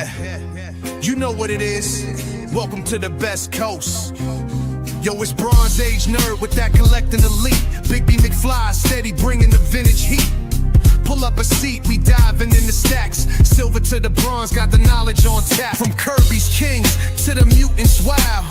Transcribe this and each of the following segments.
Yeah, you know what it is. Welcome to the best coast. Yo, it's Bronze Age nerd with that collecting elite. Bigby McFly steady bringing the vintage heat. Pull up a seat, we diving in the stacks. Silver to the bronze, got the knowledge on tap. From Kirby's Kings to the mutants, wow.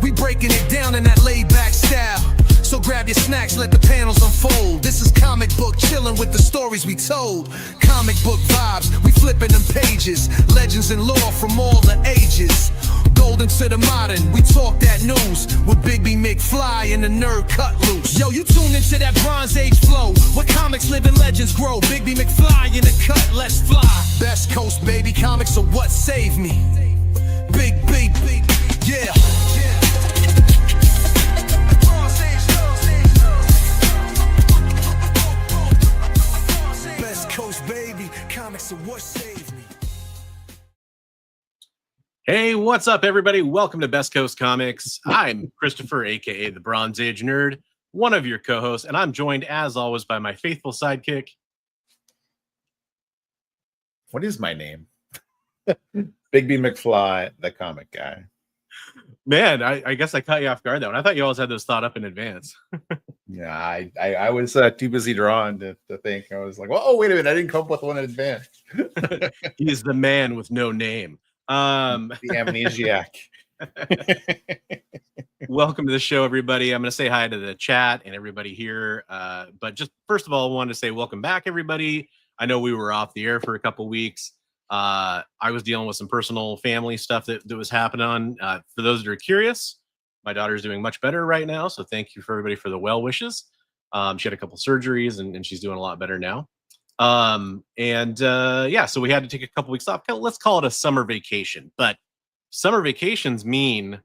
We breaking it down in that laid-back style. So grab your snacks, let the panels unfold. This is comic book chilling with the stories we told. Comic book vibes, we flipping them pages. Legends and lore from all the ages. Golden to the modern, we talk that news. With Bigby McFly and the nerd cut loose. Yo, you tune into that Bronze Age flow. Where comics live and legends grow. Bigby McFly in the cut, let's fly. Best coast, baby, comics are what saved me. Big, yeah. Hey, what's up, everybody? Welcome to Best Coast Comics. I'm Christopher, aka the Bronze Age Nerd, one of your co-hosts, and I'm joined, as always, by my faithful sidekick. What is my name? Bigby McFly, the comic guy. Man, I guess I caught you off guard, though, and I thought you always had those thought up in advance. Yeah, I was too busy drawing to think. I was like, well, oh, wait a minute, I didn't come up with one in advance. He's the man with no name. The amnesiac. Welcome to the show, everybody. I'm going to say hi to the chat and everybody here. But just first of all, I wanted to say welcome back, everybody. I know we were off the air for a couple weeks. I was dealing with some personal family stuff that was happening. For those that are curious, my daughter's doing much better right now. So thank you for everybody for the well wishes. She had a couple surgeries and she's doing a lot better now. Yeah, so we had to take a couple weeks off. Let's call it a summer vacation, but summer vacations mean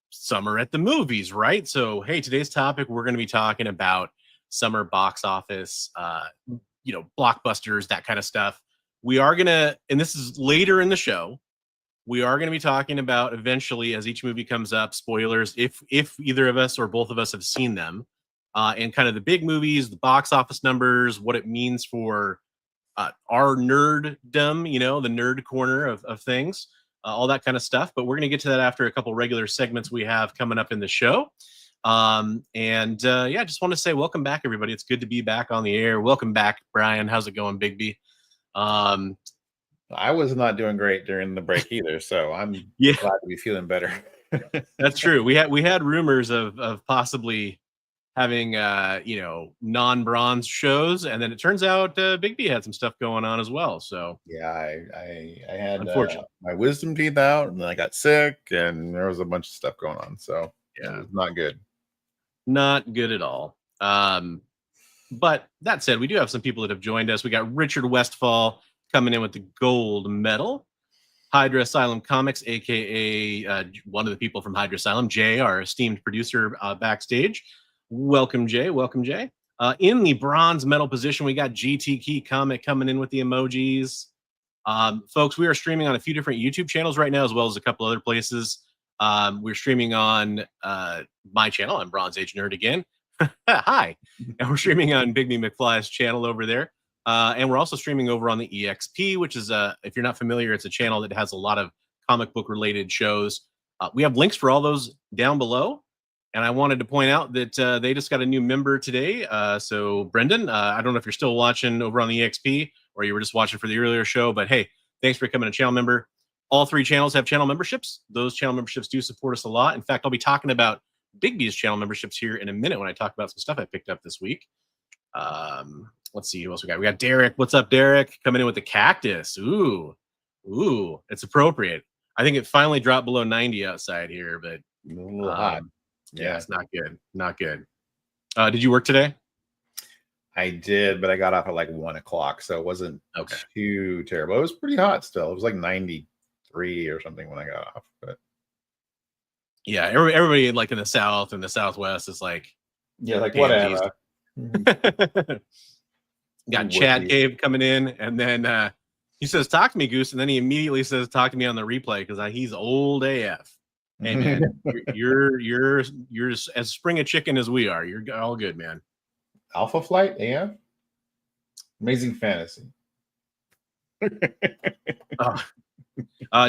summer at the movies, right? So, hey, today's topic, we're going to be talking about summer box office, blockbusters, that kind of stuff. We are going to, and this is later in the show, we are going to be talking about eventually, as each movie comes up, spoilers, if either of us or both of us have seen them. And kind of the big movies, the box office numbers, what it means for our nerddom, the nerd corner of things, all that kind of stuff. But we're going to get to that after a couple regular segments we have coming up in the show. Just want to say welcome back, everybody. It's good to be back on the air. Welcome back, Brian. How's it going, Bigby? I was not doing great during the break either, so I'm glad to be feeling better. That's true. We had rumors of possibly having non-bronze shows, and then it turns out Bigby had some stuff going on as well. So yeah, I had my wisdom teeth out, and then I got sick, and there was a bunch of stuff going on. So yeah, it was not good at all. But that said, we do have some people that have joined us. We got Richard Westfall coming in with the gold medal. Hydra Asylum Comics, aka one of the people from Hydra Asylum, Jay, our esteemed producer backstage. Welcome, Jay. In the bronze medal position, we got GT Key Comic coming in with the emojis. Folks, we are streaming on a few different YouTube channels right now, as well as a couple other places. We're streaming on my channel. I'm Bronze Age Nerd again. Hi. And we're streaming on Bigby McFly's channel over there. And we're also streaming over on the EXP, which is, if you're not familiar, it's a channel that has a lot of comic book related shows. We have links for all those down below. And I wanted to point out that they just got a new member today. So Brendan, I don't know if you're still watching over on the EXP or you were just watching for the earlier show, but hey, thanks for becoming a channel member. All three channels have channel memberships. Those channel memberships do support us a lot. In fact, I'll be talking about Bigby's channel memberships here in a minute when I talk about some stuff I picked up this week. Let's see who else we got. We got Derek. What's up, Derek? Coming in with the cactus. Ooh, it's appropriate. I think it finally dropped below 90 outside here, but a little hot. Yeah, it's not good. Did you work today? I did, but I got off at like 1 o'clock, so it wasn't too terrible. It was pretty hot still. It was like 93 or something when I got off. But yeah, everybody like in the South and the Southwest is like, whatever. Got Chad Cave coming in, and then he says, "Talk to me, Goose," and then he immediately says, "Talk to me on the replay," because he's old AF. Hey man, you're as spring a chicken as we are. You're all good, man. Alpha Flight, yeah. Amazing Fantasy.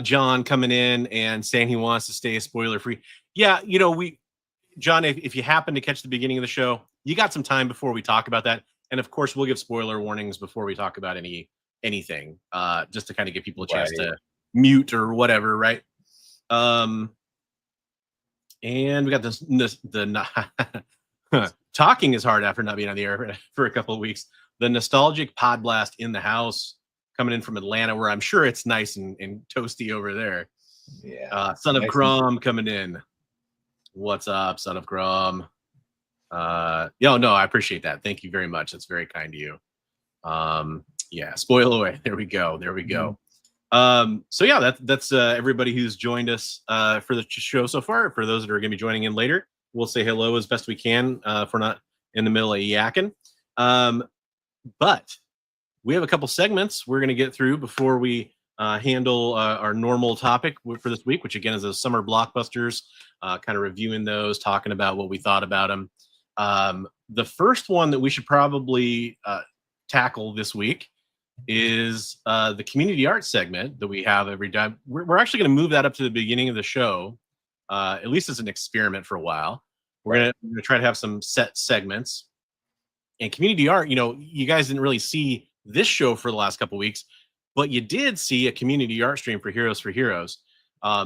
John coming in and saying he wants to stay spoiler free. Yeah, John, if you happen to catch the beginning of the show, you got some time before we talk about that. And of course, we'll give spoiler warnings before we talk about anything, just to kind of give people a chance to mute or whatever, right? And we got the talking is hard after not being on the air for a couple of weeks. The nostalgic pod blast in the house coming in from Atlanta, where I'm sure it's nice and toasty over there. Yeah. Son of Crom coming in. What's up, Son of Crom? No, I appreciate that. Thank you very much. That's very kind of you. Yeah, spoil away. There we go. So yeah, that's everybody who's joined us for the show so far. For those that are going to be joining in later, we'll say hello as best we can if we're not in the middle of yakking. But we have a couple segments we're going to get through before we handle our normal topic for this week, which again is the summer blockbusters, kind of reviewing those, talking about what we thought about them. The first one that we should probably tackle this week is the community art segment that we have every time. We're actually going to move that up to the beginning of the show, at least as an experiment for a while. We're going to try to have some set segments. And community art, you guys didn't really see this show for the last couple of weeks, but you did see a community art stream for Heroes for Heroes.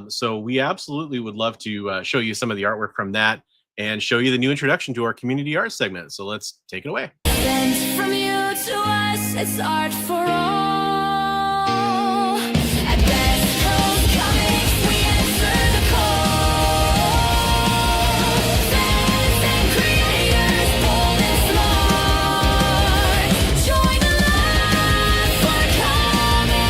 So we absolutely would love to show you some of the artwork from that and show you the new introduction to our community art segment. So let's take it away. From you to us, it's art for all. At Best Coast Comics, we answer the call. Fans and creators, bold and smart. Join the line for Comic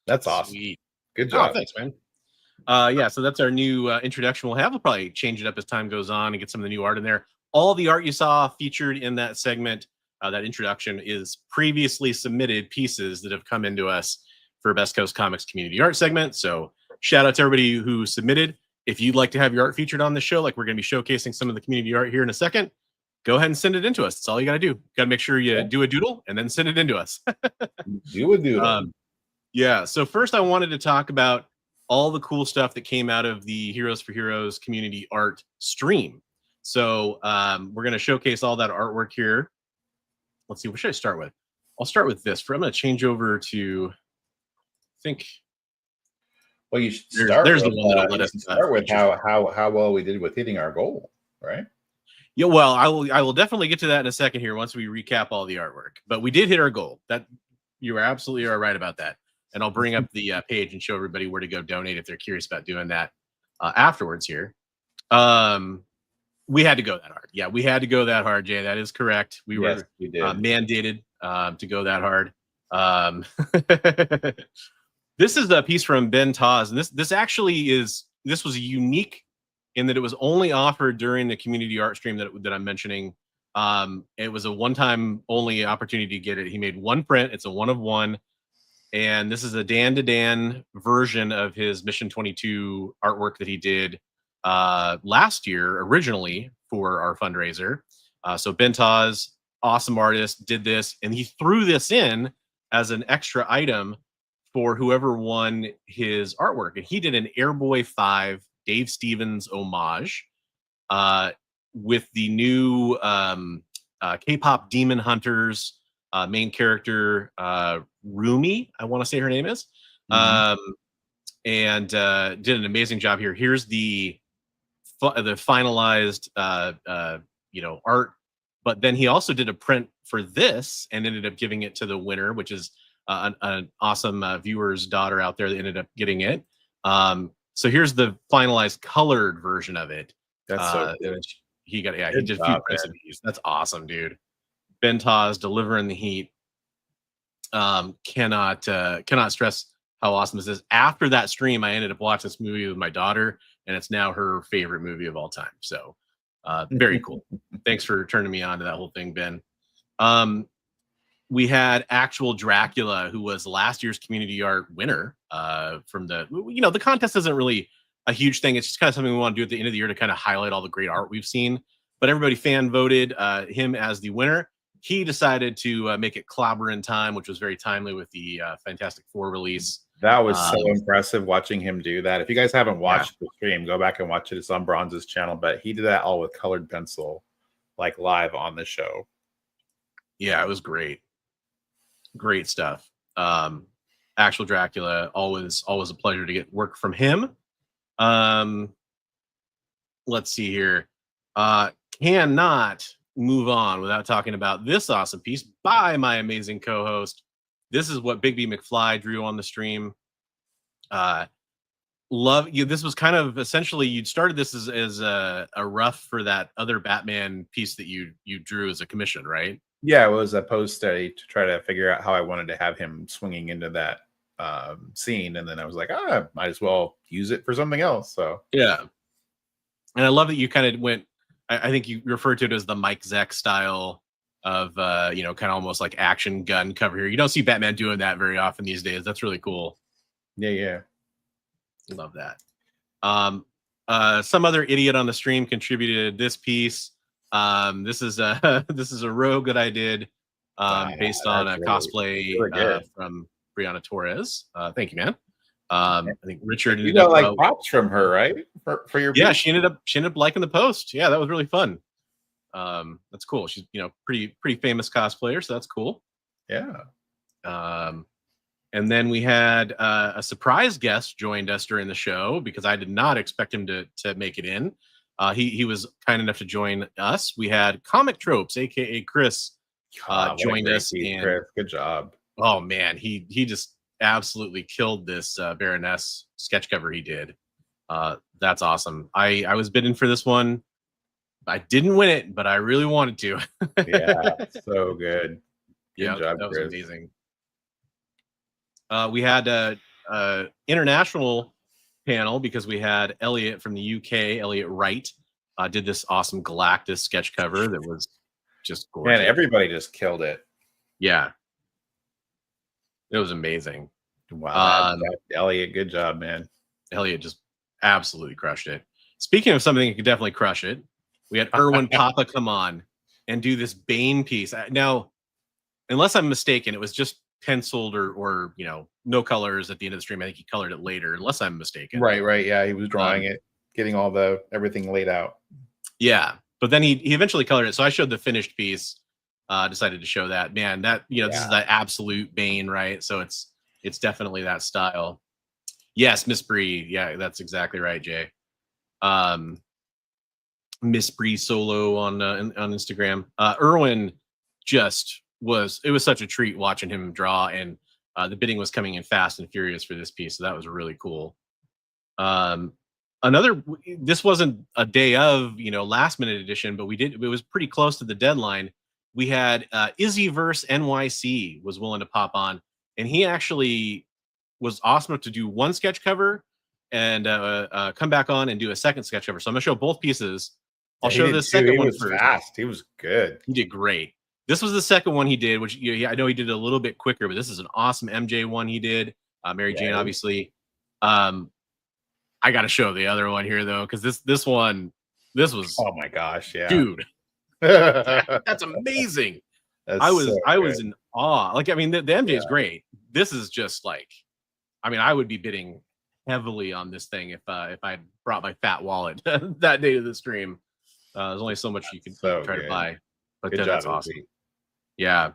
That's awesome. Sweet. Good job. Oh, thanks, man. Yeah, so that's our new introduction. We'll probably change it up as time goes on and get some of the new art in there. All the art you saw featured in that segment, that introduction, is previously submitted pieces that have come into us for Best Coast Comics community art segment. So shout out to everybody who submitted. If you'd like to have your art featured on the show, like we're going to be showcasing some of the community art here in a second, go ahead and send it into us. That's all you got to do. Got to make sure you do a doodle and then send it into us. Do a doodle. Yeah, so first I wanted to talk about all the cool stuff that came out of the Heroes for Heroes community art stream. So we're going to showcase all that artwork here. Let's see, what should I start with? I'll start with this. I'm going to change over to, I think. Well, you should start. There's with, the one that'll let us start with how well we did with hitting our goal, right? Yeah, well, I will definitely get to that in a second here once we recap all the artwork. But we did hit our goal. That you are absolutely right about that. And I'll bring up the page and show everybody where to go donate if they're curious about doing that afterwards here. We had to go that hard. Yeah, we had to go that hard, Jay. That is correct. We were mandated to go that hard. This is a piece from Ben Taz. And this actually was unique in that it was only offered during the community art stream that I'm mentioning. It was a one-time only opportunity to get it. He made one print. It's a one of one. And this is a Dan to Dan version of his Mission 22 artwork that he did last year, originally for our fundraiser. So Ben Taz, awesome artist, did this, and he threw this in as an extra item for whoever won his artwork. And he did an Airboy 5 Dave Stevens homage with the new K-pop Demon Hunters main character, Rumi, I want to say her name is, and did an amazing job here. Here's the finalized art, but then he also did a print for this and ended up giving it to the winner, which is an awesome viewer's daughter out there that ended up getting it. So here's the finalized colored version of it. That's so good. He did a few prints of these. That's awesome, dude. Ben Taz delivering the heat. Cannot stress how awesome this is. After that stream, I ended up watching this movie with my daughter, and it's now her favorite movie of all time. So very cool. Thanks for turning me on to that whole thing, Ben. we had actual Dracula, who was last year's community art winner from the, the contest isn't really a huge thing. It's just kind of something we want to do at the end of the year to kind of highlight all the great art we've seen. But everybody fan voted him as the winner. He decided to make it clobber in time, which was very timely with the Fantastic Four release. That was so impressive watching him do that. If you guys haven't watched the stream, go back and watch it. It's on Bronze's channel, but he did that all with colored pencil, like live on the show. Yeah, it was great. Great stuff. Actual Dracula, always a pleasure to get work from him. Let's see here. Cannot move on without talking about this awesome piece by my amazing co-host. This is what Bigby McFly drew on the stream. Love you. This was kind of essentially, you'd started this as a rough for that other Batman piece that you drew as a commission, right? Yeah, it was a post study to try to figure out how I wanted to have him swinging into that scene, and then I was like, might as well use it for something else. So yeah, and I love that you kind of went. I think you referred to it as the Mike Zeck style of kind of almost like action gun cover here. You don't see Batman doing that very often these days. That's really cool. Yeah. Love that. Some other idiot on the stream contributed this piece. This is a rogue that I did based on a cosplay from Brianna Torres. Thank you, man. I think Richard you got like props from her, right? For your piece? She ended up liking the post. Yeah, that was really fun. That's cool. She's pretty famous cosplayer, so that's cool. Yeah. And then we had a surprise guest joined us during the show because I did not expect him to make it in. He was kind enough to join us. We had Comic Tropes, aka Chris, joined us. And Chris, good job. Oh man, he just absolutely killed this Baroness sketch cover he did. That's awesome. I was bidding for this one. I didn't win it, but I really wanted to. Yeah, so good. Yeah, that was amazing. We had a international panel because we had Elliot from the UK, Elliot Wright, did this awesome Galactus sketch cover that was just gorgeous. Man, everybody just killed it. Yeah. It was amazing. Wow. Elliot, good job, man. Elliot just absolutely crushed it. Speaking of something that could definitely crush it, we had Erwin Papa come on and do this Bane piece. Now, unless I'm mistaken, it was just penciled or no colors at the end of the stream. I think he colored it later, unless I'm mistaken. Right. Yeah, he was drawing it, getting all everything laid out. Yeah, but then he eventually colored it. So I showed the finished piece. Decided to show that. Man, that this is that absolute Bane, right? So it's definitely that style. Yes, Miss Bree. Yeah, that's exactly right, Jay. Miss Bree Solo on Instagram. Erwin it was such a treat watching him draw, and the bidding was coming in fast and furious for this piece, so that was really cool. This wasn't a day of last minute edition, but it was pretty close to the deadline. We had Izzyverse NYC was willing to pop on, and he actually was awesome enough to do one sketch cover and come back on and do a second sketch cover. So I'm gonna show both pieces. I'll show the second one first. Fast. He was good. He did great. This was the second one he did, which I know he did a little bit quicker, but this is an awesome MJ one he did. Mary Jane, obviously. I got to show the other one here though, because this was. Oh my gosh, yeah, dude, that's amazing. I was in awe. Like, I mean, the MJ is great. This is just like, I mean, I would be bidding heavily on this thing if I brought my fat wallet that day to the stream. There's only so much you can try to buy, but that's awesome. Yeah,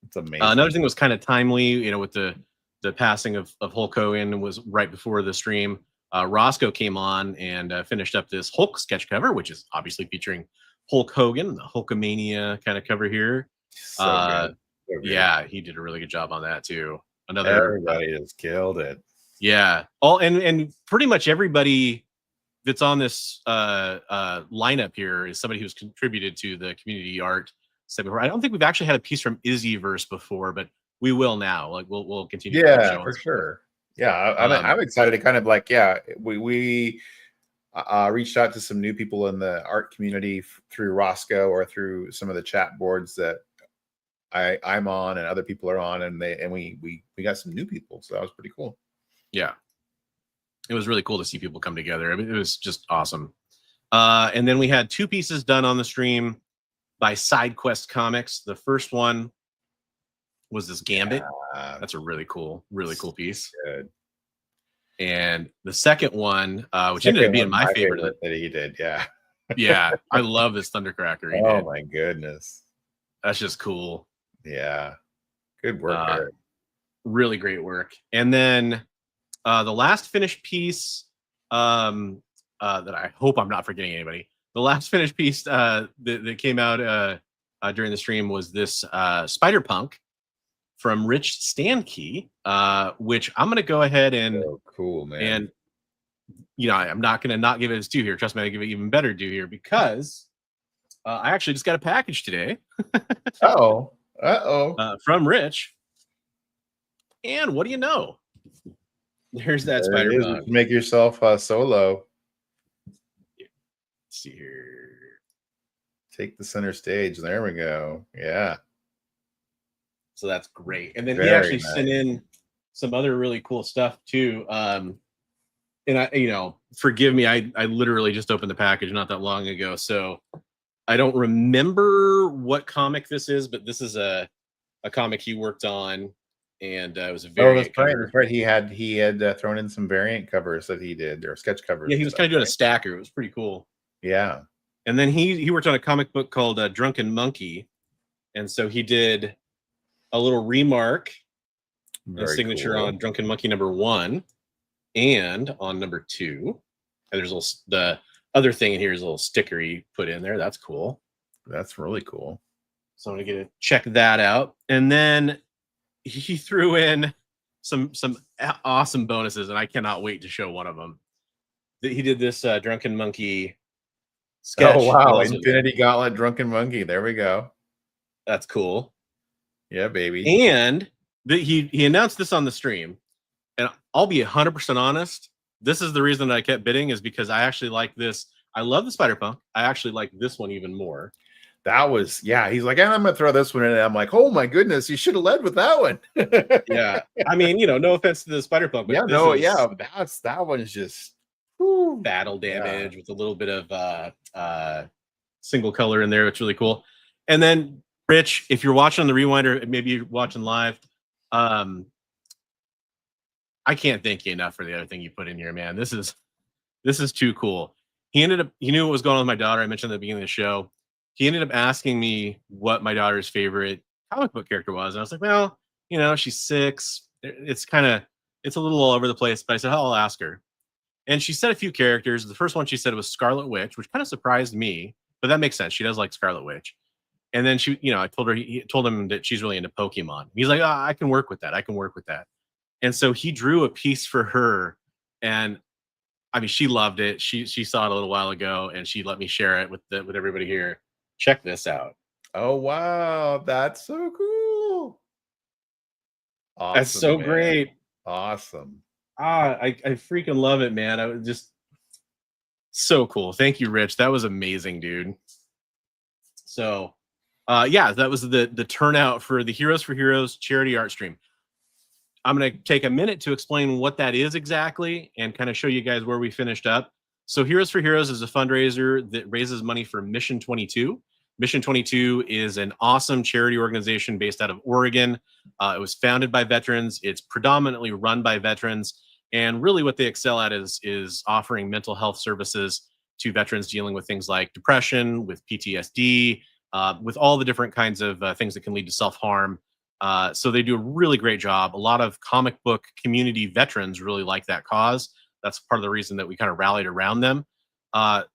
it's amazing. Another thing was kind of timely, with the passing of Hulk Hogan was right before the stream. Roscoe came on and finished up this Hulk sketch cover, which is obviously featuring Hulk Hogan, the Hulkamania kind of cover here. So good. Yeah, he did a really good job on that too. Everybody just killed it. Yeah, and pretty much everybody that's on this lineup here is somebody who's contributed to the community art. I don't think we've actually had a piece from Izzyverse before, but we will now. Like we'll continue. Yeah, for sure. Yeah, I'm excited to kind of like, we reached out to some new people in the art community through Roscoe or through some of the chat boards that I'm on and other people are on, and we got some new people, so that was pretty cool. Yeah, it was really cool to see people come together. I mean, it was just awesome. And then we had 2 pieces done on the stream by Side Quest Comics. The first one was this Gambit. That's a really cool piece. Good. And the second one, which ended up being my favorite that he did, yeah. Yeah, I love this Thundercracker he did. My goodness. That's just cool. Yeah. Good work, Eric. Really great work. And then the last finished piece that I hope I'm not forgetting anybody. The last finished piece that came out during the stream was this Spider-Punk from Rich Stankey, which I'm going to go ahead and cool, man. And I'm not going to not give it its due here. Trust me, I give it even better due here because I actually just got a package today. From Rich. And what do you know? There's that Spider-Punk. Make yourself solo. Let's see here. Take the center stage. There we go. Yeah. So that's great. And then he actually sent in some other really cool stuff too. And I, forgive me, I literally just opened the package not that long ago. So I don't remember what comic this is, but this is a comic he worked on. And it was a variant cover. That's right. He had thrown in some variant covers that he did, or sketch covers. Yeah, he was kind of doing a stacker. It was pretty cool. Yeah. And then he worked on a comic book called Drunken Monkey. And so he did a little remark, a signature on Drunken Monkey #1 and on #2. And there's the other thing in here is a little sticker he put in there. That's cool. That's really cool. So I'm going to check that out. And then he threw in some awesome bonuses, and I cannot wait to show one of them. He did this Drunken Monkey sketch. Oh, wow. Infinity Gauntlet Drunken Monkey. There we go. That's cool. Yeah, baby. And he announced this on the stream, and I'll be 100% honest. This is the reason that I kept bidding, is because I actually like this. I love the Spider-Punk. I actually like this one even more. That was, yeah. He's like, I'm going to throw this one in. And I'm like, oh my goodness, you should have led with that one. Yeah. I mean, no offense to the Spider-Punk, but that one's just battle damage with a little bit of single color in there. It's really cool. And then, Rich, if you're watching on the rewind or maybe you're watching live, I can't thank you enough for the other thing you put in here, man. This is too cool. He knew what was going on with my daughter. I mentioned at the beginning of the show. He ended up asking me what my daughter's favorite comic book character was. And I was like, well, she's 6. It's a little all over the place, but I said, I'll ask her. And she said a few characters. The first one she said was Scarlet Witch, which kind of surprised me, but that makes sense. She does like Scarlet Witch. And then I told him that she's really into Pokemon. He's like, I can work with that. And so he drew a piece for her, and I mean, she loved it. She saw it a little while ago, and she let me share it with everybody here. Check this out. Oh, wow. That's so cool. Awesome, that's so man. Great. Awesome. I freaking love it, man. I was just so cool. Thank you, Rich. That was amazing, dude. So, that was the turnout for the Heroes for Heroes charity art stream. I'm going to take a minute to explain what that is exactly and kind of show you guys where we finished up. So Heroes for Heroes is a fundraiser that raises money for Mission 22. Mission 22 is an awesome charity organization based out of Oregon. It was founded by veterans. It's predominantly run by veterans. And really what they excel at is offering mental health services to veterans dealing with things like depression, with PTSD, with all the different kinds of things that can lead to self-harm. So they do a really great job. A lot of comic book community veterans really like that cause. That's part of the reason that we kind of rallied around them.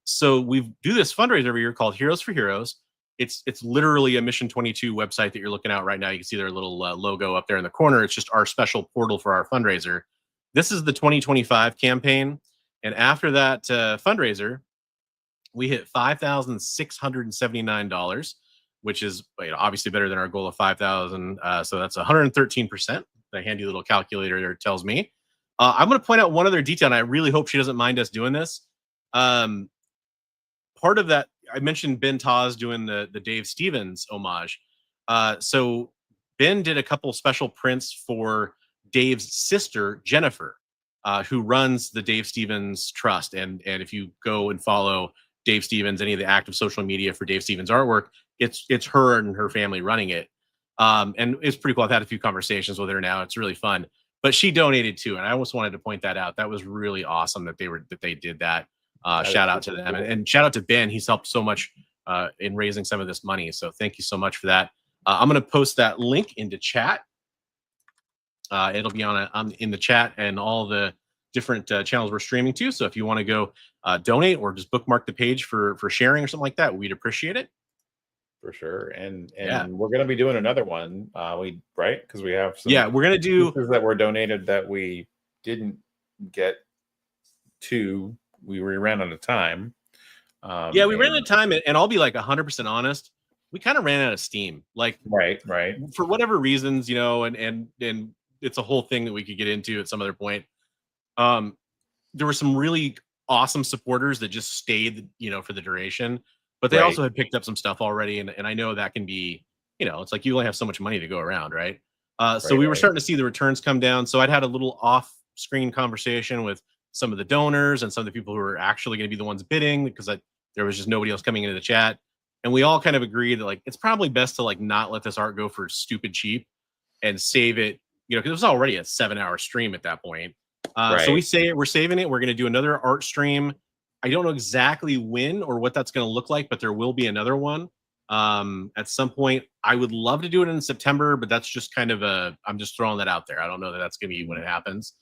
So we do this fundraiser every year called Heroes for Heroes. It's literally a Mission 22 website that you're looking at right now. You can see their little logo up there in the corner. It's just our special portal for our fundraiser. This is the 2025 campaign. And after that fundraiser, we hit $5,679, which is obviously better than our goal of 5,000. So that's 113%. The handy little calculator there tells me. I'm going to point out one other detail, and I really hope she doesn't mind us doing this. Part of that, I mentioned Ben Taz doing the Dave Stevens homage. So Ben did a couple special prints for Dave's sister, Jennifer, who runs the Dave Stevens Trust. And if you go and follow Dave Stevens, any of the active social media for Dave Stevens artwork, it's her and her family running it. And it's pretty cool. I've had a few conversations with her now. It's really fun. But she donated too, and I almost wanted to point that out. That was really awesome that they did that. Shout out to them, and shout out to Ben. He's helped so much in raising some of this money. So thank you so much for that. I'm going to post that link into chat. It'll be in the chat and all the different channels we're streaming to. So if you want to go donate or just bookmark the page for sharing or something like that, we'd appreciate it. For sure. And we're going to be doing another one. Right? Because we have some we're going to do that were donated that we didn't get to. We ran out of time. We ran out of time, and I'll be like 100% honest. We kind of ran out of steam. Like right. For whatever reasons, and it's a whole thing that we could get into at some other point. There were some really awesome supporters that just stayed, for the duration. But they also had picked up some stuff already, and I know that can be, it's like you only have so much money to go around, right? So we were starting to see the returns come down. So I'd had a little off-screen conversation with some of the donors and some of the people who were actually going to be the ones bidding, because there was just nobody else coming into the chat. And we all kind of agreed that like it's probably best to like not let this art go for stupid cheap and save it, because it was already a 7-hour stream at that point. So we're saving it. We're going to do another art stream. I don't know exactly when or what that's going to look like, but there will be another one at some point. I would love to do it in September, but that's just kind of I'm just throwing that out there. I don't know that that's going to be when it happens.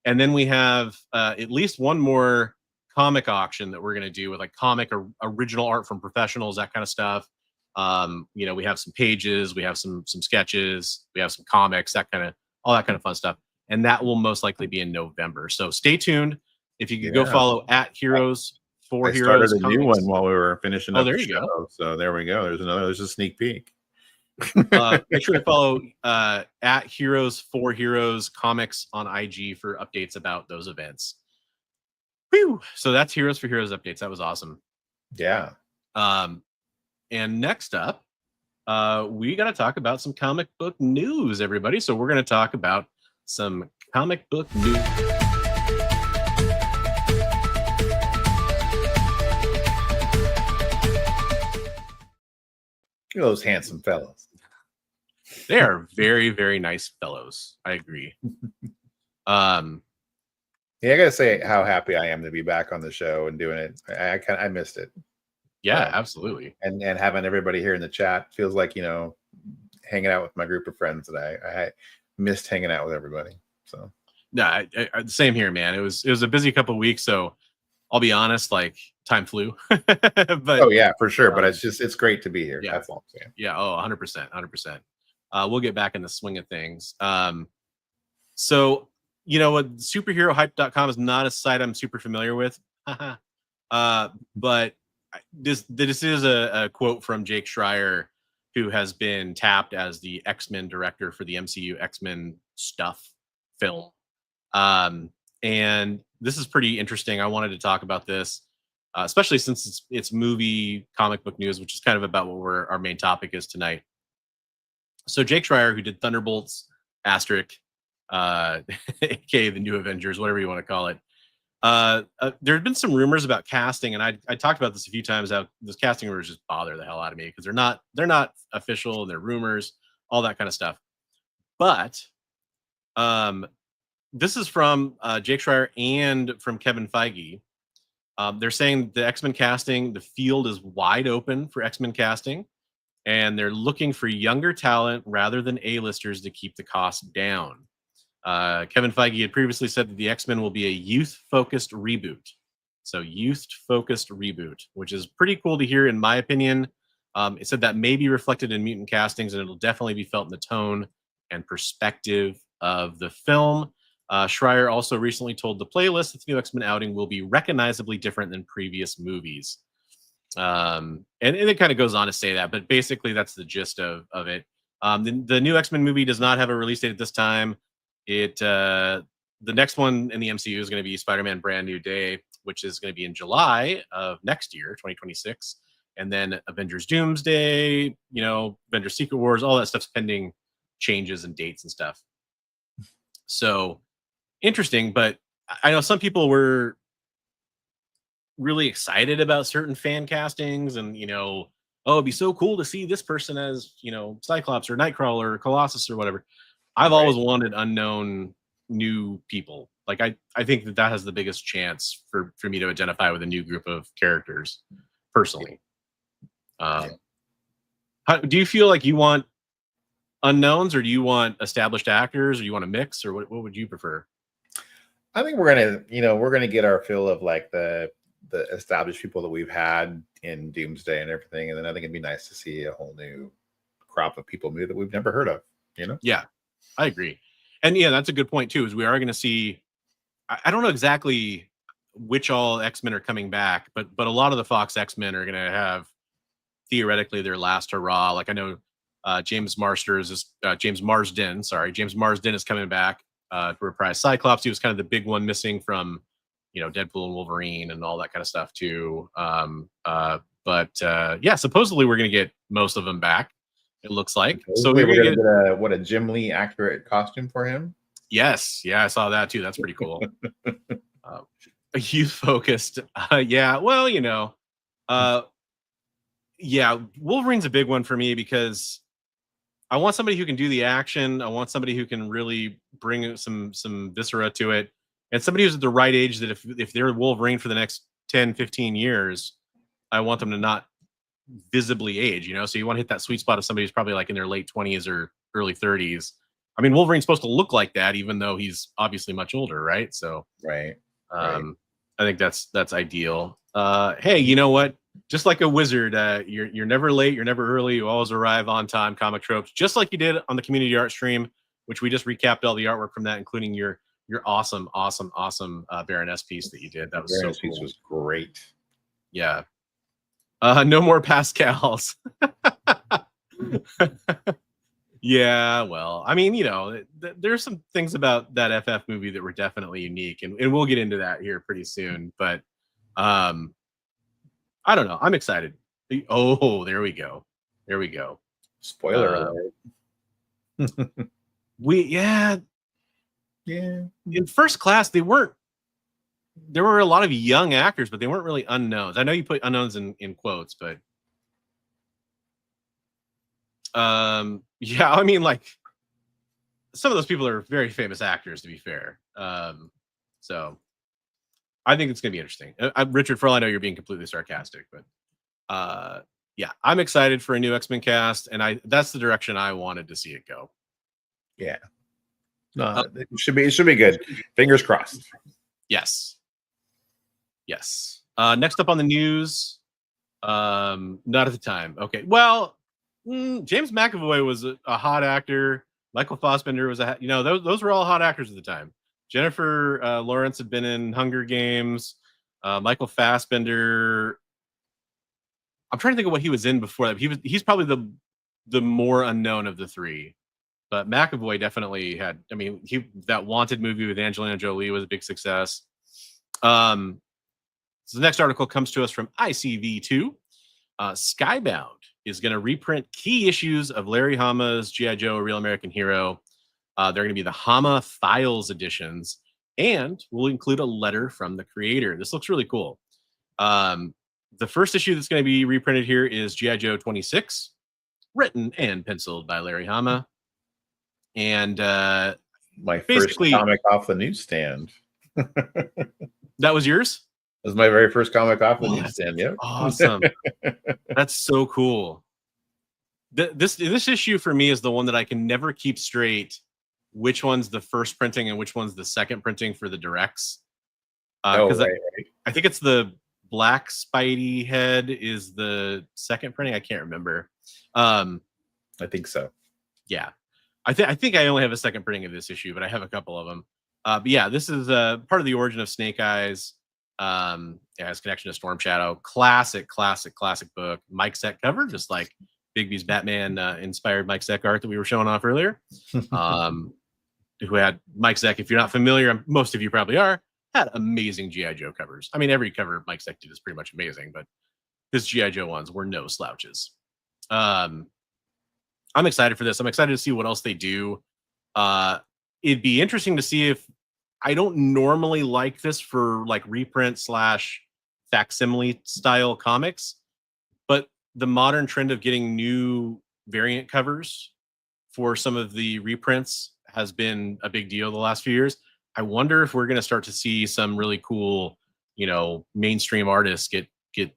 And then we have at least one more comic auction that we're going to do with like comic or original art from professionals, that kind of stuff. We have some pages, we have some sketches, we have some comics, all that kind of fun stuff. And that will most likely be in November. So stay tuned. If you could go follow @Heroes for Heroes. Started a new one while we were finishing up. Oh, there you go. So there we go. There's a sneak peek. Make sure to follow @Heroes for Heroes Comics on IG for updates about those events. Whew. So that's Heroes for Heroes updates. That was awesome. Yeah. And next up, we got to talk about some comic book news, everybody. So we're going to talk about some comic book news. Those handsome fellows. They are very, very nice fellows. I agree. I gotta say how happy I am to be back on the show and doing it. I missed it. Yeah, absolutely. And having everybody here in the chat feels like hanging out with my group of friends that I missed hanging out with everybody. So yeah, same here, man. It was a busy couple of weeks, so I'll be honest, like time flew. But oh yeah, for sure. But it's great to be here. Yeah. That's all I'm saying. Yeah. Oh, 100%. We'll get back in the swing of things. So what, superherohype.com is not a site I'm super familiar with. But this is a quote from Jake Schreier, who has been tapped as the X-Men director for the MCU X-Men stuff film. And this is pretty interesting. I wanted to talk about this, especially since it's movie comic book news, which is kind of about what our main topic is tonight. So Jake Schreier, who did Thunderbolts, Asterisk, aka the New Avengers, whatever you want to call it. There have been some rumors about casting, and I talked about this a few times. How those casting rumors just bother the hell out of me because they're not official, and they're rumors, all that kind of stuff. But this is from Jake Schreier and from Kevin Feige. They're saying the X-Men casting, the field is wide open for X-Men casting, and they're looking for younger talent rather than A-listers to keep the cost down. Kevin Feige had previously said that the X-Men will be a youth-focused reboot. So youth-focused reboot, which is pretty cool to hear, in my opinion. It said that may be reflected in mutant castings, and it'll definitely be felt in the tone and perspective of the film. Schreier also recently told the playlist that the new X-Men outing will be recognizably different than previous movies. And it kind of goes on to say that, but basically that's the gist of it. The new X-Men movie does not have a release date at this time. The next one in the MCU is going to be Spider-Man Brand New Day, which is going to be in July of next year, 2026. and then Avengers Doomsday, you know, Avengers Secret Wars, all that stuff's pending changes and dates and stuff. So interesting, but I know some people were really excited about certain fan castings, and you know, oh, it'd be so cool to see this person as, you know, Cyclops or Nightcrawler or Colossus or whatever. I've always wanted unknown new people. Like I think that has the biggest chance for me to identify with a new group of characters personally. How, do you feel like you want unknowns, or do you want established actors, or you want a mix, or what would you prefer? I think we're gonna get our fill of like the established people that we've had in Doomsday and everything, and then I think it'd be nice to see a whole new crop of people new that we've never heard of. You know? Yeah, I agree, and yeah, that's a good point too. Is we are going to see. I don't know exactly which all X-Men are coming back, but a lot of the Fox X-Men are going to have theoretically their last hurrah. Like I know James Marsden is coming back to reprise Cyclops. He was kind of the big one missing from, you know, Deadpool and Wolverine and all that kind of stuff too. But yeah, supposedly we're going to get most of them back. It looks like. So we're going to get a Jim Lee accurate costume for him. Yes, yeah, I saw that too. That's pretty cool. A youth focused, yeah. Well, you know, yeah, Wolverine's a big one for me because I want somebody who can do the action. I want somebody who can really bring some viscera to it, and somebody who's at the right age that if they're Wolverine for the next 10, 15 years, I want them to not visibly age, you know? So you want to hit that sweet spot of somebody who's probably like in their late 20s or early 30s. I mean, Wolverine's supposed to look like that, even though he's obviously much older, right? So, right. I think that's ideal. Hey, you know what? Just like a wizard, you're never late, you're never early, you always arrive on time. Comic Tropes, just like you did on the community art stream, which we just recapped all the artwork from that, including your awesome Baroness piece that you did. That was Baroness so cool. Piece was great. Yeah. No more Pascals. Yeah, well, I mean, you know, there's some things about that FF movie that were definitely unique, and we'll get into that here pretty soon. But I don't know. I'm excited. Oh, there we go. Spoiler alert. Yeah. In First Class, there were a lot of young actors, but they weren't really unknowns. I know you put unknowns in quotes, but yeah, I mean, like some of those people are very famous actors, to be fair. So I think it's gonna be interesting. Richard, for all I know, you're being completely sarcastic, but yeah, I'm excited for a new X-Men cast, and that's the direction I wanted to see it go. Yeah, no, it should be good. Fingers crossed. Yes. Next up on the news, not at the time. Okay, well. James McAvoy was a hot actor. Michael Fassbender was those were all hot actors at the time. Jennifer Lawrence had been in Hunger Games. Michael Fassbender, I'm trying to think of what he was in before that. He's probably the more unknown of the three. But McAvoy definitely had, I mean, that Wanted movie with Angelina Jolie was a big success. So the next article comes to us from ICV2. Skybound is going to reprint key issues of Larry Hama's G.I. Joe, A Real American Hero. They're going to be the Hama Files editions, and will include a letter from the creator. This looks really cool. The first issue that's going to be reprinted here is G.I. Joe 26, written and penciled by Larry Hama. And my first comic off the newsstand. That was yours? That was my very first comic off the newsstand. Yep. Awesome. That's so cool. This issue for me is the one that I can never keep straight which one's the first printing and which one's the second printing for the directs. Because right. I think it's the Black Spidey head is the second printing. I can't remember. I think so. Yeah. I think I only have a second printing of this issue, but I have a couple of them. But yeah, this is part of the origin of Snake Eyes. It has connection to Storm Shadow. Classic book. Mike Zeck cover, just like Bigby's Batman inspired Mike Zeck art that we were showing off earlier. Who had Mike Zeck, if you're not familiar, most of you probably are, had amazing G.I. Joe covers. I mean, every cover Mike Zeck did is pretty much amazing, but his GI Joe ones were no slouches. I'm excited for this. I'm excited to see what else they do. It'd be interesting to see if I don't normally like this for like reprint / facsimile style comics, but the modern trend of getting new variant covers for some of the reprints has been a big deal the last few years. I wonder if we're going to start to see some really cool, mainstream artists get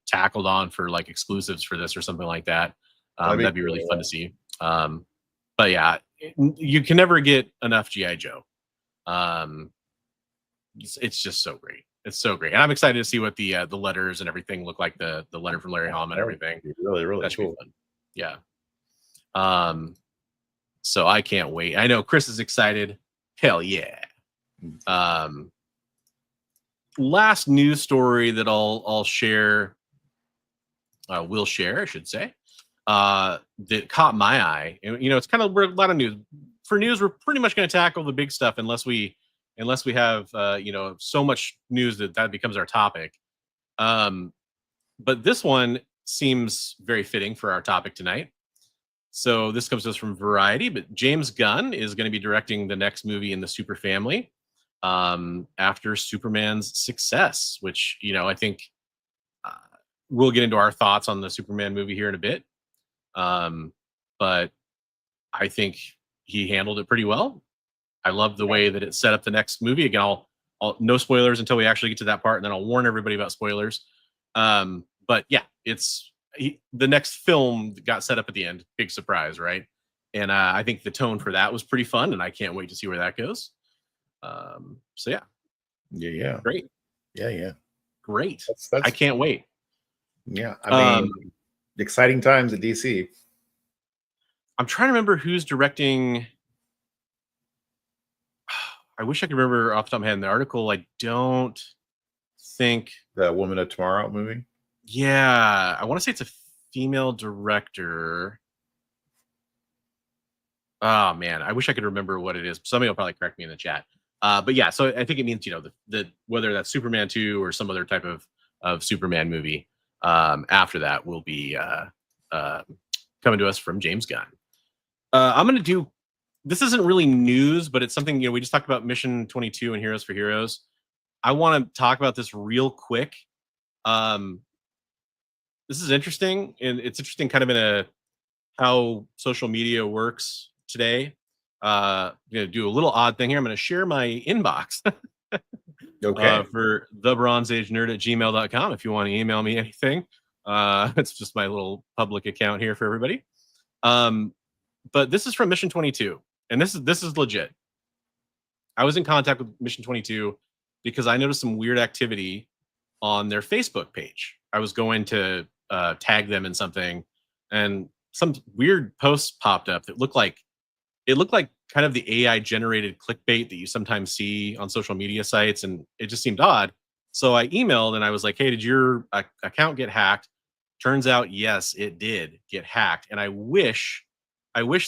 tackled on for like exclusives for this or something like that. That'd be really fun to see. But yeah, you can never get enough GI Joe. It's just so great. It's so great, and I'm excited to see what the letters and everything look like. The letter from Larry Hama and everything. Really, really that should cool. be fun. Yeah. So I can't wait. I know Chris is excited. Hell yeah. Last news story that I'll share. Will share, I should say. That caught my eye. And, it's kind of, we're a lot of news. For news, we're pretty much going to tackle the big stuff unless we have so much news that becomes our topic. But this one seems very fitting for our topic tonight. So this comes to us from Variety, but James Gunn is going to be directing the next movie in the Super family after Superman's success, which, I think we'll get into our thoughts on the Superman movie here in a bit. But I think he handled it pretty well. I love the way that it set up the next movie. Again, I'll no spoilers until we actually get to that part, and then I'll warn everybody about spoilers. But yeah, the next film got set up at the end. Big surprise, right? And I think the tone for that was pretty fun, and I can't wait to see where that goes. So yeah, great, yeah, great. That's I can't wait. Yeah, I mean, exciting times at DC. I'm trying to remember who's directing. I wish I could remember off the top of my head in the article. I don't think the Woman of Tomorrow movie. Yeah, I want to say it's a female director. Oh man, I wish I could remember what it is. Somebody will probably correct me in the chat. But yeah, so I think it means the whether that's Superman 2 or some other type of Superman movie after that will be coming to us from James Gunn. I'm gonna do. This isn't really news, but it's something, we just talked about Mission 22 and Heroes for Heroes. I want to talk about this real quick. This is interesting, and it's interesting kind of in how social media works today. I'm going to do a little odd thing here. I'm going to share my inbox for thebronzeagenerd@gmail.com if you want to email me anything. It's just my little public account here for everybody. But this is from Mission 22. And this is legit. I was in contact with Mission 22 because I noticed some weird activity on their Facebook page. I was going to tag them in something, and some weird posts popped up that looked like kind of the AI generated clickbait that you sometimes see on social media sites, and it just seemed odd. So I emailed and I was like, "Hey, did your account get hacked?" Turns out, yes, it did get hacked, and I wish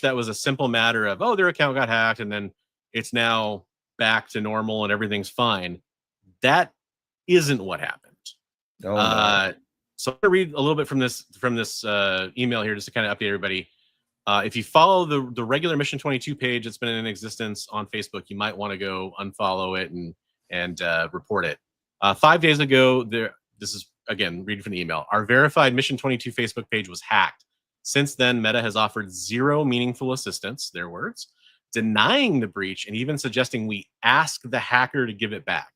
that was a simple matter of, their account got hacked and then it's now back to normal and everything's fine. That isn't what happened. No. So I'm going to read a little bit from this email here just to kind of update everybody. If you follow the regular Mission 22 page that's been in existence on Facebook, you might want to go unfollow it and report it. 5 days ago, this is, again, reading from the email. Our verified Mission 22 Facebook page was hacked. Since then, Meta has offered zero meaningful assistance, their words, denying the breach and even suggesting we ask the hacker to give it back.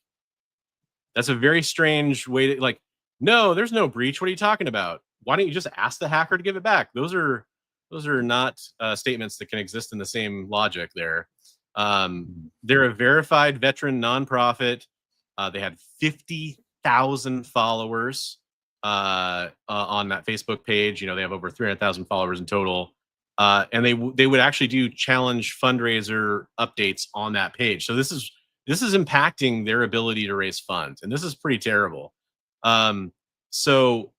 That's a very strange way to, no, there's no breach. What are you talking about? Why don't you just ask the hacker to give it back? Those are not statements that can exist in the same logic there. They're a verified veteran nonprofit. They had 50,000 followers on that Facebook page. They have over 300,000 followers in total. And they would actually do challenge fundraiser updates on that page. So this is impacting their ability to raise funds. And this is pretty terrible. So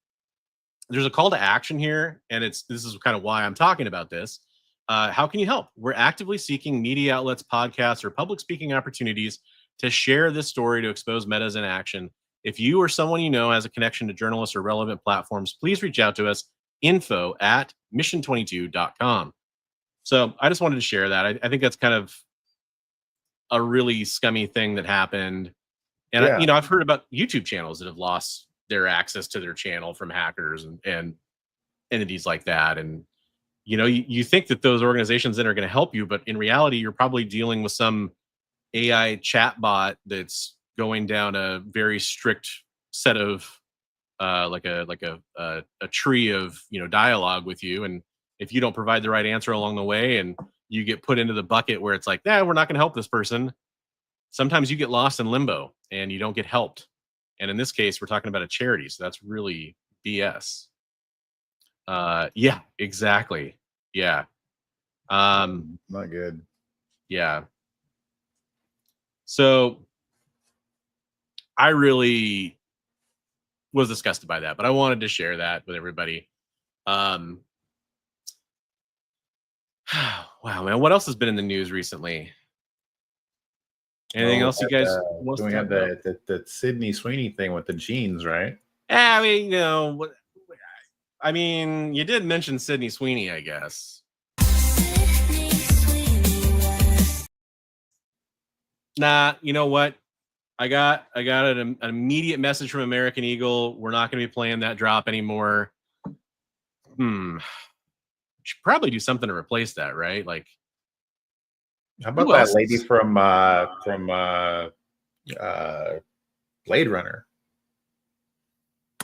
there's a call to action here, and this is kind of why I'm talking about this. How can you help? We're actively seeking media outlets, podcasts, or public speaking opportunities to share this story to expose Meta's inaction. If you or someone you know has a connection to journalists or relevant platforms, please reach out to us, info@mission22.com. So I just wanted to share that. I think that's kind of a really scummy thing that happened. And, Yeah. I've heard about YouTube channels that have lost their access to their channel from hackers and entities like that. And, you think that those organizations then are going to help you, but in reality, you're probably dealing with some AI chatbot that's going down a very strict set of like a tree of dialogue with you, and if you don't provide the right answer along the way and you get put into the bucket where it's like, we're not going to help this person, sometimes you get lost in limbo and you don't get helped. And in this case, we're talking about a charity, so that's really BS. Yeah, exactly. Yeah. Not good. Yeah. So I really was disgusted by that, but I wanted to share that with everybody. Wow, man, what else has been in the news recently? Anything else you guys want to we talk had about? the Sydney Sweeney thing with the jeans, right? I mean, you did mention Sydney Sweeney, I guess. Nah, you know what? I got an immediate message from American Eagle. We're not going to be playing that drop anymore. Should probably do something to replace that, right? Like, how about who that else lady is- from Blade Runner?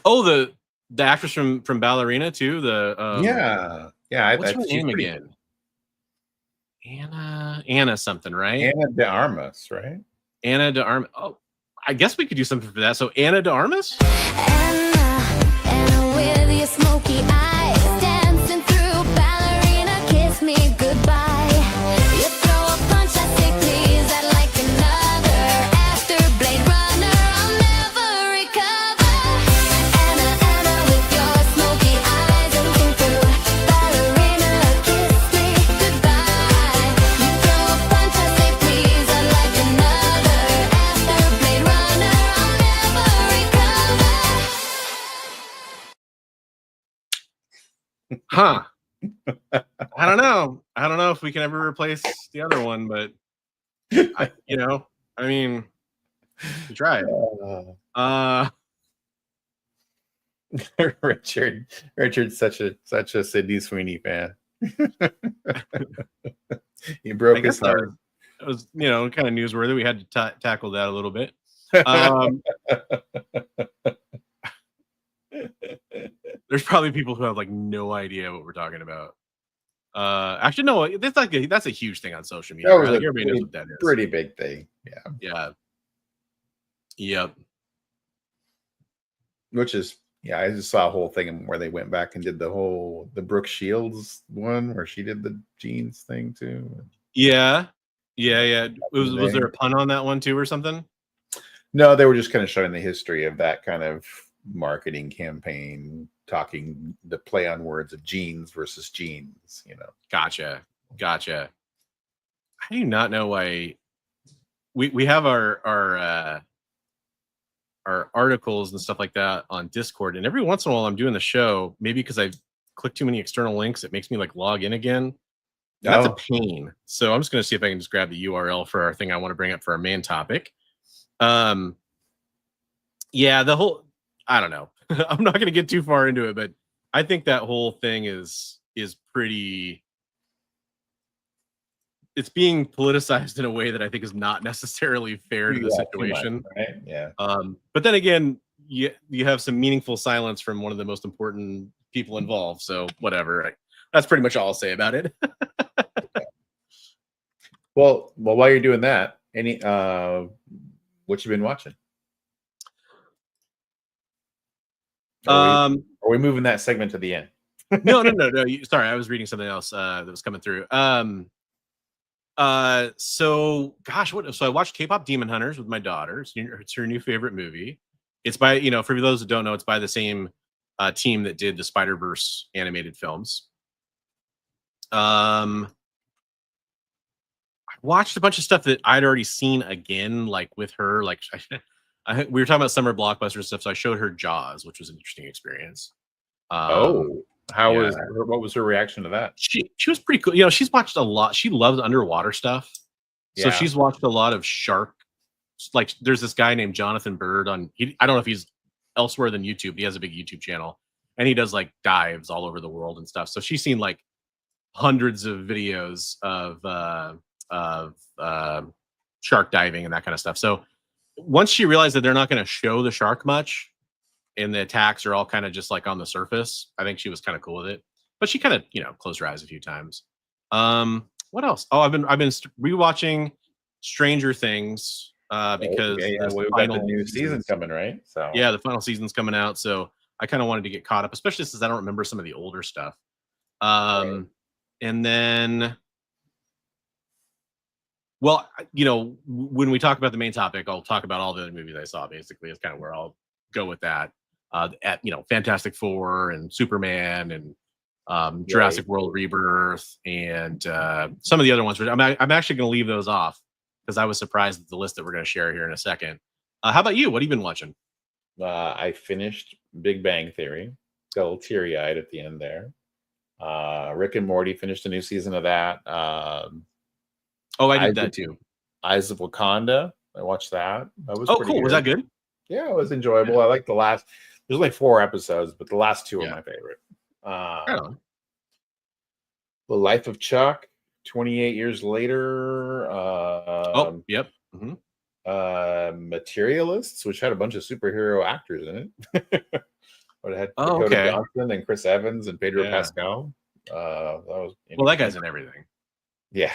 Oh, the actress from Ballerina too. The yeah. what's her She's name pretty- again? Anna something, right? Anna de Armas, right? Anna de Armas. Oh, I guess we could do something for that. So Anna de Armas. Anna with your smoky eyes, dancing through ballerina, kiss me goodbye. You throw a punch, I say please, I'd like another. After Blade Runner, I'll never recover. Anna with your smoky eyes, dancing through ballerina, kiss me goodbye. You throw a punch, I say please, I'd like another. After Blade Runner, I'll never recover. Huh. I don't know. I don't know if we can ever replace the other one, but I mean, we tried. Richard's such a Sydney Sweeney fan. He broke I guess his that heart. was kind of newsworthy. We had to tackle that a little bit. There's probably people who have like no idea what we're talking about. Actually, no, that's a huge thing on social media. That was Right? a Like, everybody knows what that is. pretty big thing. Yeah. Yeah. Yep. Which is, I just saw a whole thing where they went back and did the Brooke Shields one where she did the jeans thing too. Yeah. Was there a pun on that one too or something? No, they were just kind of showing the history of that kind of marketing campaign, talking the play on words of jeans versus jeans, Gotcha. I do not know why we have our articles and stuff like that on Discord, and every once in a while I'm doing the show, maybe because I click too many external links, it makes me like log in again. That's a pain. So I'm just going to see if I can just grab the URL for our thing I want to bring up for our main topic. The whole, I don't know. I'm not going to get too far into it, but I think that whole thing is pretty, it's being politicized in a way that I think is not necessarily fair to the situation. Much, right? Yeah. But then again, you have some meaningful silence from one of the most important people involved. So whatever. That's pretty much all I'll say about it. Well, while you're doing that, what you been watching? Are we moving that segment to the end? No. Sorry, I was reading something else that was coming through. So I watched K-pop Demon Hunters with my daughter. It's her new favorite movie. It's by, for those that don't know, it's by the same team that did the Spider-Verse animated films. I watched a bunch of stuff that I'd already seen again, like with her. Like we were talking about summer blockbuster stuff, so I showed her Jaws, which was an interesting experience. How yeah. was what was her reaction to that? She was pretty cool. You know, she's watched a lot. She loves underwater stuff, so Yeah. she's watched a lot of shark. Like, there's this guy named Jonathan Bird on. I don't know if he's elsewhere than YouTube. But he has a big YouTube channel, and he does like dives all over the world and stuff. So she's seen like hundreds of videos of shark diving and that kind of stuff. So once she realized that they're not going to show the shark much, and the attacks are all kind of just like on the surface, I think she was kind of cool with it. But she kind of, you know, closed her eyes a few times. What else? Oh, I've been rewatching Stranger Things because we've got the new season coming, right? So yeah, the final season's coming out, so I kind of wanted to get caught up, especially since I don't remember some of the older stuff. Right. And then, well, you know, when we talk about the main topic, I'll talk about all the other movies I saw. Basically, is kind of where I'll go with that. At, you know, Fantastic Four and Superman and Jurassic World Rebirth and some of the other ones. I'm actually going to leave those off because I was surprised at the list that we're going to share here in a second. How about you? What have you been watching? I finished Big Bang Theory. Got a little teary-eyed at the end there. Rick and Morty finished a new season of that. I did that too. Eyes of Wakanda. I watched that. That was pretty cool. good. Was that good? Yeah, it was enjoyable. I like the last. There's like 4 episodes, but the last 2 are my favorite. The Life of Chuck. 28 years later. Yep. Materialists, which had a bunch of superhero actors in it. But it had Dakota Johnson and Chris Evans and Pedro Pascal. That was that guy's in everything. Yeah.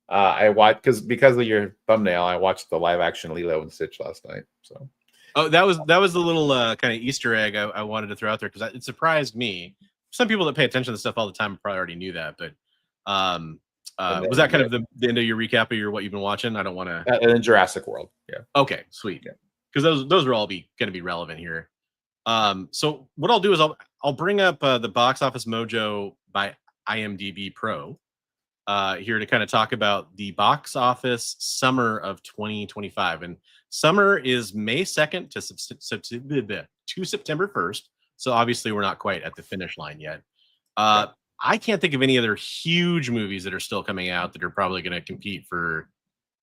I watched because of your thumbnail. I watched the live action Lilo and Stitch last night. So, that was the little kind of Easter egg I wanted to throw out there because it surprised me. Some people that pay attention to stuff all the time probably already knew that, but was that kind of the end of your recap of what you've been watching? I don't want to. And then Jurassic World. Yeah. Okay, sweet. Because those are all going to be relevant here. So what I'll do is I'll bring up the Box Office Mojo by IMDb Pro here to kind of talk about the box office summer of 2025. And summer is May 2nd to September 1st. So obviously we're not quite at the finish line yet. I can't think of any other huge movies that are still coming out that are probably going to compete for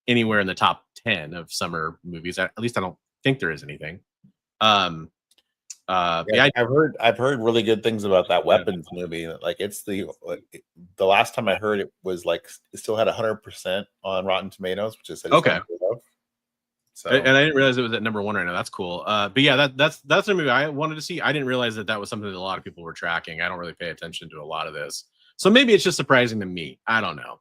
anywhere in the top 10 of summer movies. At least I don't think there is anything. I've heard really good things about that Weapons movie. Like it's the last time I heard it was like it still had 100% on Rotten Tomatoes, which is okay. So, and I didn't realize it was at number 1 right now. That's cool. But yeah, that's a movie I wanted to see. I didn't realize that was something that a lot of people were tracking. I don't really pay attention to a lot of this, so maybe it's just surprising to me. I don't know.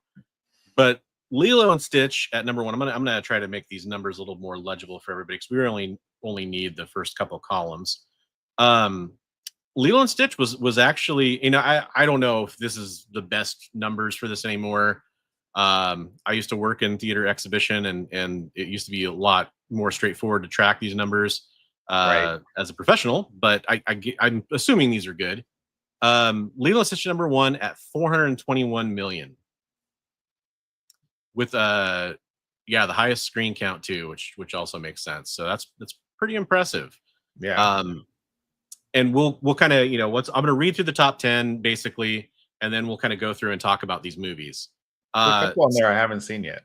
But Lilo and Stitch at number 1. I'm gonna try to make these numbers a little more legible for everybody because we only need the first couple columns. Lilo and Stitch was actually, you know, I don't know if this is the best numbers for this anymore. I used to work in theater exhibition and it used to be a lot more straightforward to track these numbers as a professional, but I'm assuming these are good. Lilo and Stitch number 1 at 421 million with the highest screen count too, which also makes sense. So that's pretty impressive. Yeah. And we'll kind of, you know, I'm going to read through the top 10 basically, and then we'll kind of go through and talk about these movies. There's a couple on there I haven't seen yet.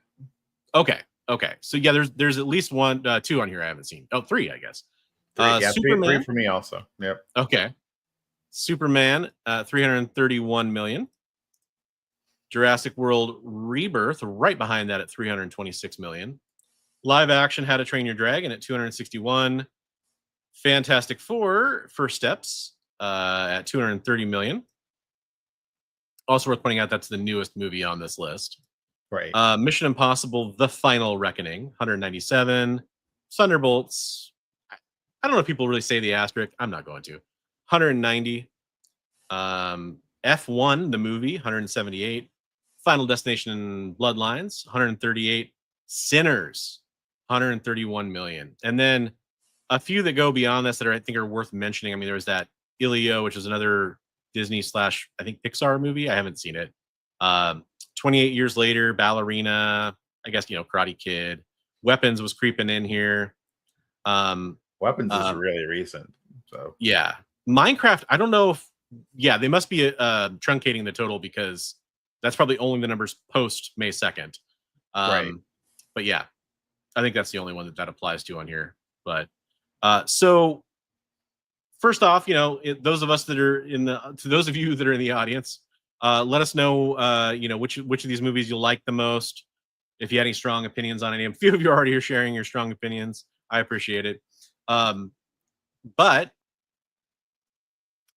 Okay. So yeah, there's at least 2 on here I haven't seen. 3, I guess. 3, Superman 3 for me also. Yep. Okay. Superman, 331 million. Jurassic World Rebirth, right behind that at 326 million. Live action How to Train Your Dragon at 261. Fantastic Four, First Steps, at 230 million. Also worth pointing out that's the newest movie on this list. Right. Mission Impossible: The Final Reckoning, 197. Thunderbolts. I don't know if people really say the asterisk. I'm not going to. 190. F1, the movie, 178. Final Destination: Bloodlines, 138. Sinners, 131 million. And then a few that go beyond this that I think are worth mentioning. I mean, there was that Ilio, which is another Disney / I think Pixar movie. I haven't seen it. 28 Years Later, Ballerina, I guess, you know, Karate Kid. Weapons was creeping in here. Weapons is really recent. So yeah, Minecraft. I don't know if they must be truncating the total because that's probably only the numbers post May 2nd. Right. But yeah, I think that's the only one that applies to on here. But so first off, those of us that are to those of you that are in the audience, let us know, which of these movies you like the most. If you had any strong opinions on any, a few of you are already here sharing your strong opinions. I appreciate it. But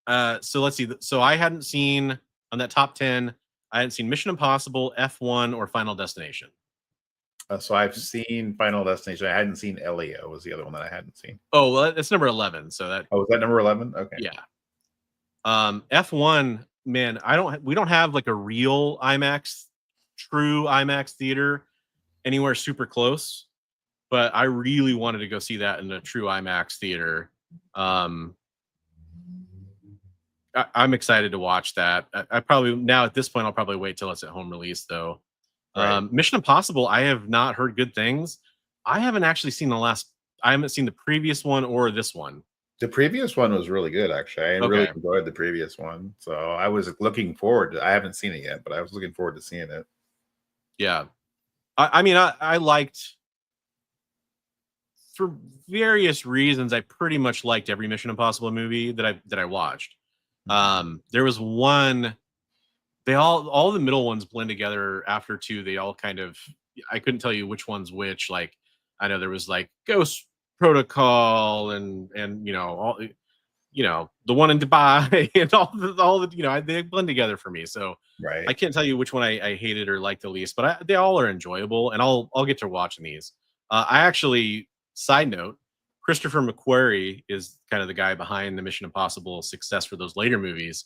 so let's see. So I hadn't seen on that top 10. I hadn't seen Mission Impossible, F1, or Final Destination. So I've seen Final Destination. I hadn't seen Elio. Was the other one that I hadn't seen. Oh, well, it's number 11. So that. Oh, was that number 11? Okay. Yeah. F1, man, we don't have like a real true IMAX theater anywhere super close, but I really wanted to go see that in a true IMAX theater. I'm excited to watch that. I probably now at this point I'll probably wait till it's at home release though. Right. Mission Impossible, I have not heard good things. I haven't actually seen I haven't seen the previous one or this one. The previous one was really good, actually. I really enjoyed the previous one. So I was looking forward I haven't seen it yet, but I was looking forward to seeing it. Yeah. I mean, I liked, for various reasons, I pretty much liked every Mission Impossible movie that I watched. There was one, all the middle ones blend together after 2. They all kind of, I couldn't tell you which one's which. Like, I know there was like Ghost Protocol and all, the one in Dubai and all the they blend together for me. So right. I can't tell you which one I hated or liked the least, but they all are enjoyable, and I'll get to watching these. I actually, side note, Christopher McQuarrie is kind of the guy behind the Mission Impossible success for those later movies,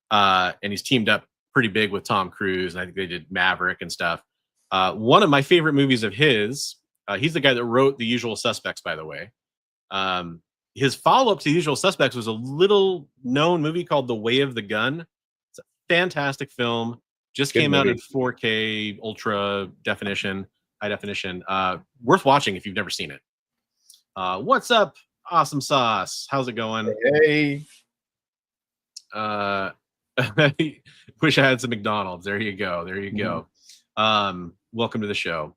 and he's teamed up pretty big with Tom Cruise, and I think they did Maverick and stuff. One of my favorite movies of his, he's the guy that wrote The Usual Suspects, by the way. His follow-up to The Usual Suspects was a little known movie called The Way of the Gun. It's a fantastic film. Just came out in 4K, ultra definition, high definition. Worth watching if you've never seen it. What's up, Awesome Sauce? How's it going? Hey. Wish I had some McDonald's. There you go. There you go. Welcome to the show.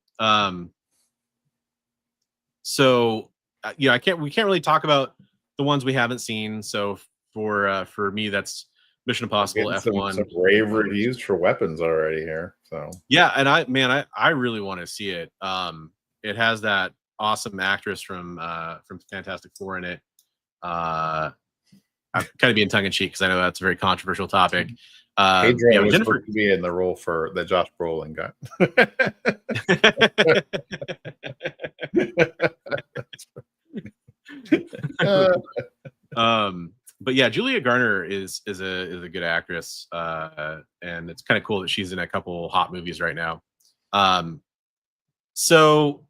So we can't really talk about the ones we haven't seen. So for me, that's Mission Impossible, F1. Some rave reviews for Weapons already here. So yeah, and I really want to see it. It has that awesome actress from Fantastic Four in it. I'm kind of being tongue in cheek because I know that's a very controversial topic. Adrian was supposed to be in the role for the Josh Brolin got. But yeah, Julia Garner is a good actress, and it's kind of cool that she's in a couple hot movies right now. So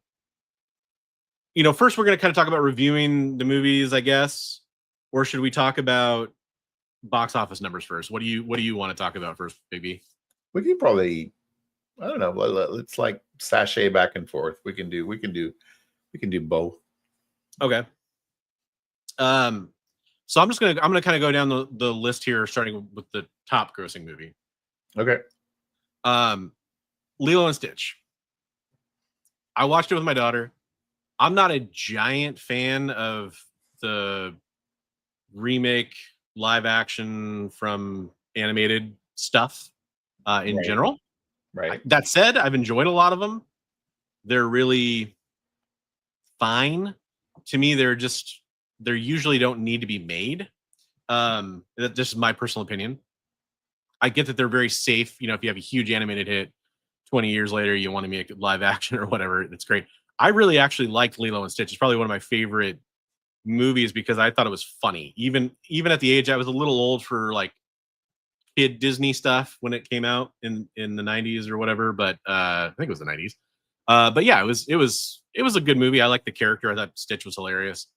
first we're going to kind of talk about reviewing the movies, I guess, or should we talk about box office numbers first? What do you want to talk about first, Bigby? We can probably, I don't know, let's like sashay back and forth. We can do both. Okay. So I'm gonna kind of go down the list here, starting with the top grossing movie. Okay. Lilo and Stitch. I watched it with my daughter. I'm not a giant fan of the remake live action from animated stuff in general. Right. That said, I've enjoyed a lot of them. They're really fine. To me, they usually don't need to be made. That's just my personal opinion. I get that they're very safe. If you have a huge animated hit 20 years later, you want to make it live action or whatever, it's great. I really actually liked Lilo and Stitch. It's probably one of my favorite movies because I thought it was funny. Even at the age I was a little old for like kid Disney stuff when it came out in the 90s or whatever, but I think it was the 90s. But yeah, it was a good movie. I liked the character. I thought Stitch was hilarious.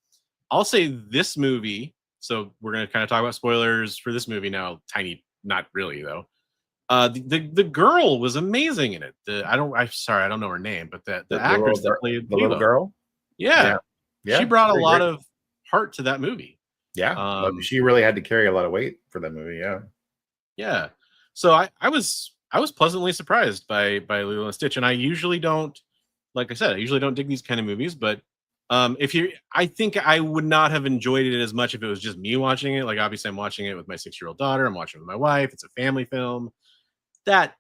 I'll say this movie, so we're going to kind of talk about spoilers for this movie now. Tiny, not really though. The girl was amazing in it. I don't know her name, but the actress that played the little girl. Yeah. she brought a very lot great. of heart to that movie. Yeah, Um, she really had to carry a lot of weight for that movie. Yeah, yeah. So I was pleasantly surprised by Lilo and Stitch, and I usually don't, like I said, I usually don't dig these kind of movies, but if you, I think I would not have enjoyed it as much if it was just me watching it. Like obviously I'm watching it with my 6-year-old daughter. I'm watching it with my wife. It's a family film. That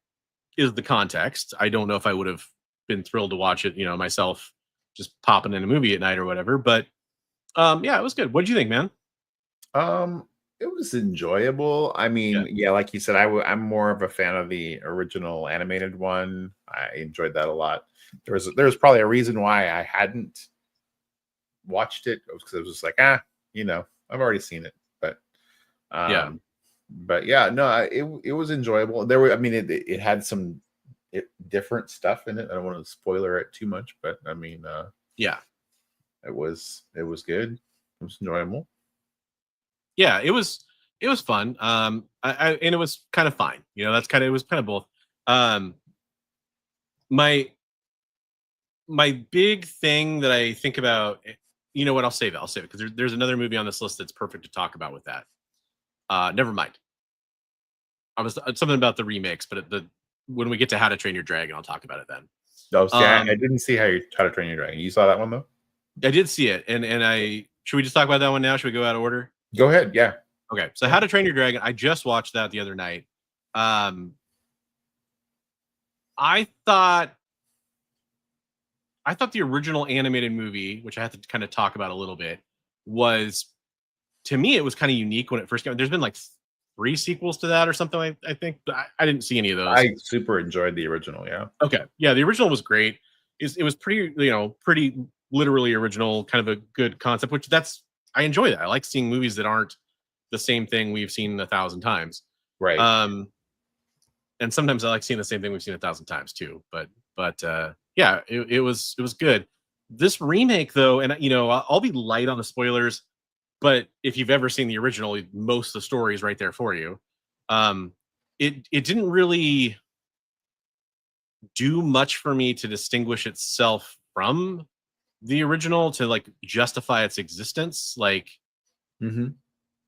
is the context. I don't know if I would have been thrilled to watch it, myself just popping in a movie at night or whatever. But yeah, it was good. What did you think, man? it was enjoyable. I mean, Yeah. yeah, like you said, I'm more of a fan of the original animated one. I enjoyed that a lot. There was probably a reason why I hadn't watched it, because it was just like, I've already seen it. But Yeah. but yeah, no, it was enjoyable. I mean, it had some different stuff in it. I don't want to spoiler it too much, but I mean, Yeah. it was good. It was enjoyable. Yeah, it was fun. And it was kind of fine. It was kind of both. Um, my big thing that I think about, you know what? I'll save it. Because there's another movie on this list that's perfect to talk about with that. Never mind. I was something about the remakes, but when we get to How to Train Your Dragon, I'll talk about it then. No, see, I didn't see How to Train Your Dragon. You saw that one though? I did see it, and should we just talk about that one now? Should we go out of order? Go ahead. Yeah. Okay, so How to Train Your Dragon. I just watched that the other night. I thought the original animated movie, which I have to kind of talk about a little bit, was, to me, it was kind of unique when it first came. There's been like 3 sequels to that or something. I think, but I didn't see any of those. I super enjoyed the original. Yeah. Okay, yeah, the original was great. It was pretty, pretty literally original, kind of a good concept. Which I enjoy that. I like seeing movies that aren't the same thing we've seen 1,000 times. Right. And sometimes I like seeing the same thing we've seen 1,000 times too. But yeah, it was good. This remake though, and I'll be light on the spoilers, but if you've ever seen the original, most of the story is right there for you. It didn't really do much for me to distinguish itself from the original, to like justify its existence. Like,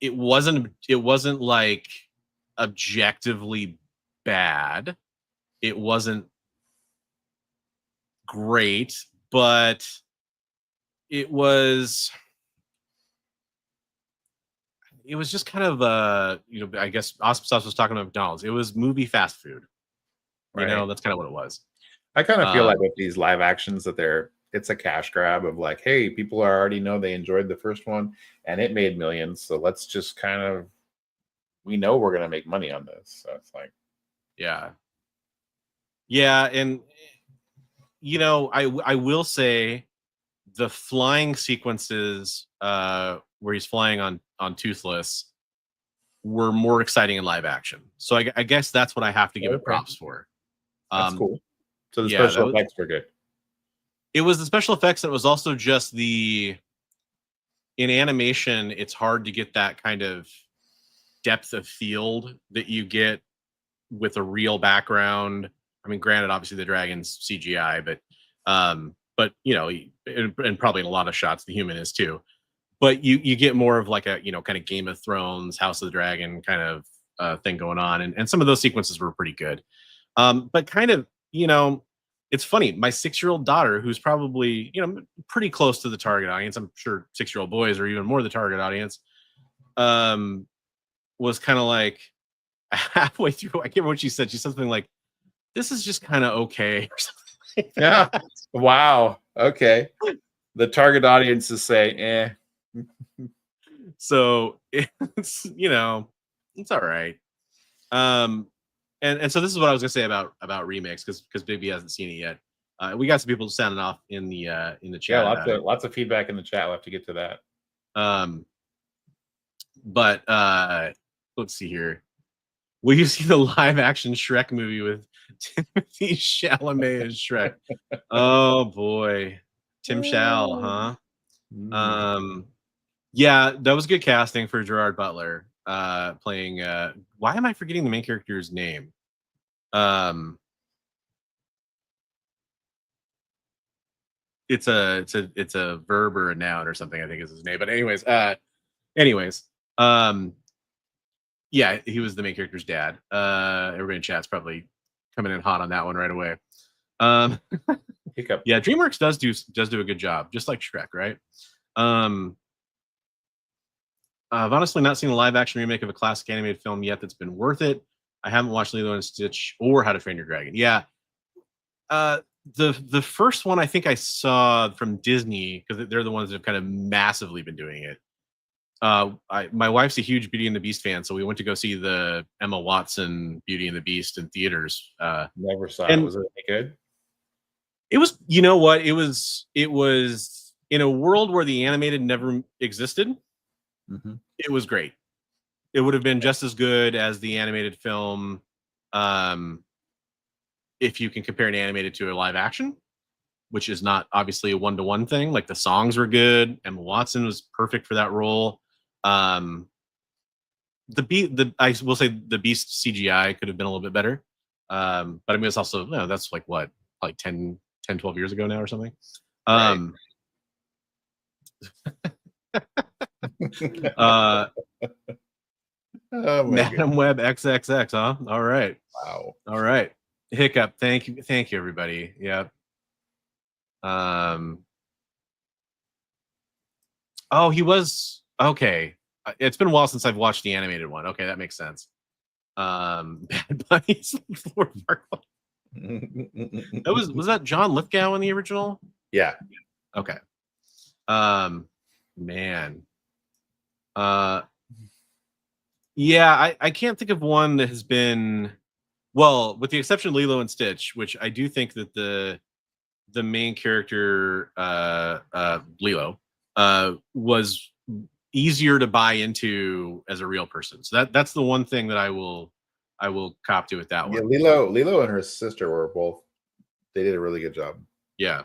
it wasn't like objectively bad. It wasn't great, but it was just kind of I guess Awesome Sauce was talking about McDonald's. It was movie fast food. Right. That's kind of what it was. I kind of feel like with these live actions that it's a cash grab of like, hey, people already know they enjoyed the first one and it made millions, so let's just kind of, we know we're gonna make money on this. So it's like, yeah, and I will say the flying sequences where he's flying on Toothless were more exciting in live action. So I guess that's what I have to give it props for. That's cool. So the yeah, special effects were good. It was the special effects, and it was also just in animation, it's hard to get that kind of depth of field that you get with a real background. I mean, granted, obviously the dragon's CGI, but and probably in a lot of shots the human is too. But you get more of like a kind of Game of Thrones, House of the Dragon kind of thing going on, and some of those sequences were pretty good. But kind of it's funny. My 6-year-old daughter, who's probably pretty close to the target audience, I'm sure 6-year-old boys are even more the target audience, was kind of like halfway through. I can't remember what she said. She said something like, "This is just kind of okay," or something like that. Yeah. Wow. Okay. The target audience is saying, "Eh." So it's it's all right. And so this is what I was gonna say about remakes, because Bigby hasn't seen it yet. We got some people sounding off in the chat. Yeah, lots of feedback in the chat. We'll have to get to that. But let's see here. Will you see the live action Shrek movie with Timothy Chalamet as Shrek? Oh boy, Tim Chal, huh? Yeah, that was good casting for Gerard Butler playing. Why am I forgetting the main character's name? it's a verb or a noun or something, I think is his name. But anyways, yeah, he was the main character's dad. Everybody in chat's probably coming in hot on that one right away. Hiccup. Yeah, DreamWorks does do a good job, just like Shrek, right? I've honestly not seen a live action remake of a classic animated film yet that's been worth it. I haven't watched Lilo and Stitch or How to Train Your Dragon. Yeah. The first one I think I saw from Disney, because they're the ones that have kind of massively been doing it. My wife's a huge Beauty and the Beast fan, so we went to go see the Emma Watson Beauty and the Beast in theaters. Never saw it. Was it any good? It was, you know what? It was in a world where the animated never existed. Mm-hmm. It was great. It would have been just as good as the animated film, if you can compare an animated to a live action, which is not obviously a one-to-one thing. Like the songs were good. Emma Watson was perfect for that role. I will say the Beast CGI could have been a little bit better. But I mean, it's also, that's like what, like 10, 12 years ago now or something. Right. Oh Madam Web XXX, huh? All right. Wow. All right. Hiccup. Thank you, everybody. Yeah. Oh, he was okay. It's been a while since I've watched the animated one. Okay, that makes sense. Bad Bunny's Lord Farquaad. That was that John Lithgow in the original? Yeah. Okay. Man. Yeah, I can't think of one that has been, well, with the exception of Lilo and Stitch, which I do think that the main character, Lilo, was easier to buy into as a real person. So that's the one thing that I will cop to with that one. Yeah, Lilo and her sister were both, they did a really good job. Yeah.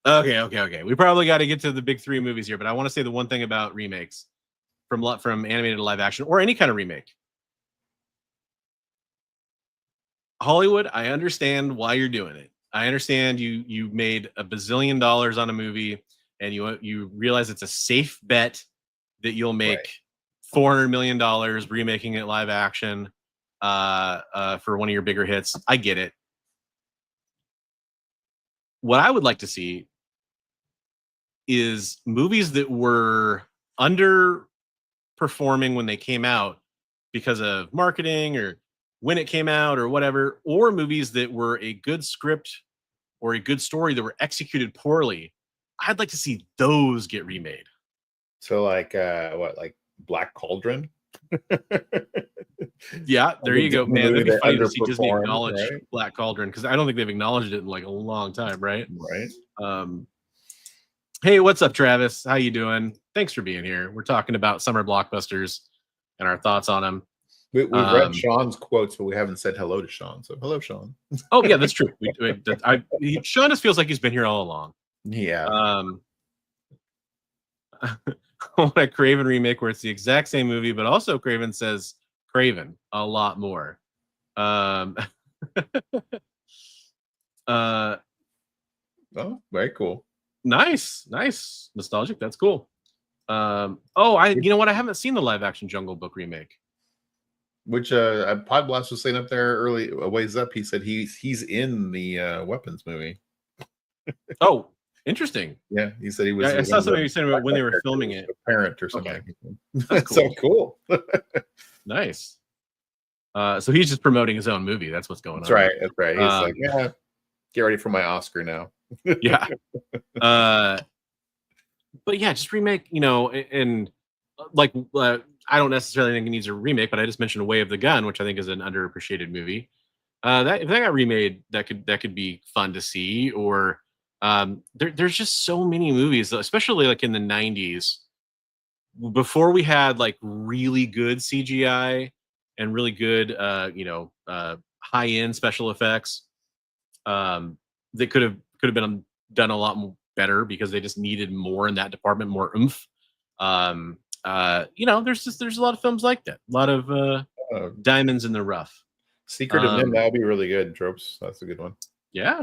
Okay. We probably got to get to the big three movies here, but I want to say the one thing about remakes from animated to live action or any kind of remake. Hollywood, I understand why you're doing it. I understand you made $1 bazillion on a movie and you realize it's a safe bet that you'll make $400 million remaking it live action for one of your bigger hits. I get it. What I would like to see is movies that were underperforming when they came out because of marketing or when it came out or whatever, or movies that were a good script or a good story that were executed poorly. I'd like to see those get remade. So like like Black Cauldron? Yeah, there you go, man. That'd be funny to see Disney acknowledge right? Black Cauldron, because I don't think they've acknowledged it in like a long time, right? Right. Hey, what's up, Travis? How you doing? Thanks for being here. We're talking about summer blockbusters and our thoughts on them. We've read Sean's quotes, but we haven't said hello to Sean. So hello, Sean. Oh yeah, that's true. Sean just feels like he's been here all along. Yeah. I want a Craven remake where it's the exact same movie, but also Craven says Craven a lot more. Oh, very cool. Nice, nostalgic. That's cool. You know what? I haven't seen the live action Jungle Book remake. Which Podblast was saying up there early, a ways up. He said he's in the Weapons movie. Oh, interesting. Yeah, he said he was. I saw something you said about when they were filming it. A parent or something. Okay. That's so cool. Nice. So he's just promoting his own movie. That's what's going on. That's right. He's like, yeah, get ready for my Oscar now. Yeah. But yeah, just remake, and like I don't necessarily think it needs a remake, but I just mentioned Way of the Gun, which I think is an underappreciated movie. That if that got remade, that could be fun to see. Or there's just so many movies, especially like in the 90s, before we had like really good CGI and really good high-end special effects, that could have been done a lot better because they just needed more in that department, more oomph. There's a lot of films like that, a lot of diamonds in the rough. Secret of Nim, that would be really good. Tropes, that's a good one. Yeah,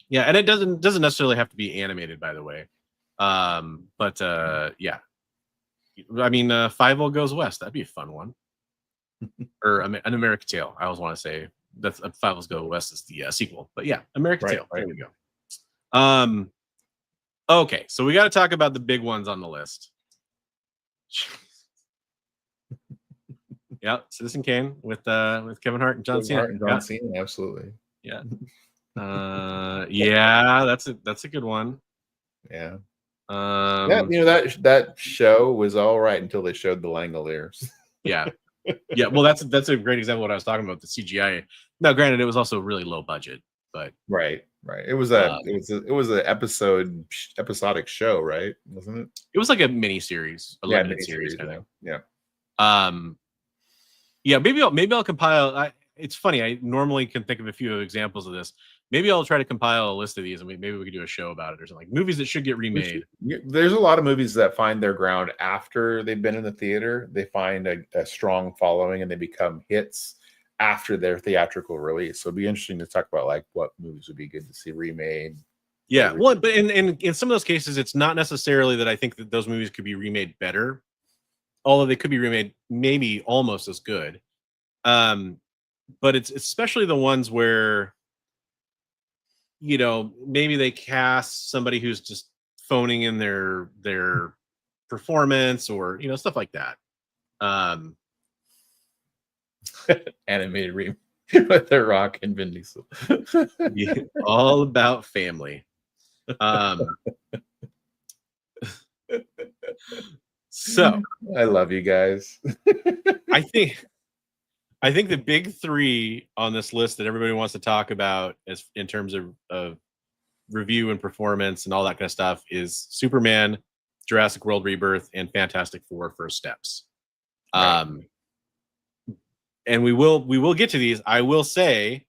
Yeah, and it doesn't necessarily have to be animated, by the way. But yeah, I mean, Five Goes West. That'd be a fun one. Or An American Tale. I always want to say that's Five Go West is the sequel. But yeah, American Tale. There we go. Okay, so we got to talk about the big ones on the list. Yeah, Citizen Kane with Kevin Hart and John Cena. Absolutely. Yeah. Yeah, that's a good one. Yeah. Yeah, that show was all right until they showed the Langoliers. Yeah. Yeah, well, that's a great example of what I was talking about, the CGI. Now, granted, it was also really low budget, but right. It was an episodic show, right? Wasn't it? It was like a mini series, a limited series kind of. Yeah. Yeah, maybe I'll compile. It's funny. I normally can think of a few examples of this. Maybe I'll try to compile a list of these, and maybe we could do a show about it or something. Like movies that should get remade. There's a lot of movies that find their ground after they've been in the theater. They find a strong following, and they become hits after their theatrical release. So it'd be interesting to talk about like what movies would be good to see remade. Yeah, well, but in some of those cases, it's not necessarily that I think that those movies could be remade better, although they could be remade maybe almost as good. But it's especially the ones where, maybe they cast somebody who's just phoning in their performance or, stuff like that. Animated remake with The Rock and Vin Diesel. Yeah, all about family. So I love you guys. I think the big three on this list that everybody wants to talk about in terms of review and performance and all that kind of stuff is Superman, Jurassic World Rebirth, and Fantastic Four: First Steps. And we will get to these. I will say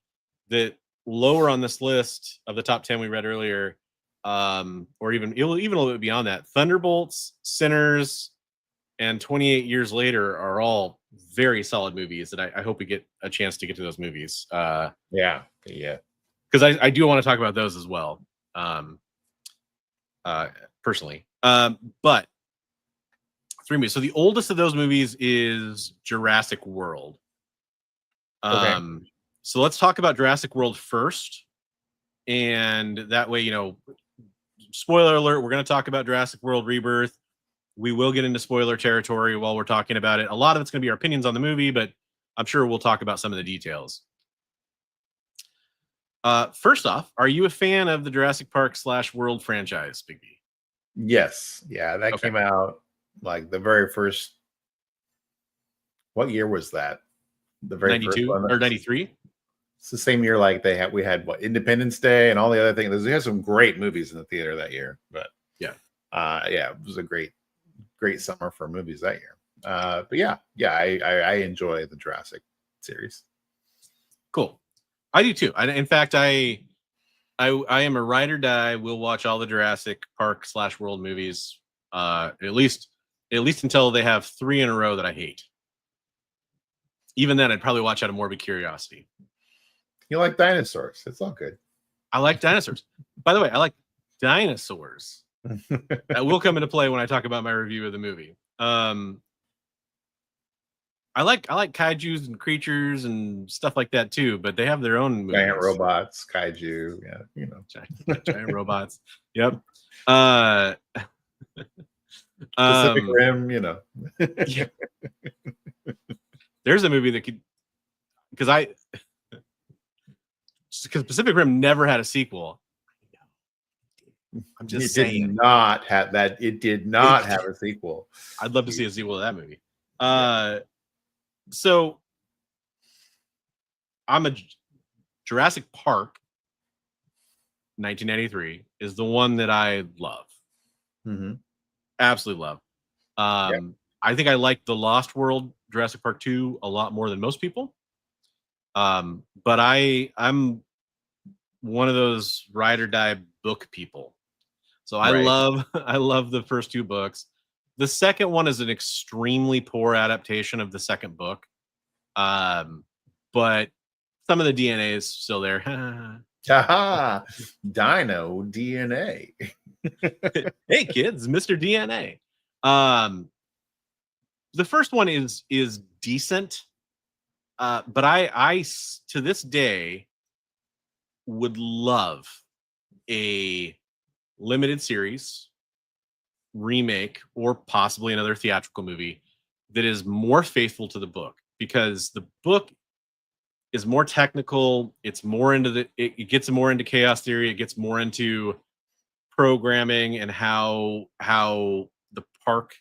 that lower on this list of the top 10 we read earlier, or even a little bit beyond that, Thunderbolts, Sinners, and 28 Years Later are all very solid movies that I hope we get a chance to get to those movies. Yeah. Because I do want to talk about those as well, personally. But three movies. So the oldest of those movies is Jurassic World. Okay. So let's talk about Jurassic World first. And that way, spoiler alert, we're going to talk about Jurassic World Rebirth. We will get into spoiler territory while we're talking about it. A lot of it's going to be our opinions on the movie, but I'm sure we'll talk about some of the details. First off, are you a fan of the Jurassic Park / World franchise, Bigby? Yes. Yeah, that came out like the very first. What year was that? The very 92 first one? or 93? It's the same year like we had what, Independence Day and all the other things. They had some great movies in the theater that year. But yeah, it was a great summer for movies that year. But I enjoy the Jurassic series. Cool. I do too. In fact, I am a ride or die. We'll watch all the Jurassic Park / World movies, at least until they have 3 in a row that I hate. Even then, I'd probably watch out of morbid curiosity. You like dinosaurs? It's all good. I like dinosaurs. By the way, I like dinosaurs. That will come into play when I talk about my review of the movie. I like kaijus and creatures and stuff like that too, but they have their own movies. Giant robots, kaiju, giant robots. Yep. Pacific Rim, Yeah. There's a movie that could, because Pacific Rim never had a sequel. I'm just saying. It did not have that. It did not have a sequel. I'd love to see a sequel to that movie. So I'm a Jurassic Park 1993 is the one that I love. Mm-hmm. Absolutely love. I think I like the Lost World Jurassic Park 2 a lot more than most people. But I'm one of those ride or die book people. So I love the first 2 books. The second one is an extremely poor adaptation of the second book. But some of the DNA is still there. Haha, Dino DNA. Hey kids, Mr. DNA. The first one is decent, but I to this day would love a limited series remake or possibly another theatrical movie that is more faithful to the book, because the book is more technical. It's more into it gets more into chaos theory. It gets more into programming and how the park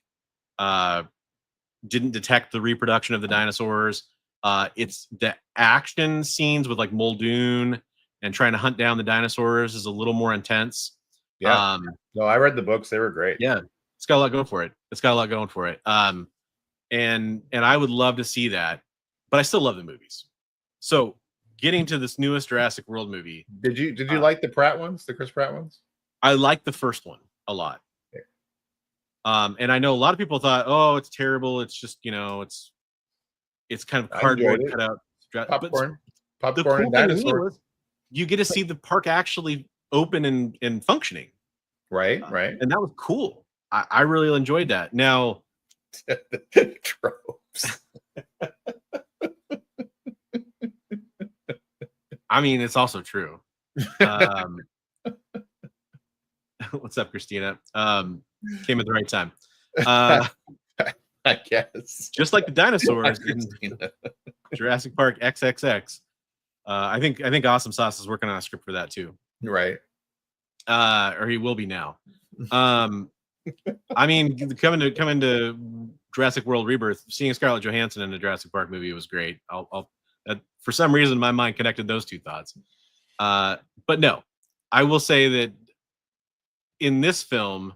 didn't detect the reproduction of the dinosaurs. It's the action scenes with like Muldoon and trying to hunt down the dinosaurs is a little more intense. Yeah. No, I read the books. They were great. Yeah, it's got a lot going for it. And I would love to see that, but I still love the movies. So getting to this newest Jurassic World movie. Did you like the Pratt ones, the Chris Pratt ones? I like the first one a lot. And I know a lot of people thought, oh, it's terrible. It's just, it's kind of cardboard cut out. Popcorn The cool and thing to me dinosaur. was you get to see the park actually open and functioning. Right. And that was cool. I really enjoyed that. Now, tropes. I mean, it's also true. What's up, Christina? Came at the right time. I guess. Just like the dinosaurs in Jurassic Park XXX. I think Awesome Sauce is working on a script for that too. Right. Or he will be now. I mean, coming to Jurassic World Rebirth, seeing Scarlett Johansson in a Jurassic Park movie was great. I'll for some reason my mind connected those two thoughts. But no, I will say that in this film,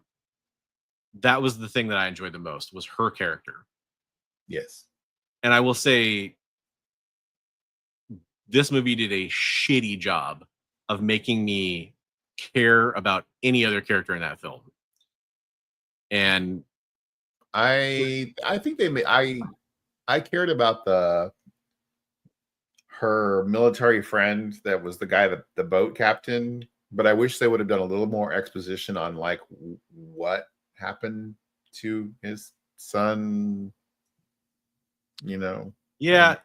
that was the thing that I enjoyed the most, was her character. Yes. And I will say this movie did a shitty job of making me care about any other character in that film. And I think they made I cared about her military friend that was the guy that the boat captain, but I wish they would have done a little more exposition on like what happened to his son. Yeah,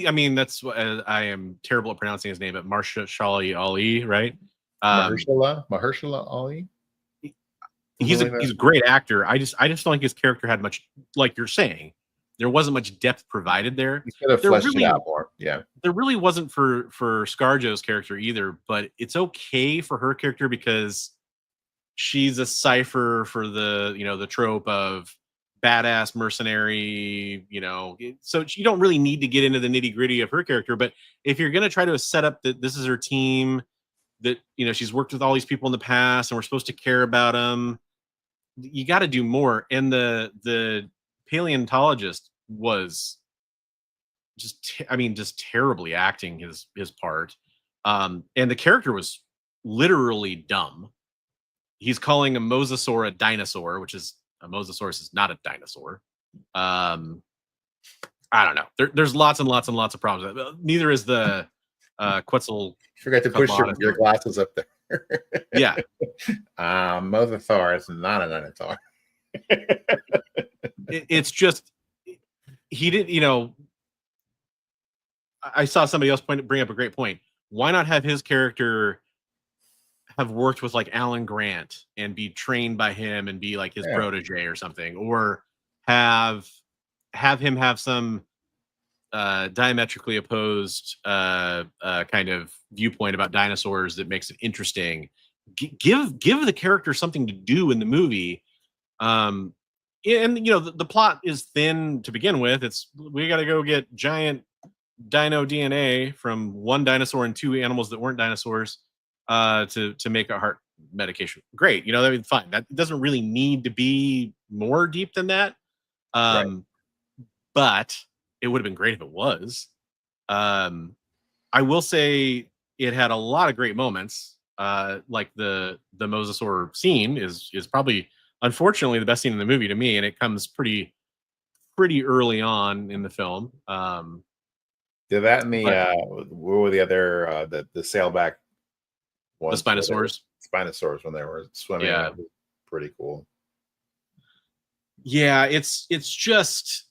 I mean, that's what I am terrible at pronouncing his name, but Mahershala Ali, right? Mahershala Ali. He's a great actor. I just don't think his character had much, like you're saying, there wasn't much depth provided there. He could have fleshed it out more. Yeah. There really wasn't for ScarJo's character either, but it's okay for her character because she's a cipher for the trope of badass mercenary, so you don't really need to get into the nitty gritty of her character. But if you're going to try to set up that this is her team, that, she's worked with all these people in the past and we're supposed to care about them, you got to do more. And the paleontologist was just terribly acting his part. And the character was literally dumb. He's calling a mosasaur a dinosaur, which is a mosasaurus is not a dinosaur. I don't know. There's lots and lots and lots of problems. Neither is the Quetzal. Forgot to push your glasses up there. Yeah. Mosasaur is not a dinosaur. It's just he didn't. I saw somebody else bring up a great point. Why not have his character have worked with like Alan Grant and be trained by him and be like his protege or something, or have him have some diametrically opposed kind of viewpoint about dinosaurs that makes it interesting. Give the character something to do in the movie. And the plot is thin to begin with. We got to go get giant dino DNA from one dinosaur and two animals that weren't dinosaurs to make a heart medication. Great, that would be fine. That doesn't really need to be more deep than that. But it would have been great if it was. I will say it had a lot of great moments. Like the mosasaur scene is probably, unfortunately, the best scene in the movie to me, and it comes pretty early on in the film. Did that and what were the other the sailback ones The where they were- Spinosaurs. Spinosaurs when they were swimming. Yeah. That was pretty cool. Yeah, it's just.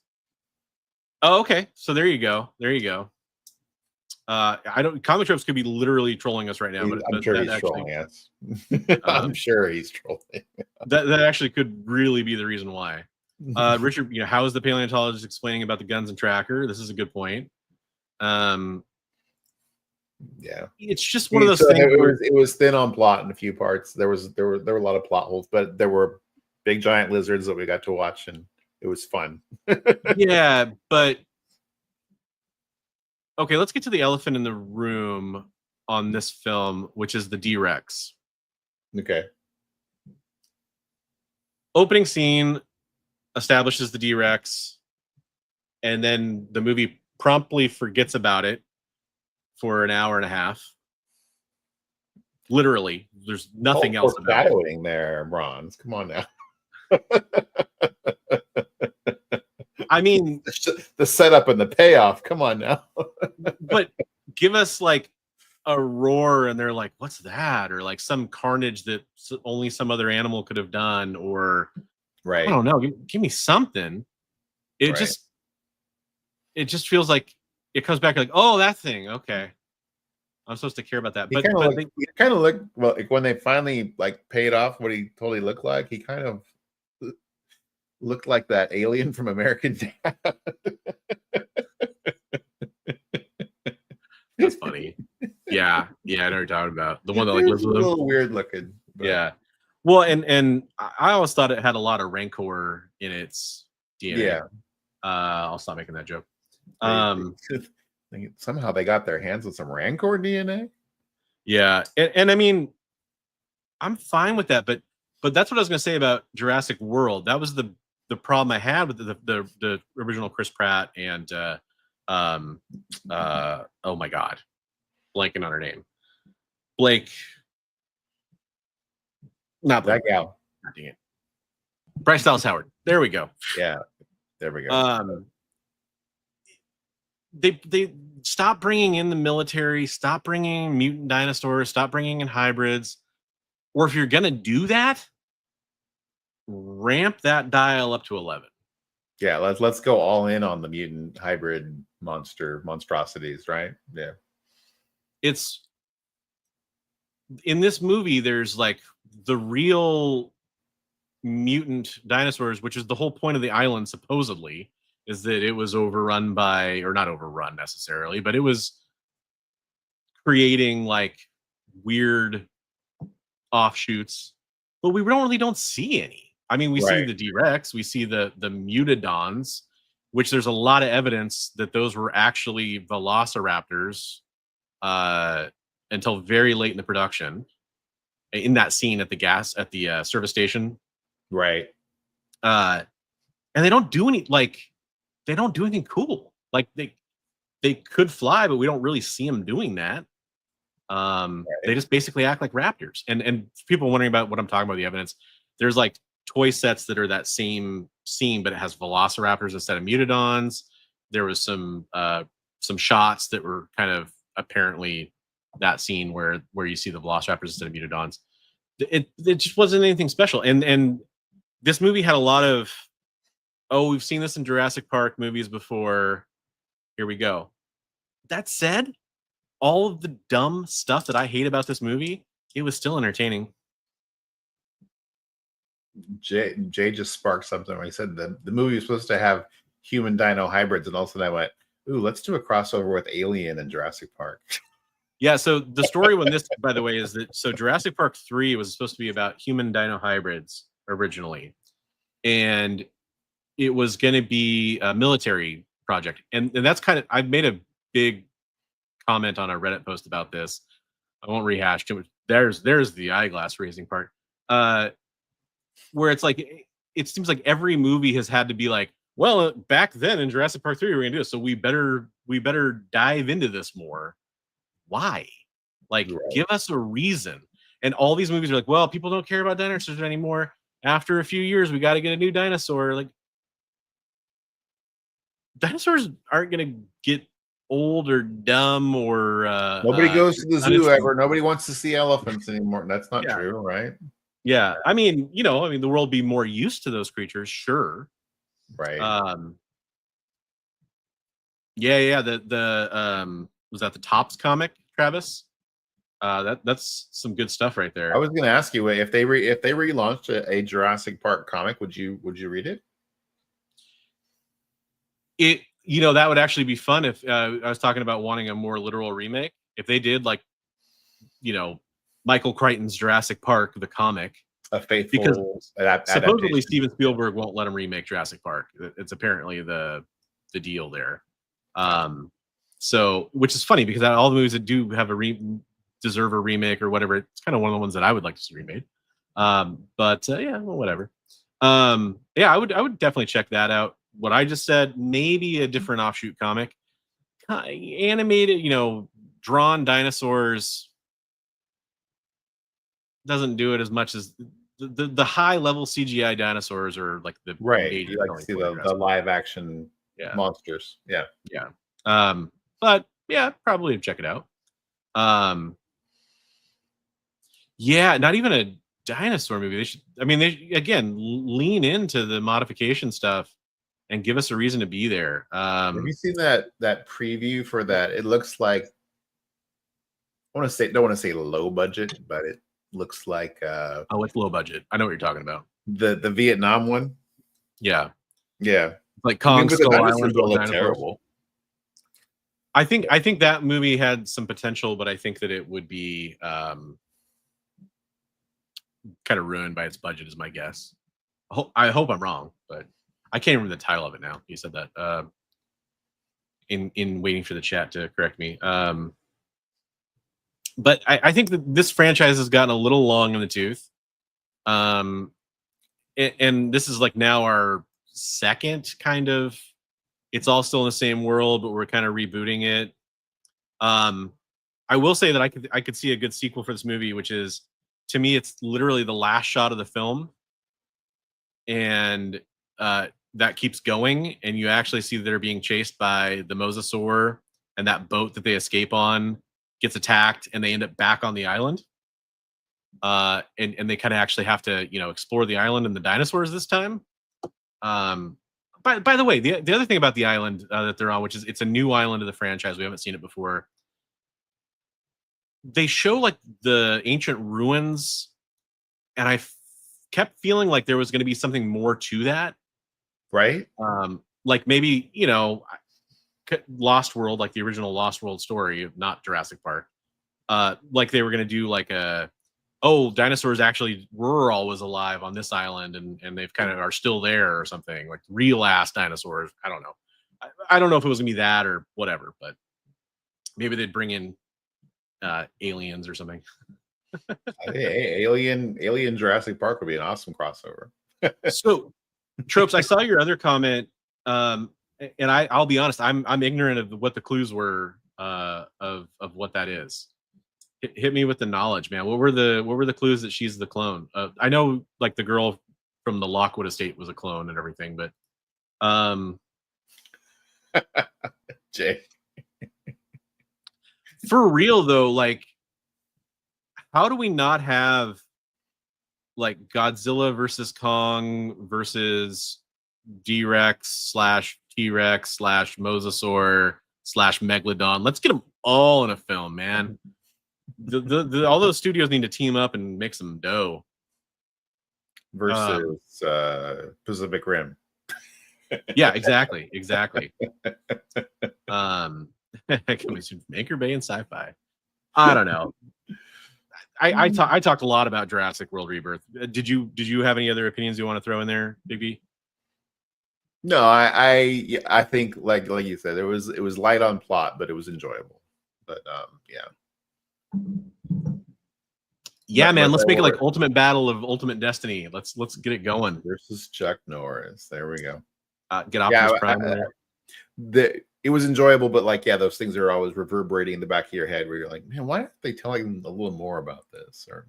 Oh, okay. So there you go. There you go. I don't. Comic Tropes could be literally trolling us right now, but I'm sure that he's actually, trolling us. I'm sure he's trolling. that actually could really be the reason why. Richard, how is the paleontologist explaining about the guns and tracker? This is a good point. Yeah, It's just one of those So things. it was thin on plot in a few parts. There were a lot of plot holes, but there were big giant lizards that we got to watch, and it was fun. Yeah, but okay, let's get to the elephant in the room on this film, which is the D-Rex. Okay. Opening scene establishes the D-Rex, and then the movie promptly forgets about it for an hour and a half. Literally, there's nothing else about it. Foreshadowing there, Bronze. Come on now. I mean, the setup and the payoff. Come on now. but give us like a roar, and they're like, "What's that?" Or like some carnage that only some other animal could have done, or Right. I don't know. Give me something. It Right. just feels like it comes back like, oh, that thing. Okay, I'm supposed to care about that. He But kind of looked well like when they finally like paid off what he totally looked like. He kind of looked like that alien from American Dad. that's funny. Yeah, I know what you're talking about. The one that like It lives was with a him. little weird looking. But Yeah. Well, and I always thought it had a lot of rancor in its DNA. Yeah. I'll stop making that joke. Somehow they got their hands on some Rancor DNA. Yeah, and I mean, I'm fine with that, but that's what I was going to say about Jurassic World. That was the problem I had with the original Chris Pratt and oh my god, blanking on her name, Blake. Not Blake. That gal. Dang it. Bryce Dallas Howard. There we go. Yeah, there we go. They stop bringing in the military, stop bringing mutant dinosaurs, stop bringing in hybrids. Or if you're gonna do that, ramp that dial up to 11. Yeah, let's go all in on the mutant hybrid monstrosities, right? Yeah. It's in this movie, there's like the real mutant dinosaurs, which is the whole point of the island, supposedly, is that it was overrun by, or not overrun necessarily, but it was creating like weird offshoots, but we don't see any. I mean, we see the D-Rex, we see the Mutadons, which there's a lot of evidence that those were actually velociraptors until very late in the production. In that scene at the service station, Right. And they don't do anything cool. Like they could fly, but we don't really see them doing that. They just basically act like raptors. And people wondering about what I'm talking about, the evidence, there's like toy sets that are that same scene, but it has velociraptors instead of Mutadons. There was some shots that were kind of apparently that scene where you see the velociraptors instead of Mutadons. It just wasn't anything special. And this movie had a lot of, oh, we've seen this in Jurassic Park movies before. Here we go. That said, all of the dumb stuff that I hate about this movie, it was still entertaining. Jay just sparked something when he said the movie was supposed to have human dino hybrids, and all of a sudden I went, ooh, let's do a crossover with Alien and Jurassic Park. Yeah, so the story when this, by the way, is that so Jurassic Park 3 was supposed to be about human dino hybrids originally. And it was going to be a military project. And that's kind of, I've made a big comment on a Reddit post about this. I won't rehash too much. There's the eyeglass raising part. Where it's like, it seems like every movie has had to be like, well, back then in Jurassic Park 3, we were going to do this. So we better dive into this more. Why? Like, give us a reason. And all these movies are like, well, people don't care about dinosaurs anymore. After a few years, we got to get a new dinosaur. Like, dinosaurs aren't going to get old or dumb or Nobody goes to the zoo uninteresting. ever. Nobody wants to see elephants anymore. That's not Yeah. true, right? Yeah, I mean, the world be more used to those creatures, sure. Right. Yeah. Was that the Tops comic, Travis? That's some good stuff right there. I was going to ask you if they relaunched a Jurassic Park comic, would you read it? That would actually be fun if I was talking about wanting a more literal remake. If they did like, Michael Crichton's Jurassic Park, the comic, A faithful because supposedly adaptation. Steven Spielberg won't let him remake Jurassic Park. It's apparently the deal there. So, which is funny because all the movies that do have deserve a remake or whatever, it's kind of one of the ones that I would like to see remade. Yeah, well, whatever. Yeah, I would definitely check that out. What I just said, maybe a different offshoot comic, animated, drawn dinosaurs. Doesn't do it as much as the high level CGI dinosaurs are like the Right. major You like to see the live action monsters. Yeah. But yeah, probably check it out. Yeah, not even a dinosaur movie. They again lean into the modification stuff and give us a reason to be there. Have you seen that preview for that? It looks like, don't want to say low budget, but it looks like it's low budget. I know what you're talking about. The Vietnam one. Yeah. Yeah. Like Kong Skull Island don't look terrible. I think that movie had some potential, but I think that it would be kind of ruined by its budget, is my guess. I hope I'm wrong, but I can't remember the title of it now. You said that in waiting for the chat to correct me. But I think that this franchise has gotten a little long in the tooth. And this is like now our second kind of, it's all still in the same world, but we're kind of rebooting it. I will say that I could see a good sequel for this movie, which is, to me, it's literally the last shot of the film. And that keeps going. And you actually see that they're being chased by the mosasaur, and that boat that they escape on gets attacked, and they end up back on the island. And they kind of actually have to, explore the island and the dinosaurs this time. By the way, the other thing about the island that they're on, which is it's a new island of the franchise, we haven't seen it before. They show like the ancient ruins, and I kept feeling like there was going to be something more to that. Right. Like maybe, Lost World, like the original Lost World story, not Jurassic Park. Like they were going to do like dinosaurs actually were always alive on this island, and they've kind of are still there or something, like real ass dinosaurs. I don't know. I don't know if it was gonna be that or whatever, but maybe they'd bring in aliens or something. Hey, Alien Jurassic Park would be an awesome crossover. So, Tropes, I saw your other comment, and I'll be honest, I'm ignorant of what the clues were of what that is. Hit me with the knowledge, man. What were the clues that she's the clone? I know like the girl from the Lockwood estate was a clone and everything, but Jay. For real though, like how do we not have like Godzilla versus Kong versus D-Rex / T-Rex / Mosasaur / Megalodon? Let's get them all in a film, man. All those studios need to team up and make some dough. Versus Pacific Rim. Yeah, exactly. Coming soon from Anchor Bay and Sci-Fi. I don't know. I talked a lot about Jurassic World Rebirth. Did you have any other opinions you want to throw in there, Bigby? No, I think like you said, it was light on plot, but it was enjoyable. But yeah, man. Let's make it like Ultimate Battle of Ultimate Destiny. Let's get it going. Versus Chuck Norris. There we go. Get Optimus Prime in there. It was enjoyable, but like, those things are always reverberating in the back of your head where you're like, man, why aren't they telling a little more about this? Or,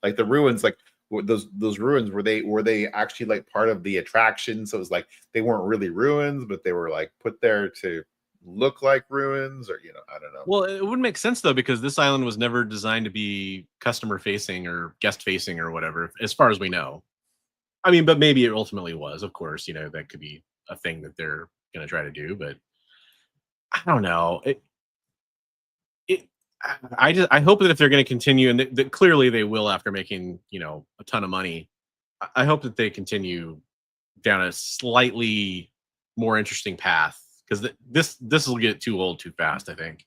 like the ruins, like those ruins, were they actually like part of the attraction? So it was like, they weren't really ruins, but they were like put there to, look like ruins, or I don't know. Well, it wouldn't make sense though, because this island was never designed to be customer facing or guest facing or whatever, as far as we know. I mean, but maybe it ultimately was. Of course, that could be a thing that they're going to try to do, but I don't know. I hope that if they're going to continue, and that clearly they will after making a ton of money, I hope that they continue down a slightly more interesting path, because this will get too old too fast, I think.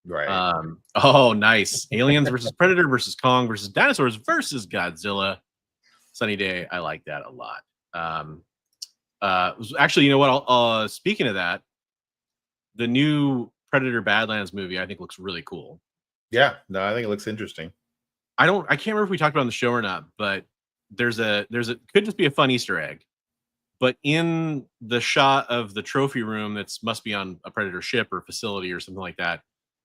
Right. Oh, nice. Aliens versus Predator versus Kong versus dinosaurs versus Godzilla. Sunny day. I like that a lot. Actually, you know what? Speaking of that, the new Predator Badlands movie I think looks really cool. Yeah, no, I think it looks interesting. I can't remember if we talked about it on the show or not, but there's a could just be a fun Easter egg. But in the shot of the trophy room that's must be on a Predator ship or facility or something like that,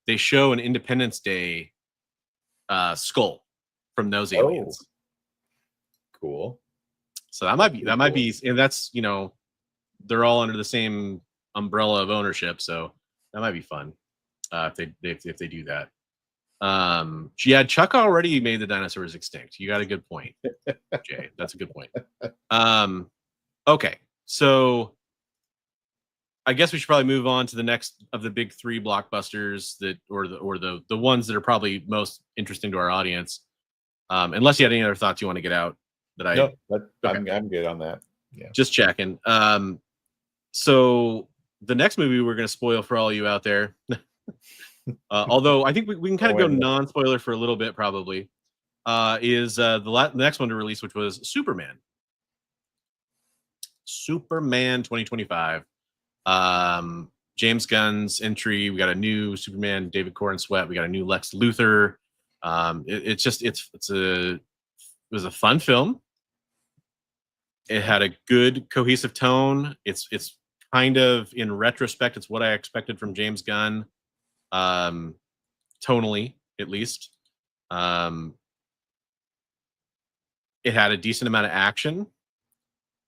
they show an Independence Day skull from those aliens. Oh, cool. So that might be, and that's they're all under the same umbrella of ownership, so that might be fun if they do that. Yeah, Chuck already made the dinosaurs extinct. You got a good point, Jay. That's a good point. Okay, so I guess we should probably move on to the next of the big three blockbusters or the ones that are probably most interesting to our audience. Unless you had any other thoughts you want to get out No, I'm good on that. Yeah, just checking. So the next movie we're going to spoil for all you out there, although I think we can kind of go non-spoiler for a little bit, probably, is the next one to release, which was Superman 2025. James Gunn's entry. We got a new Superman, David Corenswet. We got a new Lex Luthor. It was a fun film. It had a good cohesive tone. It's kind of, in retrospect, it's what I expected from James Gunn, tonally at least. It had a decent amount of action.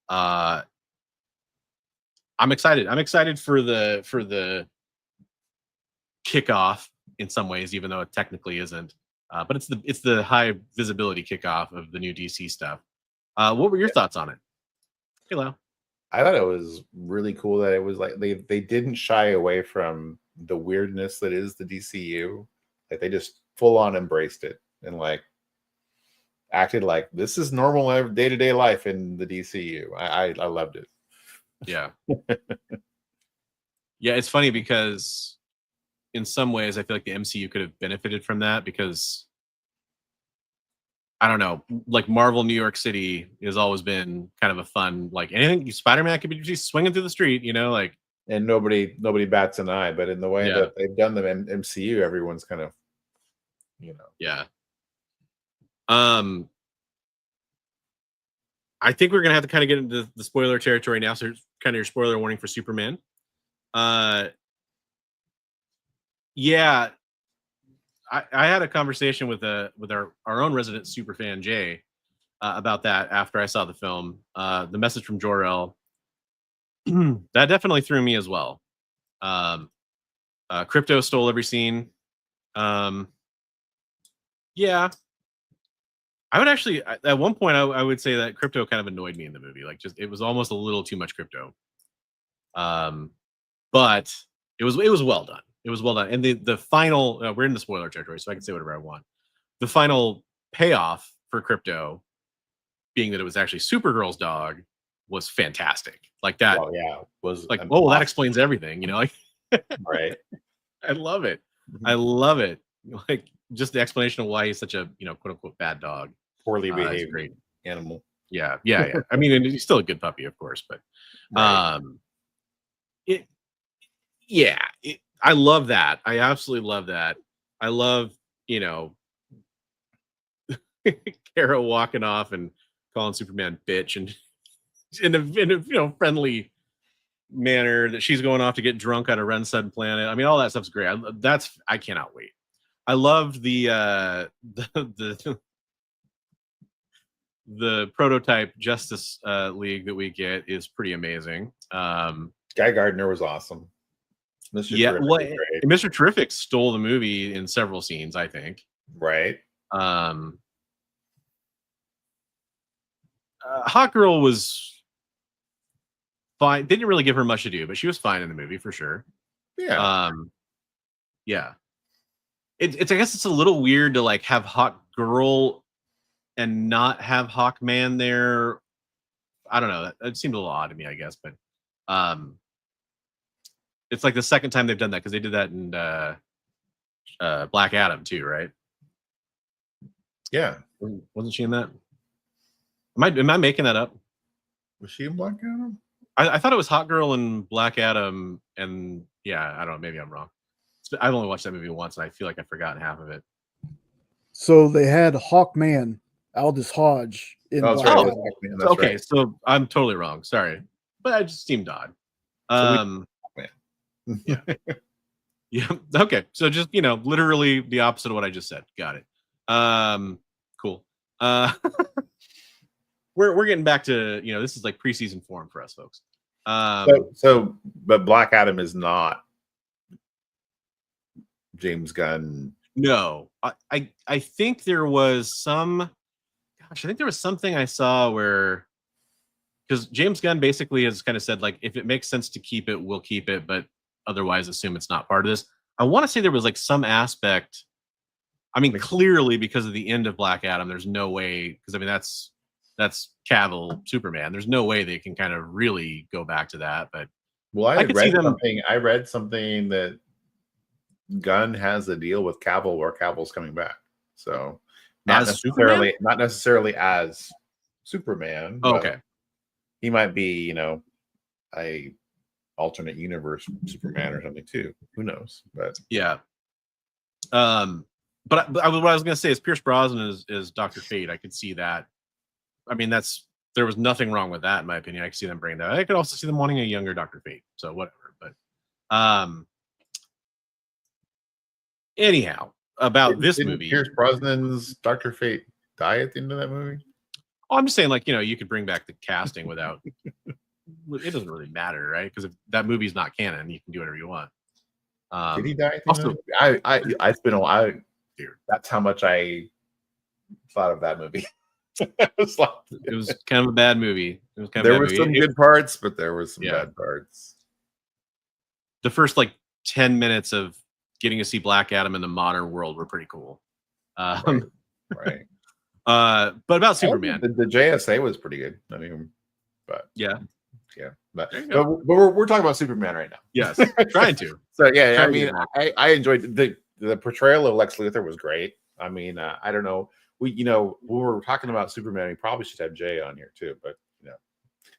I'm excited. I'm excited for the kickoff in some ways, even though it technically isn't. But it's the high visibility kickoff of the new DC stuff. What were your thoughts on it? Hello. I thought it was really cool that it was like they didn't shy away from the weirdness that is the DCU. Like they just full on embraced it and like acted like this is normal day-to-day life in the DCU. I loved it. Yeah. Yeah, it's funny because in some ways I feel like the MCU could have benefited from that, because I don't know, like Marvel New York City has always been kind of a fun, like anything Spider-Man could be just swinging through the street, like, and nobody bats an eye, but in the way that they've done the MCU, everyone's kind of, yeah. I think we're gonna have to kind of get into the spoiler territory now. So kind of your spoiler warning for Superman. Yeah, I had a conversation with our own resident super fan Jay about that after I saw the film. The message from Jor-El that definitely threw me as well. Crypto stole every scene. Yeah. I would actually, at one point, I would say that Crypto kind of annoyed me in the movie. Like, just it was almost a little too much Crypto. But it was well done. It was well done. And the final, we're in the spoiler territory, so I can say whatever I want. The final payoff for Crypto, being that it was actually Supergirl's dog, was fantastic. Like that. Oh yeah, was like, oh, well, that explains everything. Like, right. I love it. I love it. Like, just the explanation of why he's such a quote unquote bad dog, poorly behaved great animal. Yeah. I mean, and he's still a good puppy, of course, but right. I love that. I absolutely love that. I love Kara walking off and calling Superman bitch, and in a friendly manner, that she's going off to get drunk on a Ren Sudden planet. I mean, all that stuff's great. I cannot wait. I loved the prototype Justice League that we get is pretty amazing. Guy Gardner was awesome. Mr. Yeah, Terrific well, is great. Mr. Terrific stole the movie in several scenes, I think. Right. Hot Girl was fine. Didn't really give her much to do, but she was fine in the movie for sure. Yeah. Yeah. It's I guess it's a little weird to like have Hot Girl and not have Hawkman there. I don't know. That seemed a little odd to me, I guess, but it's like the second time they've done that because they did that in Black Adam too, right? Yeah. Wasn't she in that? Am I making that up? Was she in Black Adam? I thought it was Hot Girl and Black Adam, and yeah, I don't know. Maybe I'm wrong. I've only watched that movie once, and I feel like I've forgotten half of it. So they had Hawkman, Aldous Hodge in Oh, that's Black right. Adam. Hawkman, that's Okay, right. so I'm totally wrong. Sorry, but it just seemed odd. Yeah. Yeah. Okay. So just literally the opposite of what I just said. Got it. Cool. We're getting back to this is like preseason form for us folks. But Black Adam is not James Gunn. No, I think there was some. Gosh, I think there was something I saw where, because James Gunn basically has kind of said like, if it makes sense to keep it, we'll keep it, but otherwise assume it's not part of this. I want to say there was like some aspect. I mean, clearly because of the end of Black Adam, there's no way, because I mean that's Cavill Superman. There's no way they can kind of really go back to that. But Well, I could see them. I read something that Gunn has a deal with Cavill where Cavill's coming back. So not necessarily as Superman. Oh, okay. He might be, a alternate universe Superman or something too. Who knows? But yeah. But what I was going to say is Pierce Brosnan is Dr. Fate. I could see that. I mean, there was nothing wrong with that in my opinion. I could see them bringing that. I could also see them wanting a younger Dr. Fate. So whatever. But anyhow, about this movie, Pierce Brosnan's Dr. Fate die at the end of that movie? Oh, I'm just saying, like, you could bring back the casting without. It doesn't really matter, right? Because if that movie's not canon, you can do whatever you want. Did he die? Also, it's been a while. That's how much I thought of that movie. It was kind of a bad movie. There were some good parts, but there were some bad parts. The first like 10 minutes of getting to see Black Adam in the modern world were pretty cool. Right. But about Superman, the JSA was pretty good. I mean, but yeah. But we're talking about Superman right now. Yes, trying to. So yeah, I mean, I enjoyed the portrayal of Lex Luthor was great. I mean, I don't know. When we're talking about Superman, we probably should have Jay on here too. But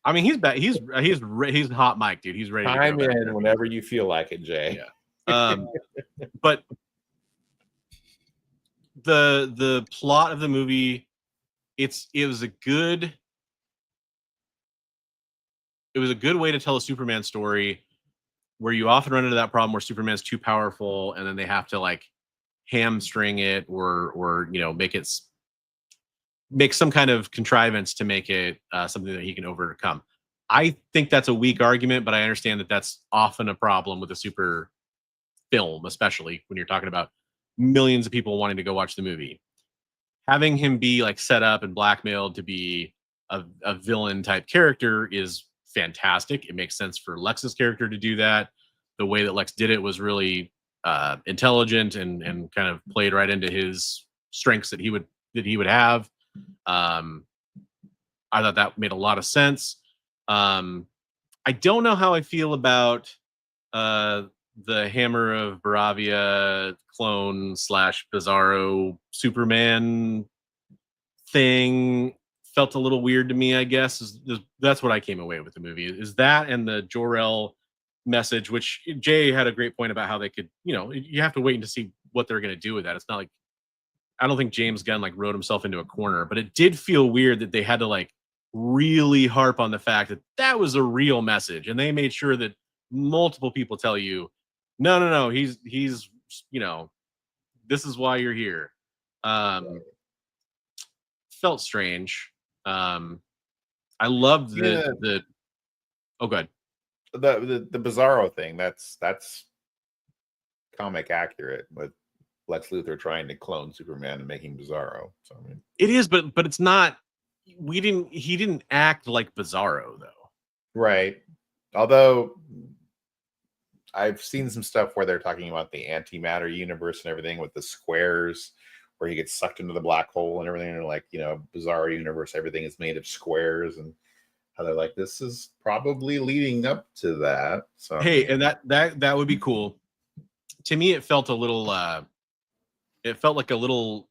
I mean, he's back. He's hot mic, dude. He's ready. Time in whenever you feel like it, Jay. Yeah. But the plot of the movie, it was a good way to tell a Superman story, where you often run into that problem where Superman's too powerful and then they have to like hamstring it or make some kind of contrivance to make it something that he can overcome. I think that's a weak argument, but I understand that that's often a problem with a super film, especially when you're talking about millions of people wanting to go watch the movie. Having him be like set up and blackmailed to be a villain type character is fantastic. It makes sense for Lex's character to do that. The way that Lex did it was really intelligent and kind of played right into his strengths that he would have. I thought that made a lot of sense. I don't know how I feel about the Hammer of Baravia clone / Bizarro Superman thing. Felt a little weird to me, I guess. That's what I came away with the movie. Is that and the Jor-El message, which Jay had a great point about how they could, you have to wait to see what they're going to do with that. It's not like, I don't think James Gunn like wrote himself into a corner, but it did feel weird that they had to like really harp on the fact that that was a real message, and they made sure that multiple people tell you, no, he's this is why you're here. Felt strange. I loved the oh, good. The Bizarro thing. That's comic accurate with Lex Luthor trying to clone Superman and making Bizarro. So I mean, It is, but it's not. He didn't act like Bizarro though. right. Although I've seen some stuff where they're talking about the antimatter universe and everything with the squares where he gets sucked into the black hole and everything. And like, Bizarro universe, everything is made of squares, and how they're like, this is probably leading up to that. So Hey, and that would be cool. To me, it felt a little. It felt like a little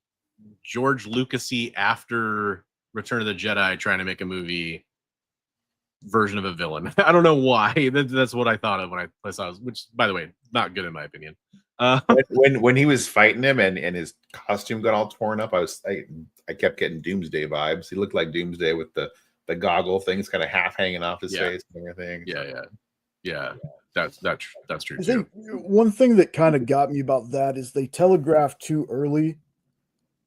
George Lucas-y after Return of the Jedi trying to make a movie version of a villain. I don't know why. That's what I thought of when I saw it, which, by the way, not good in my opinion. when he was fighting him and his costume got all torn up, I kept getting Doomsday vibes. He looked like Doomsday with the goggle things kind of half hanging off his face and everything. Yeah. That's true I too. think one thing that kind of got me about that is they telegraphed too early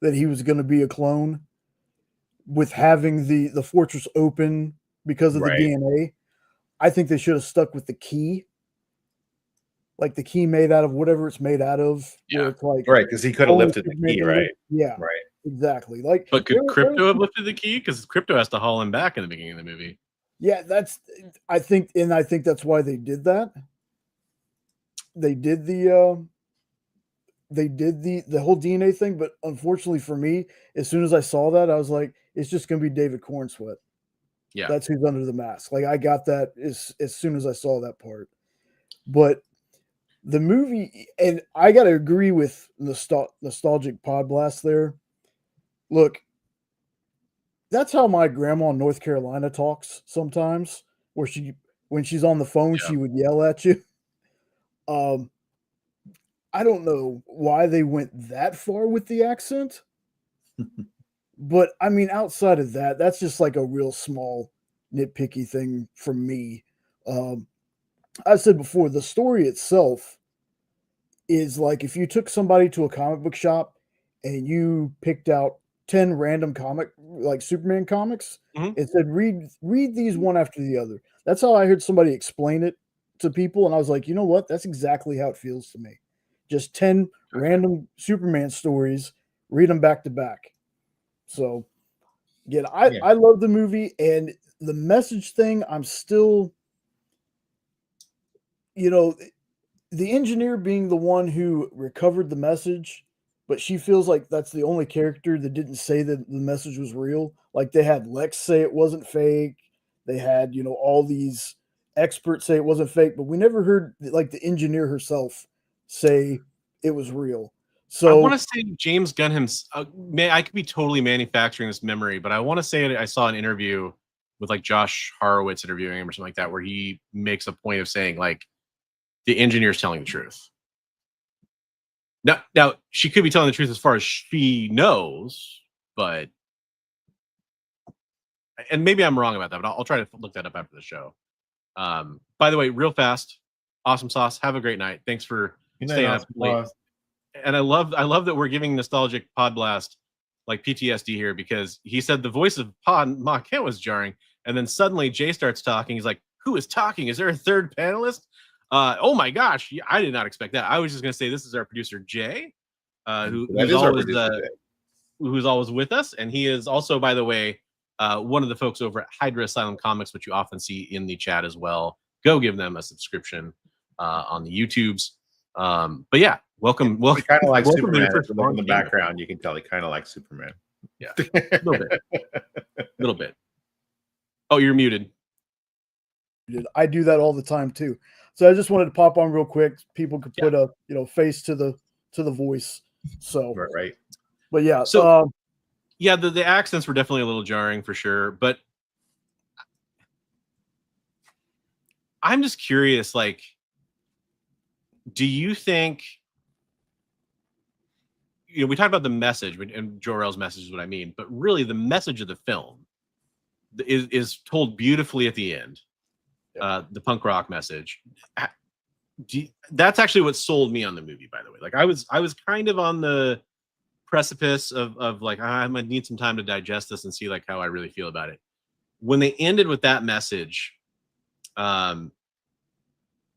that he was going to be a clone with having the fortress open because of the DNA. I think they should have stuck with the key. Like the key made out of whatever it's made out of. Yeah. It's like, Right, because he could have lifted the key, right? Yeah. Right. Exactly. Like, But could Crypto have lifted the key? Because Crypto has to haul him back in the beginning of the movie. Yeah, I think that's why they did that. They did the whole DNA thing, but unfortunately for me, as soon as I saw that, I was like, it's just gonna be David Cornsweet. Yeah. That's who's under the mask. Like I got that as soon as I saw that part. But the movie, and I gotta agree with nostalgic pod blast there. Look, that's how my grandma in North Carolina talks sometimes, where when she's on the phone, she would yell at you. I don't know why they went that far with the accent, but I mean, outside of that, that's just like a real small nitpicky thing for me. I said before, the story itself is like if you took somebody to a comic book shop and you picked out 10 random like Superman comics and said, read these one after the other. That's how I heard somebody explain it to people. And I was like, you know what? That's exactly how it feels to me. Just 10 random Superman stories, read them back to back. So again, I love the movie, and the message thing, I'm still, the engineer being the one who recovered the message, but she feels like that's the only character that didn't say that the message was real. Like they had Lex say it wasn't fake. They had, all these experts say it wasn't fake, but we never heard like the engineer herself say it was real. So I want to say James Gunn I could be totally manufacturing this memory, but I want to say I saw an interview with like Josh Horowitz interviewing him or something like that, where he makes a point of saying like the engineer's telling the truth. Now she could be telling the truth as far as she knows, and maybe I'm wrong about that, but I'll try to look that up after the show. By the way, real fast, Awesome Sauce, have a great night. Thanks for staying up late. And I love that we're giving nostalgic pod blast like PTSD here, because he said the voice of Ma Kent was jarring, and then suddenly Jay starts talking. He's like, "Who is talking? Is there a third panelist?" Oh my gosh, I did not expect that. I was just gonna say this is our producer Jay, who's always with us, and he is also, by the way, one of the folks over at Hydra Asylum Comics, which you often see in the chat as well. Go give them a subscription on the YouTubes. But yeah, welcome. He kind of like Superman. In the background, you can tell he kind of likes Superman. Yeah, a little bit. Oh, you're muted. I do that all the time too. So I just wanted to pop on real quick. People could put a face to the voice. So right. But yeah, so the accents were definitely a little jarring for sure. But I'm just curious, like, do you think, we talked about the message, and Jor-El's message is what I mean, but really the message of the film is told beautifully at the end. The punk rock message. That's actually what sold me on the movie, by the way. Like I was kind of on the precipice of like, I'm gonna need some time to digest this and see like how I really feel about it. When they ended with that message,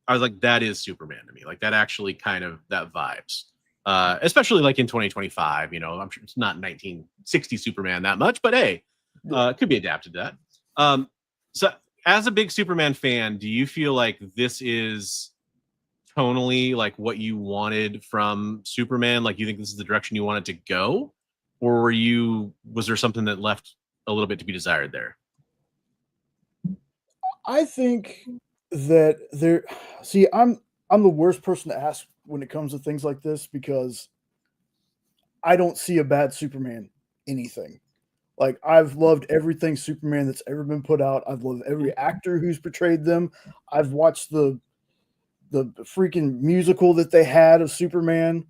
I was like, that is Superman to me. Like that actually kind of that vibes. Especially like in 2025, you know, I'm sure it's not 1960 Superman that much, but hey, it could be adapted to that. So as a big Superman fan, do you feel like this is tonally like what you wanted from Superman? Like you think this is the direction you wanted to go? Or was there something that left a little bit to be desired there? I think that there. See, I'm the worst person to ask when it comes to things like this because I don't see a bad Superman anything. Like I've loved everything Superman that's ever been put out. I've loved every actor who's portrayed them. I've watched the freaking musical that they had of Superman.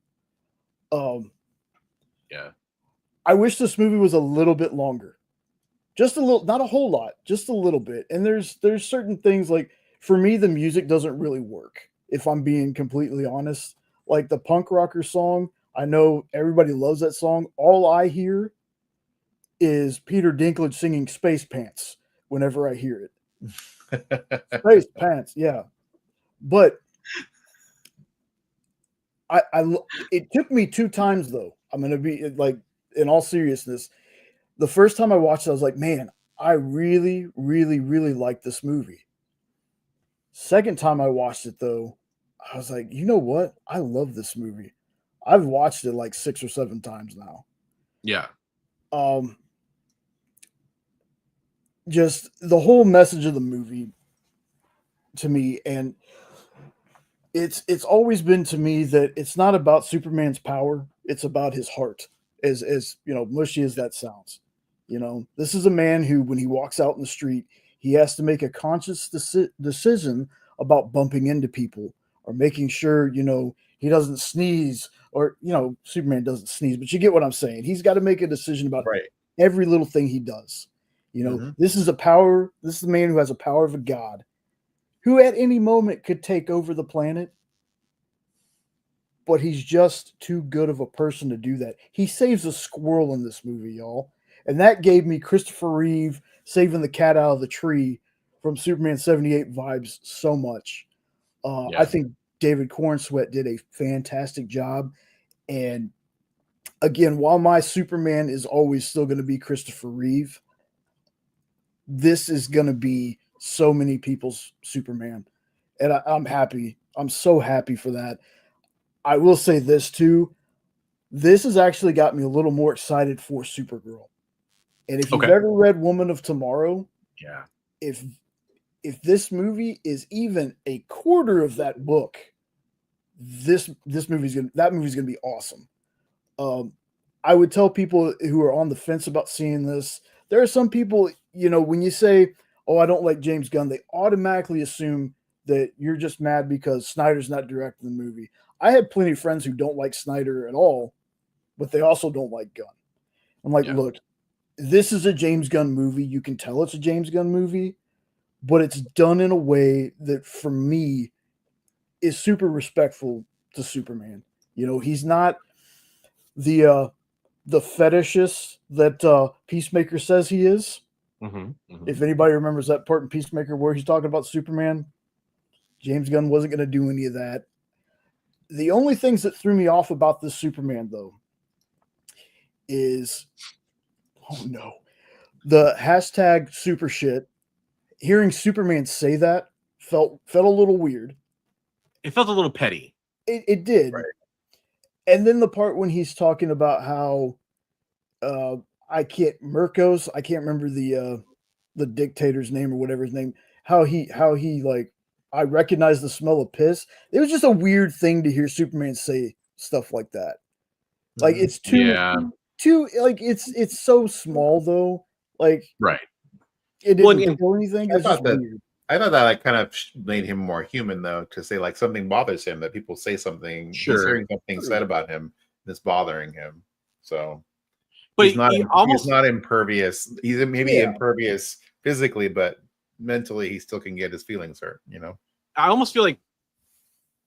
Yeah. I wish this movie was a little bit longer. Just a little, not a whole lot, just a little bit. And there's certain things like for me, the music doesn't really work, if I'm being completely honest. Like the punk rocker song, I know everybody loves that song. All I hear is Peter Dinklage singing Space Pants whenever I hear it. Space Pants, yeah. But it took me 2 times though. I'm gonna be like, in all seriousness, the first time I watched it, I was like, man, I really, really, really like this movie. Second time I watched it though, I was like, you know what? I love this movie. I've watched it like 6 or 7 times now. Yeah. Just the whole message of the movie to me, and it's always been to me that it's not about Superman's power, it's about his heart. As you know, mushy as that sounds. You know, this is a man who, when he walks out in the street, he has to make a conscious decision about bumping into people or making sure, you know, he doesn't sneeze, or, you know, Superman doesn't sneeze, but you get what I'm saying. He's got to make a decision about every little thing he does. You know, this is the man who has a power of a god who at any moment could take over the planet. But he's just too good of a person to do that. He saves a squirrel in this movie, y'all. And that gave me Christopher Reeve saving the cat out of the tree from Superman 78 vibes so much. I think David Cornsweet did a fantastic job. And again, while my Superman is always still going to be Christopher Reeve, this is going to be so many people's Superman. And I'm happy. I'm so happy for that. I will say this too. This has actually got me a little more excited for Supergirl. And if you've ever read Woman of Tomorrow, if this movie is even a quarter of that book, that movie's gonna be awesome. I would tell people who are on the fence about seeing this, there are some people, you know, when you say, "Oh, I don't like James Gunn," they automatically assume that you're just mad because Snyder's not directing the movie. I have plenty of friends who don't like Snyder at all, but they also don't like Gunn. I'm like, look, this is a James Gunn movie. You can tell it's a James Gunn movie, but it's done in a way that, for me, is super respectful to Superman. You know, he's not the fetishist that Peacemaker says he is. If anybody remembers that part in Peacemaker where he's talking about Superman, James Gunn wasn't going to do any of that. The only things that threw me off about this Superman, though, is, the hashtag super shit. Hearing Superman say that felt a little weird. It felt a little petty. It did. Right. And then the part when he's talking about how I can't remember the dictator's name or whatever his name, how he like, I recognize the smell of piss. It was just a weird thing to hear Superman say stuff like that. Like it's too like it's so small though. Like it didn't feel anything. It's just weird. I thought that like kind of made him more human though, to say like something bothers him, that people say something, he's hearing something said about him that's bothering him. So, but he's not impervious. He's maybe impervious physically, but mentally he still can get his feelings hurt, you know. I almost feel like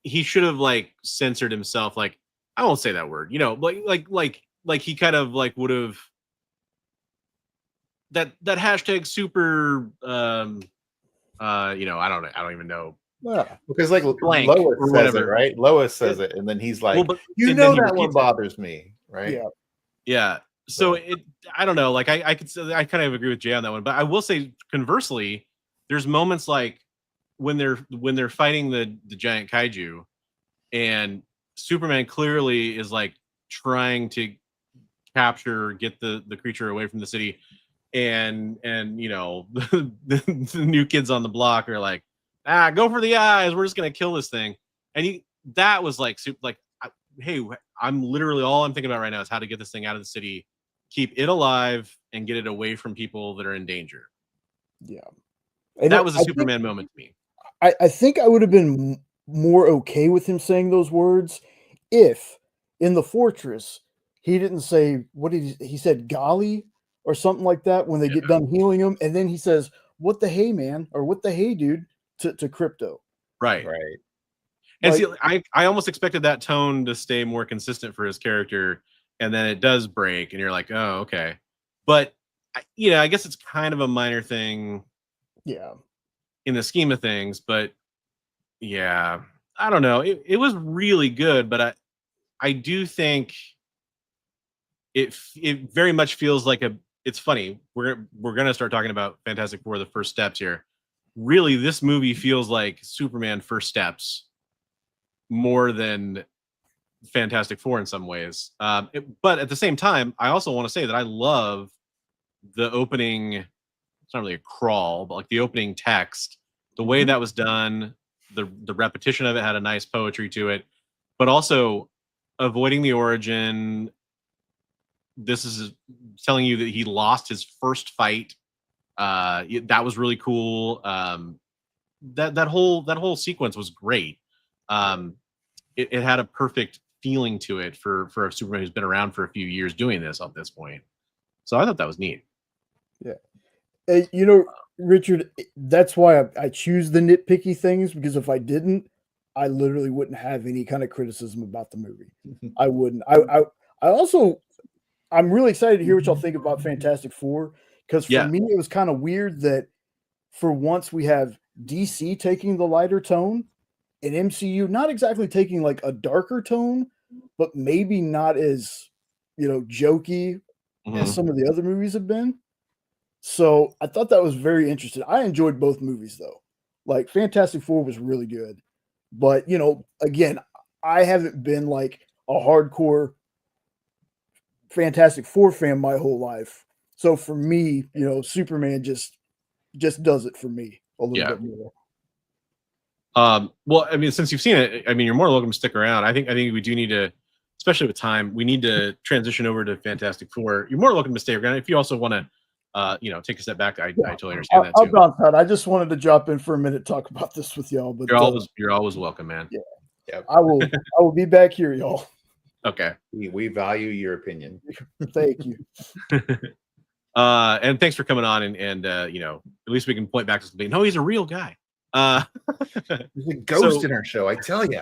he should have like censored himself. Like, I won't say that word, you know, like he kind of like would have that hashtag super you know, I don't even know Yeah. Because like Blank Lois or says whatever. it, right? Lois says it, and then he's like, Well, but "You and know then he that one repeats it. bothers me, right?" Yeah. Yeah. So I don't know. Like I could say I kind of agree with Jay on that one, but I will say conversely, there's moments like when they're fighting the giant kaiju, and Superman clearly is like trying to get the creature away from the city, and you know the new kids on the block are like, go for the eyes, we're just gonna kill this thing, and that was like super like, hey, I'm literally all I'm thinking about right now is how to get this thing out of the city, keep it alive, and get it away from people that are in danger. Yeah. That was a Superman moment to me. I think I would have been more okay with him saying those words if in the fortress he didn't say, what did he said, golly or something like that when they get done healing him, and then he says, what the hey man, or what the hey dude to Crypto. Right. And Like, see, I almost expected that tone to stay more consistent for his character, and then it does break, and you're like, oh, okay. But I guess it's kind of a minor thing, yeah. in the scheme of things. But yeah, I don't know. It was really good, but I do think it very much feels like it's funny. We're gonna start talking about Fantastic Four, the first steps here. Really, this movie feels like Superman first steps more than Fantastic Four in some ways. But at the same time, I also want to say that I love the opening. It's not really a crawl, but like the opening text, the way that was done, the repetition of it had a nice poetry to it, but also avoiding the origin. This is telling you that he lost his first fight. That was really cool. That whole sequence was great. It had a perfect feeling to it for a Superman who's been around for a few years doing this at this point. So I thought that was neat. Yeah. Richard, that's why I choose the nitpicky things, because if I didn't, I literally wouldn't have any kind of criticism about the movie. I wouldn't. I'm really excited to hear what y'all think about Fantastic Four, because for me, it was kind of weird that for once we have DC taking the lighter tone and MCU not exactly taking like a darker tone, but maybe not as, jokey as some of the other movies have been. So I thought that was very interesting. I enjoyed both movies though. Like Fantastic Four was really good. But, again, I haven't been like a hardcore Fantastic Four fan my whole life. So for me, Superman just does it for me a little bit more. Well, I mean, since you've seen it, I mean, you're more welcome to stick around. I think we do need to, especially with time, we need to transition over to Fantastic Four. You're more welcome to stay around if you also want to, take a I totally understand that too. I'll bounce out. I just wanted to drop in for a minute, talk about this with y'all. But you're always welcome, man. Yeah. Yep. I will be back here, y'all. Okay. We value your opinion. Thank you. And thanks for coming on, and at least we can point back to something. No, he's a real guy. There's a ghost in our show, I tell you.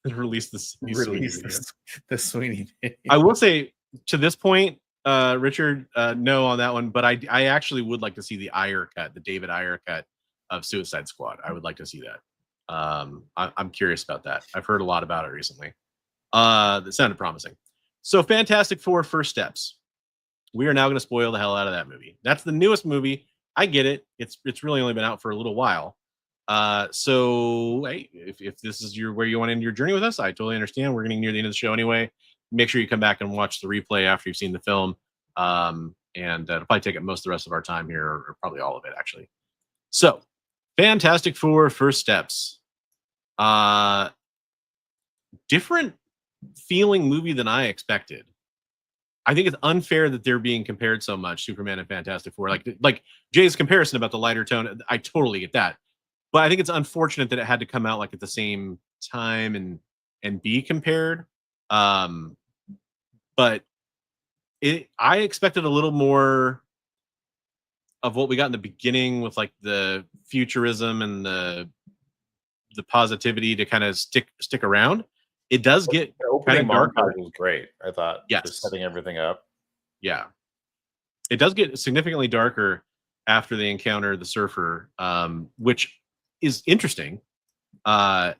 Release the Sweeney. I will say, to this point, Richard, no on that one, but I actually would like to see the David Ayer cut of Suicide Squad. I would like to see that. I'm curious about that. I've heard a lot about it recently. That sounded promising. So Fantastic Four First Steps. We are now going to spoil the hell out of that movie. That's the newest movie. I get it. It's really only been out for a little while. So hey, if this is where you want to end your journey with us, I totally understand. We're getting near the end of the show anyway. Make sure you come back and watch the replay after you've seen the film. And it'll probably take up most of the rest of our time here, or probably all of it, actually. So, Fantastic Four First Steps. Different feeling movie than I expected. I think it's unfair that they're being compared so much, Superman and Fantastic Four. Like Jay's comparison about the lighter tone, I totally get that. But I think it's unfortunate that it had to come out like at the same time and be compared. But I expected a little more of what we got in the beginning with like the futurism and the positivity to kind of stick around. It does get kind of darker. Was great, I thought. Yes, just setting everything up. Yeah, it does get significantly darker. after they encounter the surfer, which is interesting. Can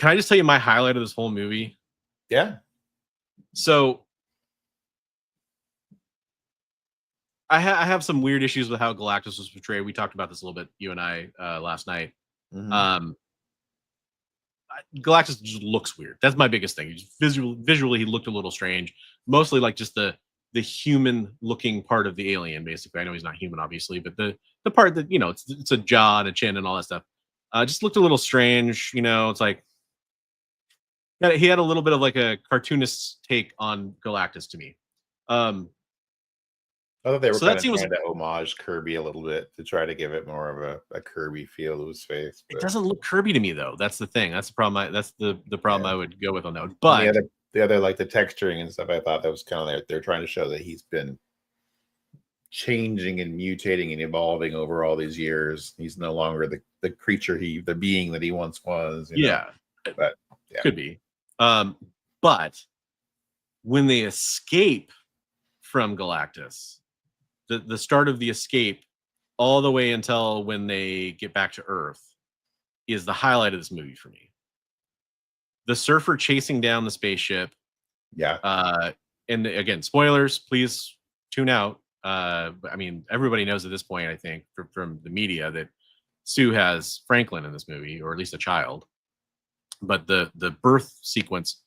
I just tell you my highlight of this whole movie? Yeah. So I have some weird issues with how Galactus was portrayed. We talked about this a little bit, you and I, last night. Mhm. Galactus just looks weird. That's my biggest thing. Visually, he looked a little strange. Mostly like just the human looking part of the alien. Basically, I know he's not human, obviously, but the part that it's a jaw and a chin and all that stuff. Just looked a little strange. It's like he had a little bit of like a cartoonist take on Galactus to me. I thought they were So kind that of scene was. trying to homage Kirby a little bit to try to give it more of a Kirby feel to his face. It But doesn't look Kirby to me though. That's the thing. That's the problem. That's the problem yeah. I would go with on that one. And But the other like the texturing and stuff, I thought that was kind of they're trying to show that he's been changing and mutating and evolving over all these years. He's no longer the creature the being that he once was. yeah, But yeah. could be. But when they escape from Galactus, the start of the escape all the way until when they get back to Earth is the highlight of this movie for me. The surfer chasing down the spaceship. Yeah. And again, spoilers, please tune out. I mean, everybody knows at this point, I think, from the media that Sue has Franklin in this movie, or at least a child. But the birth sequence,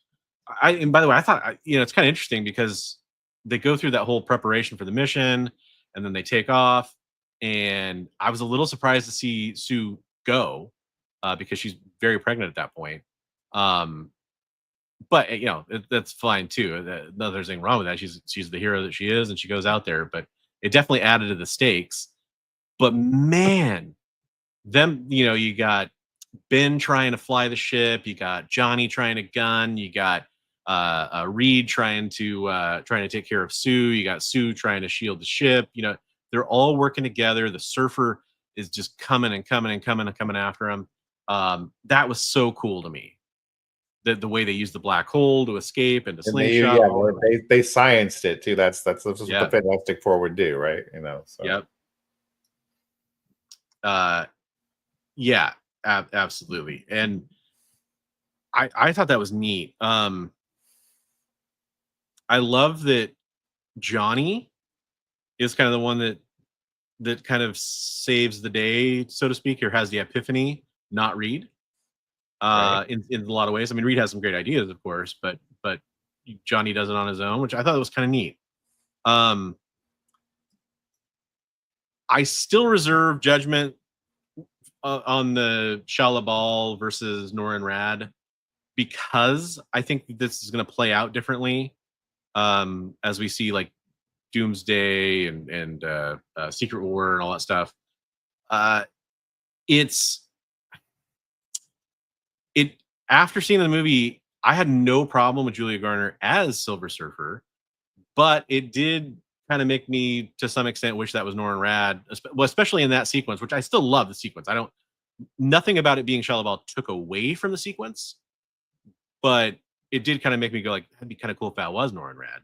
and by the way, I thought it's kind of interesting because they go through that whole preparation for the mission, and then they take off. And I was a little surprised to see Sue go because she's very pregnant at that point. But that's fine too. There's anything wrong with that. She's the hero that she is, and she goes out there. But it definitely added to the stakes. But man, you got Ben trying to fly the ship. You got Johnny trying to gun. You got Reed trying to take care of Sue. You got Sue trying to shield the ship. They're all working together. The surfer is just coming and coming and coming and coming after him. That was so cool to me. The way they use the black hole to escape and to slingshot. They scienced it too. That's what the Fantastic Four would do, right? So. Yep. Yeah, absolutely. And I thought that was neat. I love that Johnny is kind of the one that kind of saves the day, so to speak, or has the epiphany, not Reed. Right. In a lot of ways. I mean, Reed has some great ideas, of course, but Johnny does it on his own, which I thought was kind of neat. I still reserve judgment on the Shala Ball versus Norin Rad because I think this is going to play out differently as we see like Doomsday and Secret War and all that stuff. After seeing the movie, I had no problem with Julia Garner as Silver Surfer, but it did kind of make me, to some extent, wish that was Norin Rad, especially in that sequence, which I still love the sequence. Nothing about it being Shala Ball took away from the sequence, but it did kind of make me go like, that'd be kind of cool if that was Norin Rad.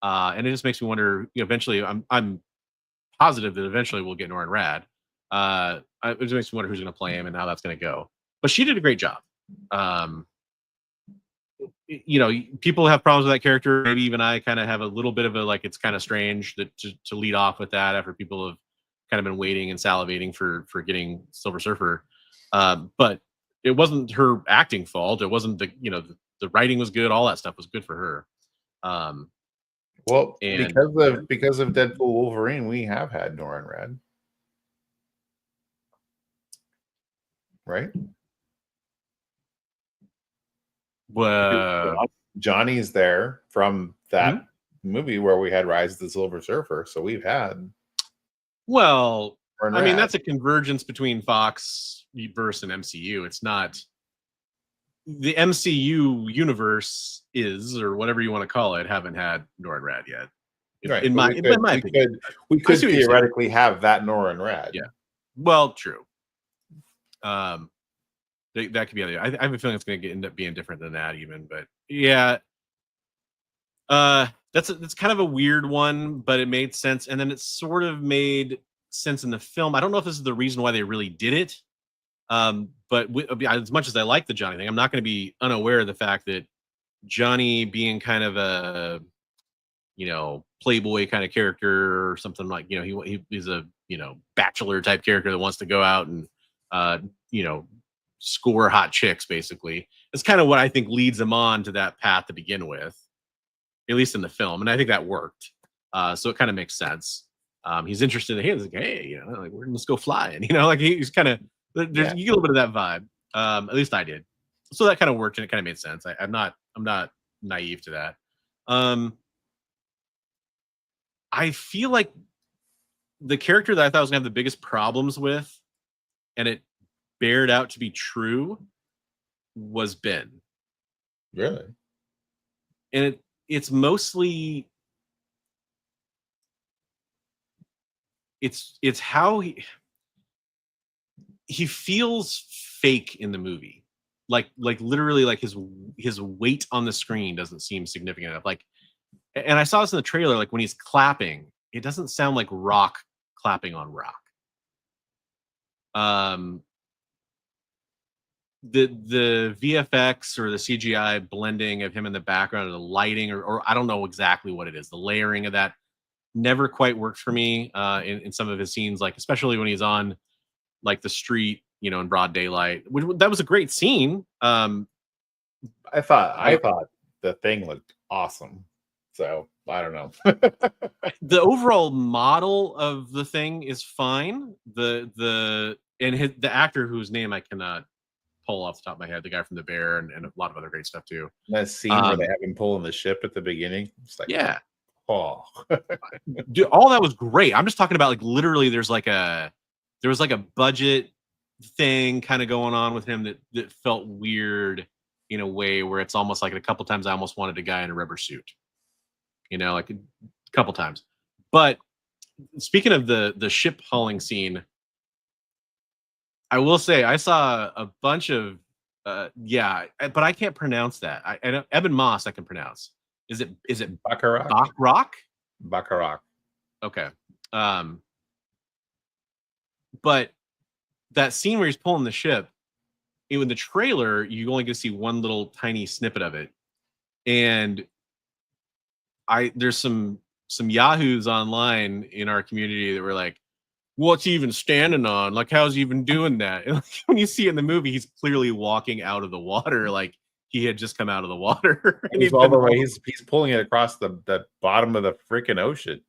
And it just makes me wonder, eventually, I'm positive that eventually we'll get Norin Rad. It just makes me wonder who's going to play him and how that's going to go. But she did a great job. People have problems with that character. Maybe even I kind of have a little bit of it's kind of strange that to lead off with that after people have kind of been waiting and salivating for getting Silver Surfer. But it wasn't her acting fault. It wasn't the writing was good. All that stuff was good for her. Well, because of Deadpool Wolverine, we have had Norin Rad. Right? Well, Johnny's there from that movie where we had Rise of the Silver Surfer, so we've had. Well, I mean, that's a convergence between Fox verse and MCU. It's not the MCU universe or whatever you want to call it. Haven't had Norin Rad yet. Right. In my opinion, we could theoretically have that Norin Rad. Yeah. Well, true. That could be other. I have a feeling it's going to end up being different than that, even. But yeah, That's kind of a weird one, but it made sense, and then it sort of made sense in the film. I don't know if this is the reason why they really did it, but as much as I like the Johnny thing, I'm not going to be unaware of the fact that Johnny being kind of a playboy kind of character or something, like he's a bachelor type character that wants to go out and score hot chicks. Basically, it's kind of what I think leads him on to that path to begin with, at least in the film, and I think that worked. So it kind of makes sense. He's interested in him. He's like, hey, like, let's go flying. Like he's kind of you get a little bit of that vibe. At least I did. So that kind of worked, and it kind of made sense. I'm not naive to that. I feel like the character that I thought was gonna have the biggest problems with, and it bared out to be true, was Ben. Really? And it's mostly it's how he feels fake in the movie. Like literally, like his weight on the screen doesn't seem significant enough. Like, and I saw this in the trailer, like when he's clapping, it doesn't sound like rock clapping on rock. The VFX or the CGI blending of him in the background, or the lighting, or I don't know exactly what it is, the layering of that never quite worked for me in some of his scenes, like especially when he's on like the street, in broad daylight. That was a great scene. I thought the Thing looked awesome. So I don't know. The overall model of the Thing is fine. The actor whose name I cannot pull off the top of my head, the guy from The Bear and a lot of other great stuff too. That scene where they have him pulling the ship at the beginning. It's like, yeah. Oh. Dude, all that was great. I'm just talking about, like, literally there was like a budget thing kind of going on with him that felt weird in a way where it's almost like a couple times I almost wanted a guy in a rubber suit. Like a couple times. But speaking of the ship hauling scene, I will say I saw a bunch of but I can't pronounce that. I know Eben Moss I can pronounce. Is it Baccarat? Baccarat? Baccarat. Okay. But that scene where he's pulling the ship, in the trailer, you only get to see one little tiny snippet of it. And there's some yahoos online in our community that were like, what's he even standing on? Like, how's he even doing that? And when you see it in the movie, he's clearly walking out of the water, like he had just come out of the water. And he's all the way. He's pulling it across the bottom of the freaking ocean.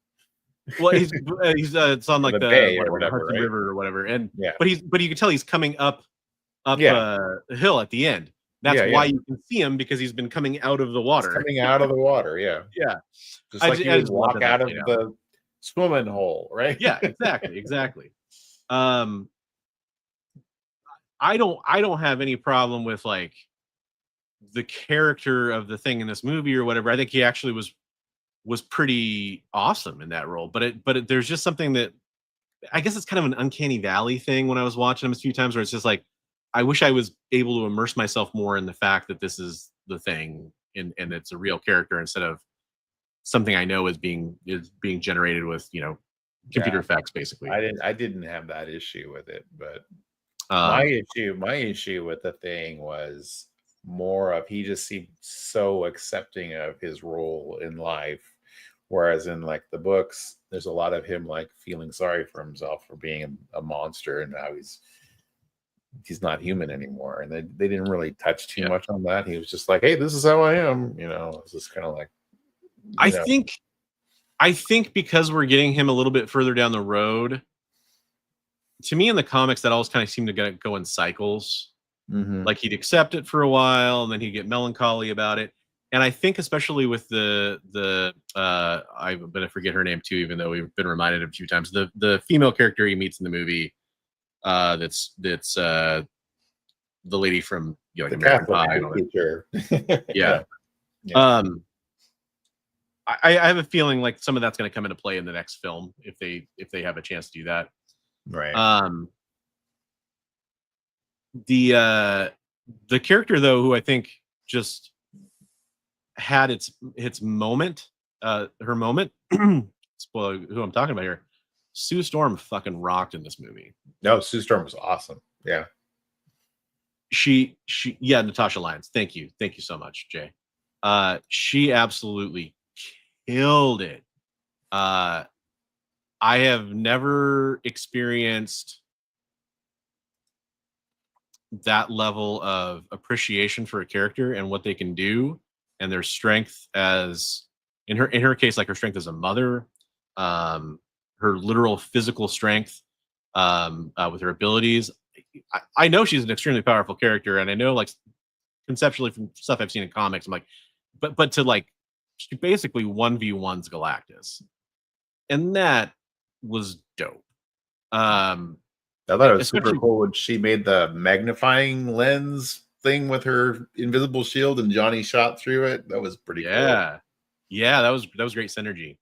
Well, he's it's on like the bay or whatever, whatever, Hudson right? River or whatever. And Yeah. but you can tell he's coming up a hill at the end. That's why you can see him, because he's been coming out of the water. He's coming out of the water, yeah. Yeah. Just like you would walk out of the swimming hole, right? Yeah, exactly. I don't have any problem with like the character of the Thing in this movie or whatever. I think he actually was pretty awesome in that role. But there's just something that I guess it's kind of an uncanny valley thing when I was watching him a few times, where it's just like, I wish I was able to immerse myself more in the fact that this is the Thing and it's a real character, instead of something I know is being generated with computer effects, basically. I didn't have that issue with it, but my issue with the Thing was more of, he just seemed so accepting of his role in life, whereas in like the books, there's a lot of him like feeling sorry for himself for being a monster, and how he's not human anymore. And they didn't really touch too much on that. He was just like, hey, this is how I am. It's just kind of like, I think because we're getting him a little bit further down the road, to me in the comics, that always kind of seemed to go in cycles. Mm-hmm. Like he'd accept it for a while, and then he'd get melancholy about it. And I think especially with the I'm gonna forget her name too, even though we've been reminded a few times, the female character he meets in the movie, that's the lady from like American Pie and all that. Yeah. I have a feeling like some of that's going to come into play in the next film if they have a chance to do that. Right. The character though, who I think just had its moment, her moment. Spoiler who I'm talking about here. Sue Storm fucking rocked in this movie. No, Sue Storm was awesome. Yeah. Yeah, Natasha Lyons. Thank you so much, Jay. She absolutely killed it. I have never experienced that level of appreciation for a character and what they can do, and their strength as in her case, like her strength as a mother, her literal physical strength, with her abilities. I know she's an extremely powerful character, and I know, like, conceptually from stuff I've seen in comics, I'm like, but to, like, she basically 1v1s Galactus, and that was dope. I thought it was super Especially- cool when she made the magnifying lens thing with her invisible shield and Johnny shot through it. That was pretty cool. Yeah, that was great synergy.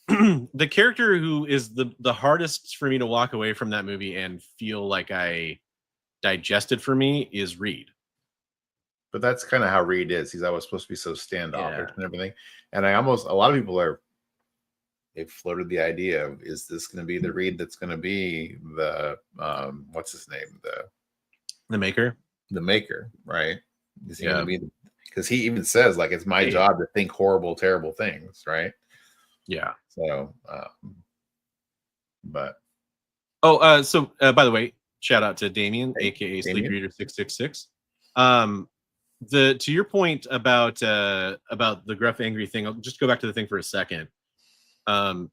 The character who is the hardest for me to walk away from that movie and feel like I digested for me is Reed. But that's kind of how Reed is. He's always supposed to be so standoffish Yeah. and everything. And a lot of people they've floated the idea of, is this going to be the Reed that's going to be the what's his name, The Maker. the Maker, right? Is he Yeah. going to be? Because he even says, like, it's my job to think horrible, terrible things, right? Yeah. So, but So by the way, shout out to Damien, aka Sleep Damien. Reader 666. To your point about the gruff angry thing, I'll just go back to the thing for a second. I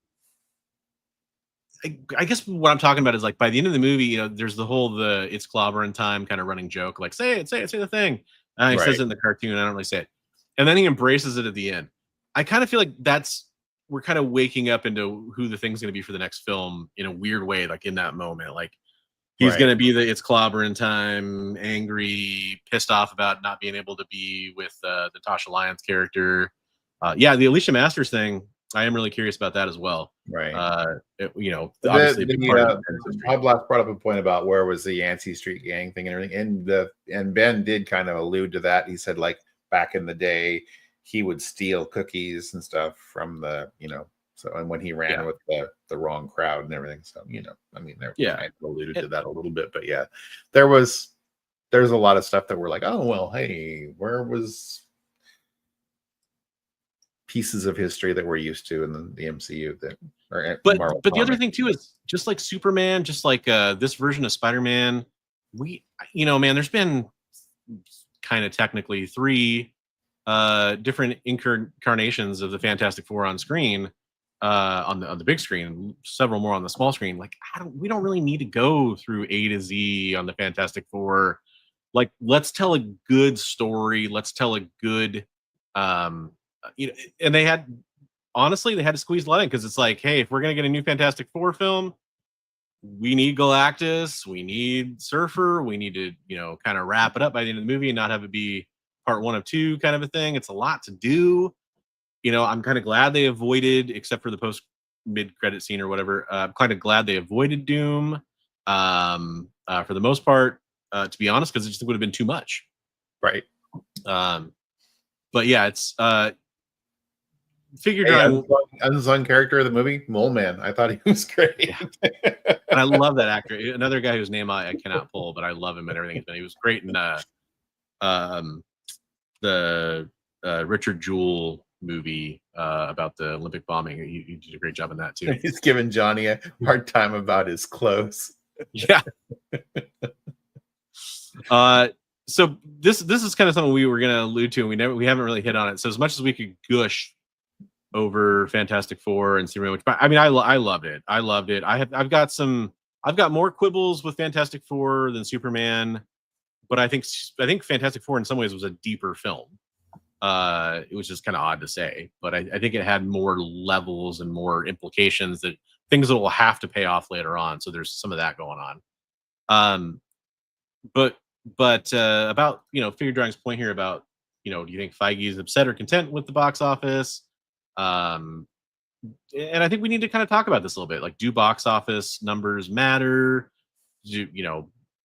guess what I'm talking about is, like, by the end of the movie, there's the whole it's clobbering time kind of running joke, like, say the thing. He says Right. it in the cartoon. I don't really say it, and then he embraces it at the end. I kind of feel like we're kind of waking up into who the thing's going to be for the next film in a weird way, like in that moment, like he's Right. going to be it's clobbering time, angry, pissed off about not being able to be with the Tasha Lyons character. The Alicia Masters thing, I am really curious about that as well. Right. Obviously, a big part of it. High Blast brought up a point about where was the Yancey Street Gang thing and everything, and Ben did kind of allude to that. He said, like, back in the day, he would steal cookies and stuff from so, and when he ran with the wrong crowd and everything. So, I mean, they're kind of alluded to that a little bit, but yeah, there's a lot of stuff that we're like, oh, well, hey, where was pieces of history that we're used to in the MCU but the other thing too is, just like Superman, just like this version of Spider-Man, man, there's been kind of technically 3 different incarnations of the Fantastic Four on screen, on the big screen, and several more on the small screen. Like, we don't really need to go through A to Z on the Fantastic Four. Like, let's tell a good story. Let's tell a good, and they had to squeeze a lot in, because it's like, hey, if we're gonna get a new Fantastic Four film, we need Galactus, we need Surfer, we need to, kind of wrap it up by the end of the movie and not have it be part 1 of 2 kind of a thing. It's a lot to do. I'm kind of glad they avoided, except for the post mid-credit scene or whatever, I'm kind of glad they avoided Doom for the most part, to be honest, because it just would have been too much. Right. But yeah, it's figured unsung character of the movie, Mole Man. I thought he was great. And I love that actor. Another guy whose name I cannot pull, but I love him and everything. He was great in the Richard Jewell movie about the Olympic bombing. He did a great job in that too. He's giving Johnny a hard time about his clothes. Yeah. So this is kind of something we were going to allude to, and we haven't really hit on it. So as much as we could gush over Fantastic Four and Superman, which, I mean, I loved it. I loved it. I've got more quibbles with Fantastic Four than Superman, but I think Fantastic Four in some ways was a deeper film. It was just kind of odd to say, but I think it had more levels and more implications, that things that will have to pay off later on. So there's some of that going on. But about, Figure Drawing's point here about, do you think Feige is upset or content with the box office? And I think we need to kind of talk about this a little bit. Like, do box office numbers matter?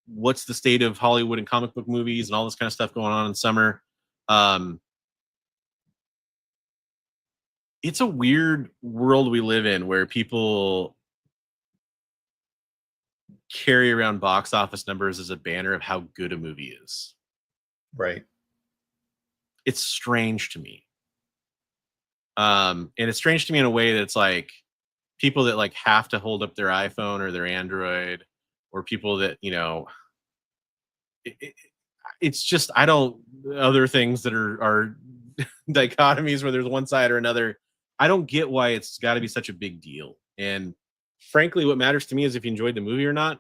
What's the state of Hollywood and comic book movies and all this kind of stuff going on in summer? it's a weird world we live in where people carry around box office numbers as a banner of how good a movie is. Right. It's strange to me. And it's strange to me in a way that it's like people that like have to hold up their iPhone or their Android, or people that, you know, it's just, I don't, other things that are dichotomies where there's one side or another. I don't get why it's got to be such a big deal. And frankly, what matters to me is if you enjoyed the movie or not.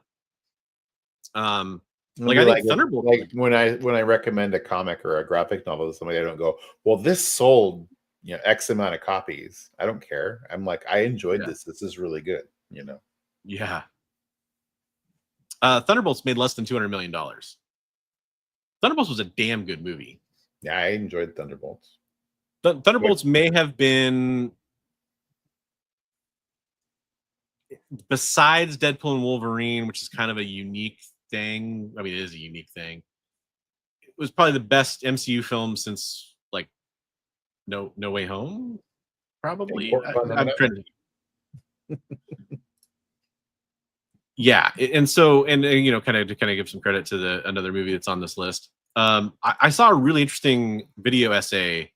Like I think Thunderbolt, like when I recommend a comic or a graphic novel to somebody, I don't go, well, this sold, you know, X amount of copies. I don't care. I'm like, I enjoyed this. This is really good, you know. Yeah. Thunderbolts made less than $200 million. Thunderbolts was a damn good movie. Yeah, I enjoyed Thunderbolts. Thunderbolts may have been, besides Deadpool and Wolverine, which is kind of a unique thing. I mean, it is a unique thing. It was probably the best MCU film since like No Way Home, probably. I'm trying to... Yeah, and so you know, kind of give some credit to another movie that's on this list. I saw a really interesting video essay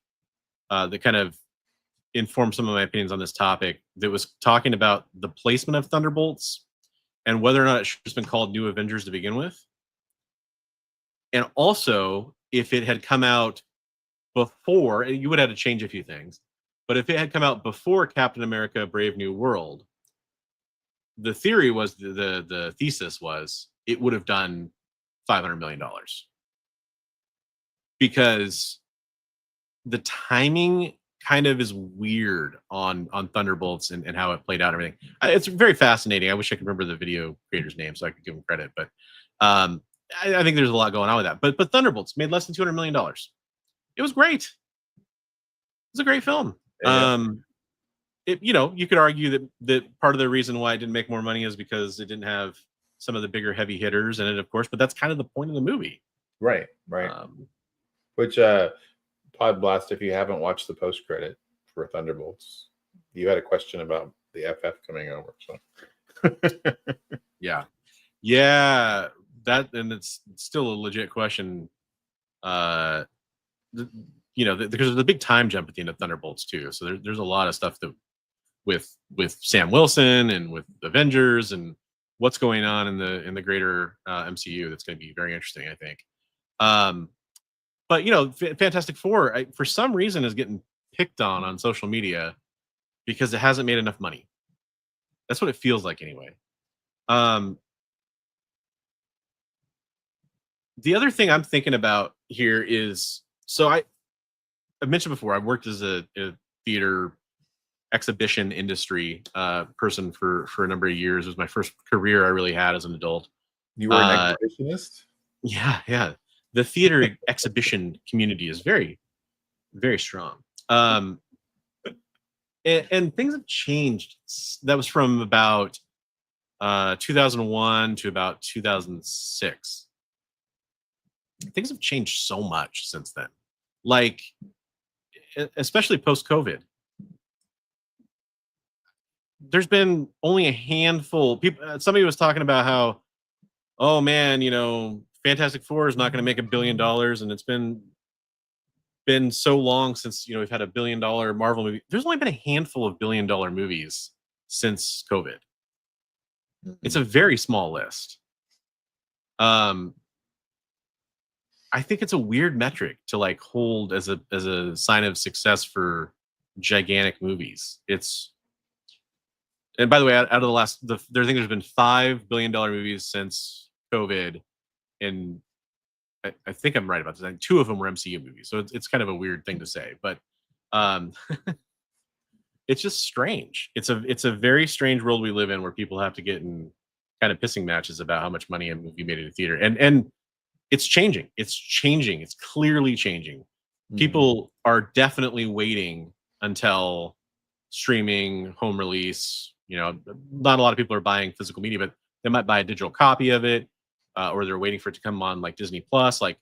that kind of informed some of my opinions on this topic, that was talking about the placement of Thunderbolts and whether or not it should have just been called New Avengers to begin with. And also, if it had come out before, you would have had to change a few things. But if it had come out before Captain America Brave New World, the theory was, the thesis was, it would have done $500 million. Because the timing kind of is weird on Thunderbolts and how it played out and everything. It's very fascinating. I wish I could remember the video creator's name so I could give him credit. But I think there's a lot going on with that. But Thunderbolts made less than $200 million. It was great. It was a great film. Yeah. You know, you could argue that part of the reason why it didn't make more money is because it didn't have some of the bigger heavy hitters in it, of course. But that's kind of the point of the movie. Right. Which Pod Blast, if you haven't watched the post credit for Thunderbolts, you had a question about the FF coming over. So yeah, that, and it's still a legit question. You know, because there's a big time jump at the end of Thunderbolts too. So there's a lot of stuff that with Sam Wilson and with Avengers and what's going on in the greater MCU that's going to be very interesting, I think. But you know, Fantastic Four, for some reason, is getting picked on social media because it hasn't made enough money. That's what it feels like, anyway. The other thing I'm thinking about here is, so I mentioned before, I worked as a theater exhibition industry person for a number of years. It was my first career I really had as an adult. You were an exhibitionist? Yeah. The theater exhibition community is very, very strong. And things have changed. That was from about 2001 to about 2006. Things have changed so much since then. Like, especially post-COVID. There's been only a handful. People. Somebody was talking about how, oh man, you know, Fantastic Four is not going to make $1 billion, and it's been so long since, you know, we've had $1 billion Marvel movie. There's only been a handful of $1 billion movies since COVID. Mm-hmm. It's a very small list. I think it's a weird metric to like hold as a sign of success for gigantic movies. And by the way, out of the last, I think there's been $5 billion movies since COVID. And I think I'm right about this. And 2 of them were MCU movies, so it's kind of a weird thing to say, but it's just strange. It's a very strange world we live in, where people have to get in kind of pissing matches about how much money a movie made in a theater, and it's changing. It's changing. It's clearly changing. Mm-hmm. People are definitely waiting until streaming, home release. You know, not a lot of people are buying physical media, but they might buy a digital copy of it. Or they're waiting for it to come on like Disney Plus. Like,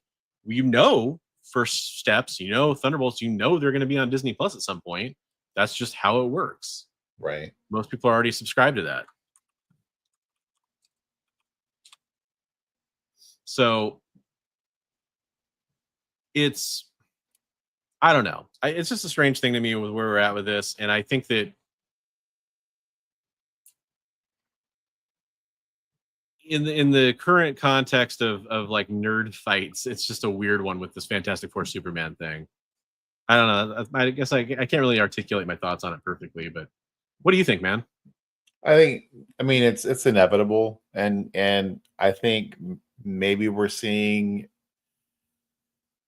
you know, first steps, you know, Thunderbolts, you know, they're going to be on Disney Plus at some point. That's just how it works. Right. Most people are already subscribed to that. So it's, I don't know. It's just a strange thing to me with where we're at with this. And I think that in the current context of like nerd fights, it's just a weird one with this Fantastic Four Superman thing. I don't know. I guess I can't really articulate my thoughts on it perfectly, but what do you think, man? I mean, it's inevitable, and I think maybe we're seeing,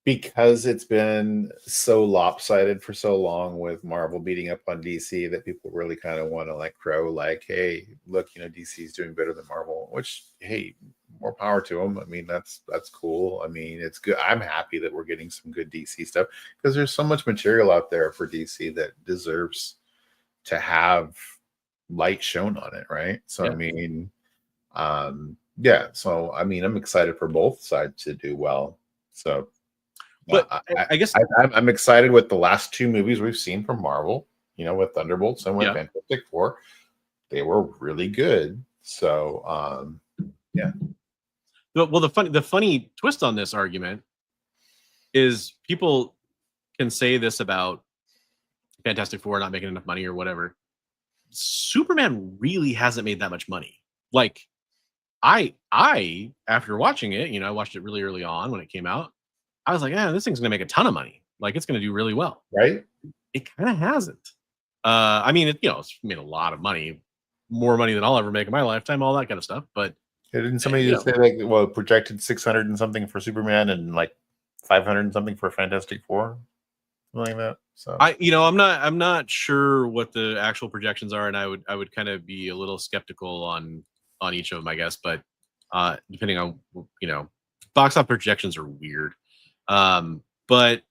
because it's been so lopsided for so long with Marvel beating up on DC, that people really kind of want to like crow like, hey, look, DC is doing better than Marvel, which, hey, more power to them. I mean, that's cool. I mean, it's good. I'm happy that we're getting some good DC stuff, because there's so much material out there for DC that deserves to have light shown on it, right? So Yeah. I mean, so I mean, I'm excited for both sides to do well. So, but I guess I'm excited with the last two movies we've seen from Marvel. With Thunderbolts and with Fantastic Four, they were really good. So, yeah. Well, the funny twist on this argument is people can say this about Fantastic Four not making enough money or whatever. Superman really hasn't made that much money. Like, I after watching it, I watched it really early on when it came out. I was like, this thing's gonna make a ton of money. Like, it's gonna do really well. Right? It kind of hasn't. I mean, it's made a lot of money, more money than I'll ever make in my lifetime, all that kind of stuff. But didn't somebody just say like, well, projected 600 and something for Superman and like 500 and something for Fantastic Four, something like that? So I'm not sure what the actual projections are, and I would kind of be a little skeptical on each of them, I guess. But depending on box office projections are weird. But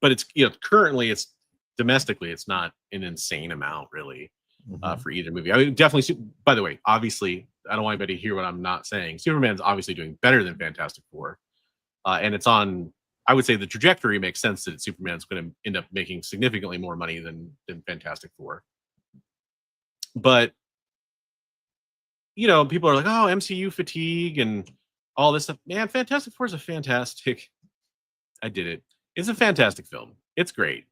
it's currently it's domestically it's not an insane amount really for either movie. I mean, definitely. By the way, obviously, I don't want anybody to hear what I'm not saying. Superman's obviously doing better than Fantastic Four, and it's on. I would say the trajectory makes sense that Superman's going to end up making significantly more money than Fantastic Four. But people are like, oh, MCU fatigue and all this stuff. Man, Fantastic Four is a fantastic. I did it. It's a fantastic film. It's great.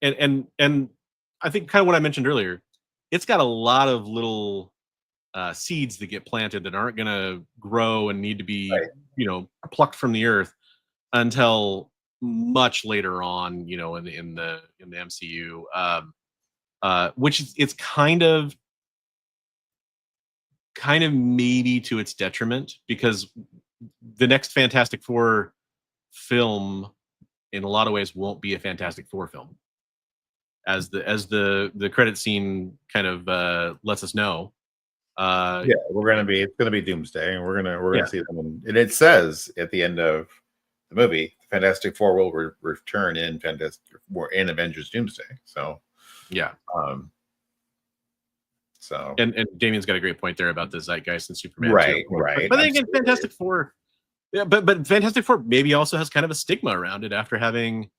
And I think kind of what I mentioned earlier, it's got a lot of little seeds that get planted that aren't going to grow and need to be, plucked from the earth until much later on, in the MCU, which it's kind of maybe to its detriment, because the next Fantastic Four film in a lot of ways won't be a Fantastic Four film, as the credit scene kind of lets us know. It's gonna be Doomsday, and we're gonna see them, and it says at the end of the movie, Fantastic Four will return in Avengers Doomsday. So and Damien's got a great point there about the zeitgeist and Superman, right? But then again, Fantastic Four, but Fantastic Four maybe also has kind of a stigma around it after having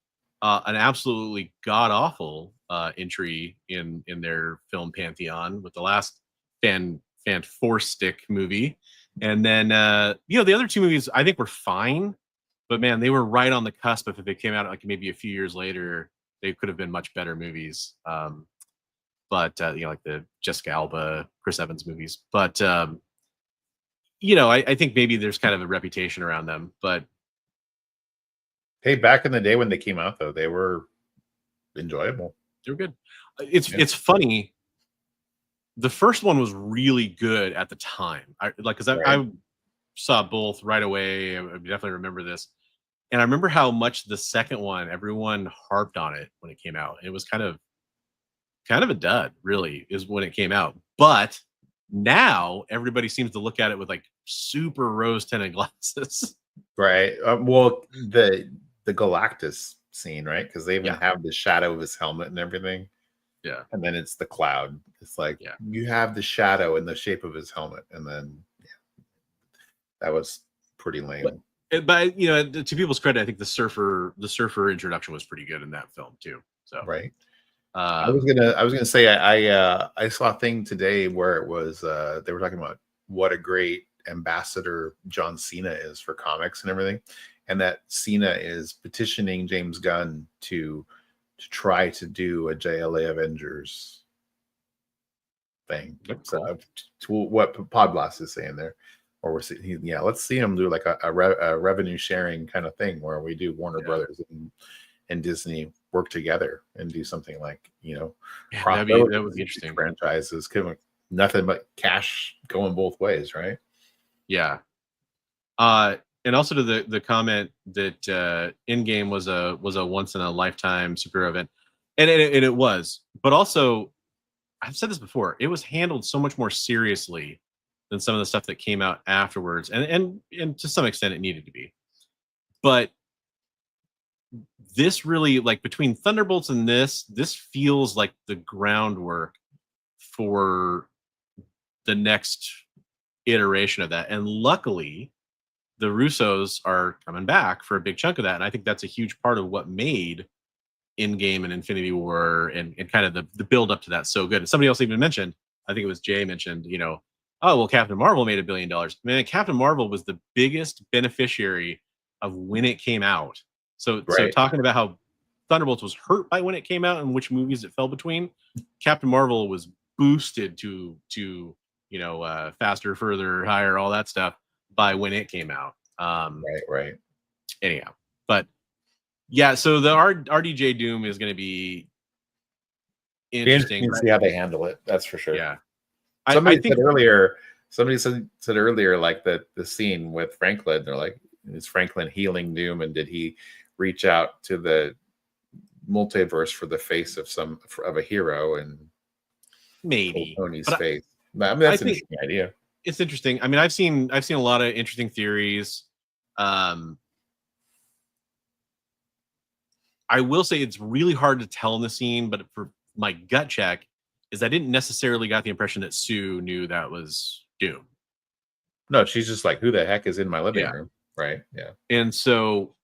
an absolutely god awful entry in their film pantheon with the last Fan Four Stick movie, and then the other two movies I think were fine. But man, they were right on the cusp. If they came out like maybe a few years later, they could have been much better movies. But like the Jessica Alba, Chris Evans movies. But I think maybe there's kind of a reputation around them. But hey, back in the day when they came out, though, they were enjoyable. They were good. It's funny. The first one was really good at the time. I saw both right away. I definitely remember this. And I remember how much the second one, everyone harped on it when it came out. It was kind of a dud, really, is when it came out. But now everybody seems to look at it with like super rose-tinted glasses. Right. Well, the Galactus scene, right? Because they even have the shadow of his helmet and everything. Yeah. And then it's the cloud. It's like you have the shadow in the shape of his helmet, and then that was pretty lame. But to people's credit, I think the surfer introduction was pretty good in that film too. So right. I was gonna say I saw a thing today where it was they were talking about what a great ambassador John Cena is for comics and everything, and that Cena is petitioning James Gunn to try to do a JLA Avengers thing. That's So cool. to what Podblast is saying there, or we're seeing, yeah, let's see him do like a revenue sharing kind of thing where we do Warner Yeah. Brothers and Disney work together and do something like, Yeah, cross that over would be these interesting. franchises, nothing but cash going both ways, right? Yeah. And also to the comment that Endgame was a once in a lifetime superhero event, and it was, but also I've said this before, it was handled so much more seriously than some of the stuff that came out afterwards, and to some extent it needed to be. But this really, like, between Thunderbolts and this feels like the groundwork for the next iteration of that. And luckily, the Russos are coming back for a big chunk of that. And I think that's a huge part of what made Endgame and Infinity War and kind of the build up to that so good. And somebody else even mentioned, I think it was Jay mentioned, oh, well, Captain Marvel made $1 billion. Man, Captain Marvel was the biggest beneficiary of when it came out. So talking about how Thunderbolts was hurt by when it came out and which movies it fell between, Captain Marvel was boosted to faster, further, higher, all that stuff by when it came out. Right. Anyhow, but yeah, so the RDJ Doom is going to be interesting. To see how they handle it. That's for sure. Yeah. Somebody said earlier, like the scene with Franklin, they're like, is Franklin healing Doom, and did he reach out to the multiverse for the face of a hero and maybe Tony's face? I mean, that's an interesting idea. It's interesting. I mean, I've seen a lot of interesting theories. I will say it's really hard to tell in the scene, but for my gut check is I didn't necessarily got the impression that Sue knew that was Doom. No, she's just like, who the heck is in my living room? Right. Yeah. And so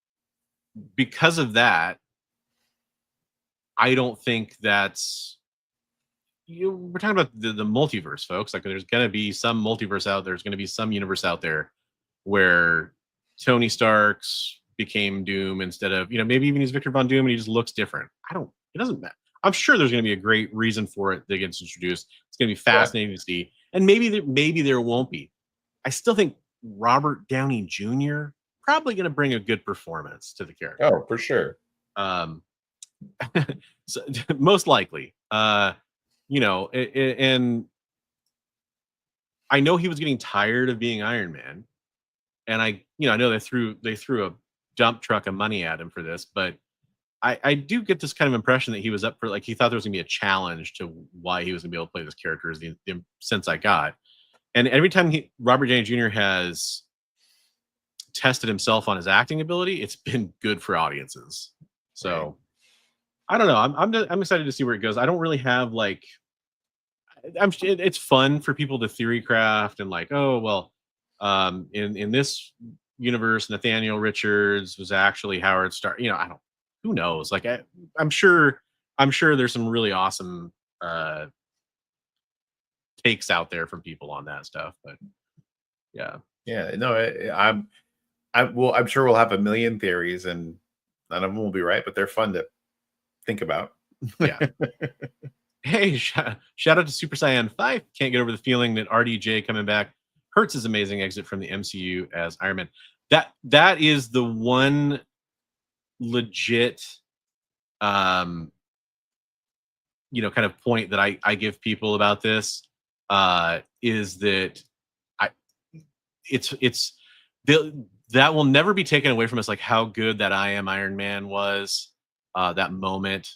because of that, I don't think that's, we're talking about the multiverse, folks. Like, there's going to be some multiverse out there. There's going to be some universe out there where Tony Stark's became Doom instead of, maybe even he's Victor Von Doom and he just looks different. It doesn't matter. I'm sure there's going to be a great reason for it that gets introduced. It's going to be fascinating to see. And maybe there won't be. I still think Robert Downey Jr. probably going to bring a good performance to the character. Oh, for sure. So, most likely. And I know he was getting tired of being Iron Man, and I know they threw a dump truck of money at him for this, but I do get this kind of impression that he was up for, like, he thought there was gonna be a challenge to why he was gonna be able to play this character, is the sense I got. And every time Robert Downey Jr. has tested himself on his acting ability, it's been good for audiences. So right. I don't know. I'm excited to see where it goes. I don't really have it's fun for people to theory craft and like, oh well, in this universe, Nathaniel Richards was actually Howard Stark. Who knows? Like, I'm sure there's some really awesome takes out there from people on that stuff. But yeah. No, I'm sure we'll have a million theories, and none of them will be right, but they're fun to think about. Yeah. Hey, shout out to Super Saiyan 5. Can't get over the feeling that RDJ coming back hurts his amazing exit from the MCU as Iron Man. That is the one legit kind of point that I give people about this, is that that will never be taken away from us, like how good that I Am Iron Man was, that moment,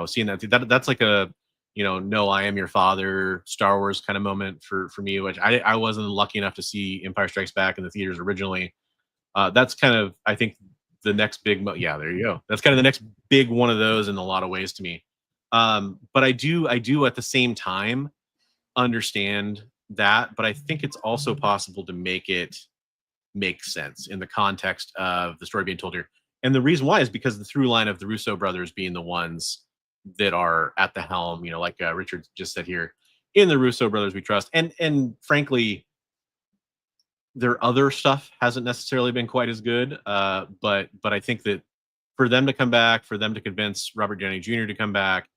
seeing that's like a no, I am your father Star Wars kind of moment for me, which I wasn't lucky enough to see Empire Strikes Back in the theaters originally. That's kind of, I think, the next big there you go. That's kind of the next big one of those in a lot of ways to me. But I do at the same time understand that, but I think it's also possible to make it make sense in the context of the story being told here. And the reason why is because the through line of the Russo brothers being the ones that are at the helm, like Richard just said here, in the Russo brothers we trust. And frankly, their other stuff hasn't necessarily been quite as good. But I think that for them to come back, for them to convince Robert Downey Jr. to come back,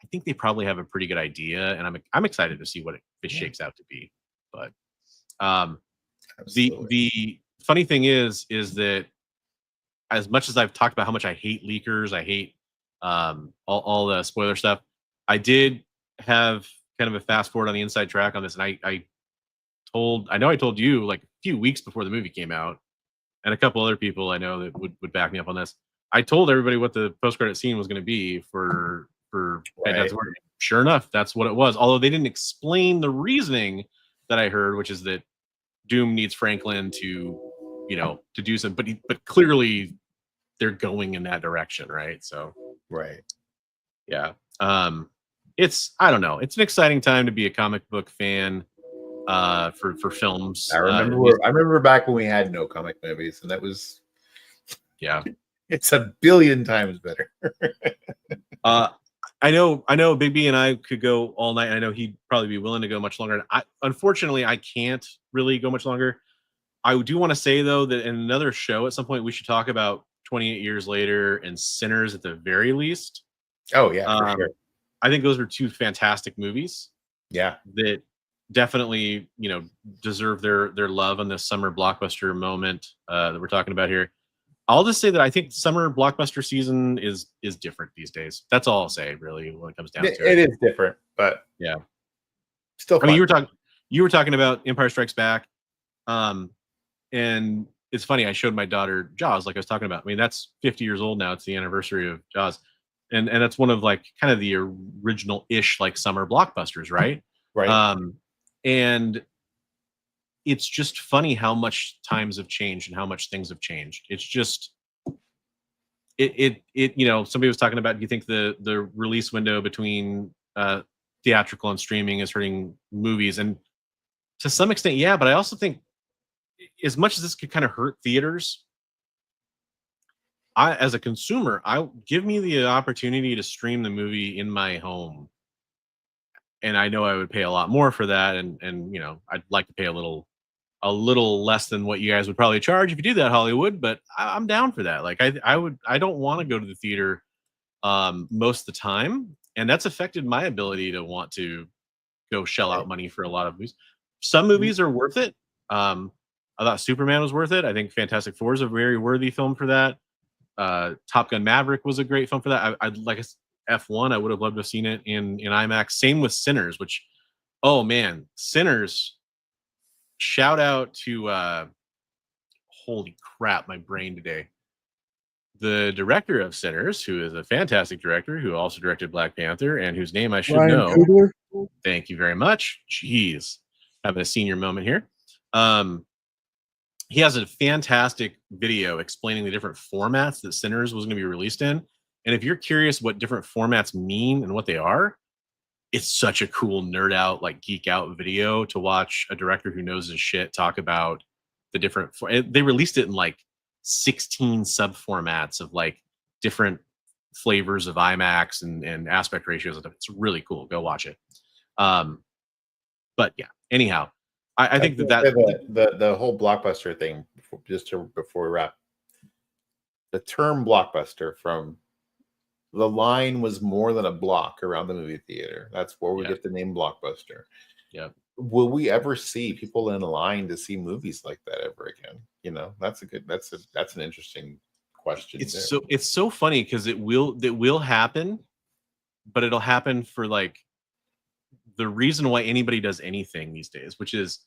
I think they probably have a pretty good idea, and I'm excited to see what it shakes out to be. But the funny thing is that as much as I've talked about how much I hate leakers, I hate all the spoiler stuff, I did have kind of a fast forward on the inside track on this, and I told you like a few weeks before the movie came out, and a couple other people I know that would back me up on this. I told everybody what the post-credit scene was going to be for Fantastic Four. Sure enough, that's what it was. Although they didn't explain the reasoning that I heard, which is that Doom needs Franklin to do something, but clearly they're going in that direction, right? So, right, yeah. I don't know. It's an exciting time to be a comic book fan for films. I remember back when we had no comic movies, and that was it's a billion times better. I know Bigby and I could go all night. I know he'd probably be willing to go much longer. Unfortunately, I can't really go much longer. I do want to say, though, that in another show at some point, we should talk about 28 Years Later and Sinners at the very least. Oh, yeah, for sure. I think those are two fantastic movies. Yeah. That definitely, deserve their love on this summer blockbuster moment that we're talking about here. I'll just say that I think summer blockbuster season is different these days. That's all I'll say, really, when it comes down to it. It is different, but yeah, still fun. I mean, you were talking about Empire Strikes Back, and it's funny. I showed my daughter Jaws, like I was talking about. I mean, that's 50 years old now. It's the anniversary of Jaws, and that's one of like kind of the original-ish like summer blockbusters, right? Right. And it's just funny how much times have changed and how much things have changed. It's just somebody was talking about, do you think the release window between theatrical and streaming is hurting movies? And to some extent, yeah, but I also think as much as this could kind of hurt theaters, as a consumer, give me the opportunity to stream the movie in my home. And I know I would pay a lot more for that, and I'd like to pay a little less than what you guys would probably charge if you do that, Hollywood. But I'm down for that. Like I don't want to go to the theater most of the time, and that's affected my ability to want to go shell out money for a lot of movies. Some movies are worth it. I thought Superman was worth it. I think Fantastic Four is a very worthy film for that. Top Gun Maverick was a great film for that. I like F1. I would have loved to have seen it in IMAX. Same with Sinners, which, oh man, Sinners. Shout out to holy crap, my brain today. The director of Sinners, who is a fantastic director, who also directed Black Panther, and whose name I should Ryan know. Coogler? Thank you very much. Jeez, having a senior moment here. He has a fantastic video explaining the different formats that Sinners was going to be released in. And if you're curious what different formats mean and what they are, it's such a cool nerd out, like geek out video to watch a director who knows his shit talk about the different. They released it in like 16 sub formats of like different flavors of IMAX and aspect ratios. It's really cool. Go watch it. But yeah, anyhow, I think the whole blockbuster thing, before we wrap, the term blockbuster, from the line was more than a block around the movie theater. That's where we get the name Blockbuster. Yeah. Will we ever see people in line to see movies like that ever again? That's an interesting question. It's so funny because it will happen, but it'll happen for like the reason why anybody does anything these days, which is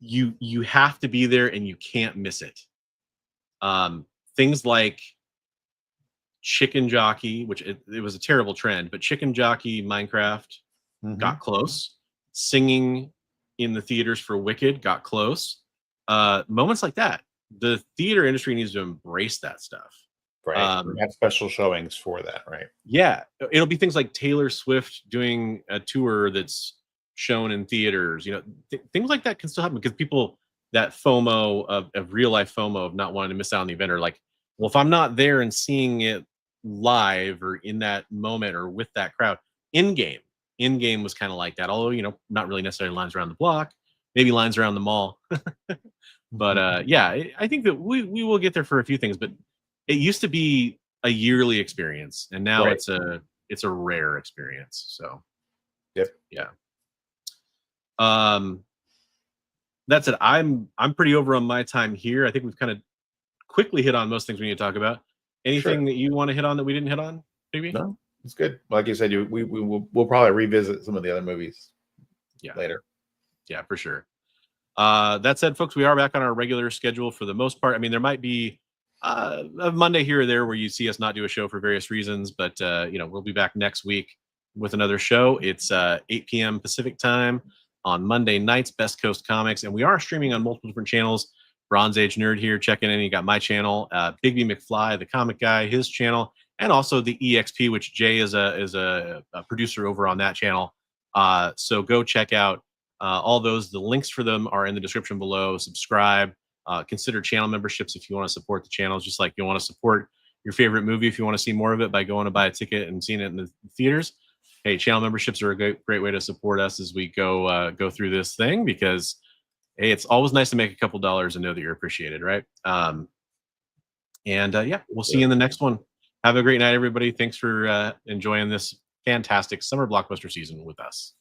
you have to be there and you can't miss it. Things like Chicken Jockey, which it was a terrible trend, but Chicken Jockey Minecraft got close. Singing in the theaters for Wicked got close. Moments like that, the theater industry needs to embrace that stuff. Right. Have special showings for that, right? Yeah. It'll be things like Taylor Swift doing a tour that's shown in theaters. Things like that can still happen because people, that FOMO of real life FOMO of not wanting to miss out on the event, are like, well, if I'm not there and seeing it live or in that moment or with that crowd. In game was kind of like that, although, you know, not really necessarily lines around the block, maybe lines around the mall. But yeah, I think that we will get there for a few things, but it used to be a yearly experience, and now Right. it's a rare experience. So Yep. yeah. That's it. I'm pretty over on my time here. I think we've kind of quickly hit on most things we need to talk about. Anything that you want to hit on that we didn't hit on, maybe? No, it's good. Like you said, we'll probably revisit some of the other movies later. Yeah, for sure. That said, folks, we are back on our regular schedule for the most part. I mean, there might be a Monday here or there where you see us not do a show for various reasons, but you know, we'll be back next week with another show. It's 8 p.m. Pacific time on Monday nights, Best Coast Comics, and we are streaming on multiple different channels. Bronze Age Nerd here checking in. You got my channel, Bigby McFly, the comic guy, his channel, and also the EXP, which Jay is a producer over on that channel. So go check out all those. The links for them are in the description below. Subscribe. Consider channel memberships if you want to support the channels, just like you want to support your favorite movie if you want to see more of it by going to buy a ticket and seeing it in the theaters. Hey, channel memberships are a great way to support us as we go through this thing, because hey, it's always nice to make a couple dollars and know that you're appreciated, right? Yeah, we'll see you in the next one. Have a great night, everybody. Thanks for enjoying this fantastic summer blockbuster season with us.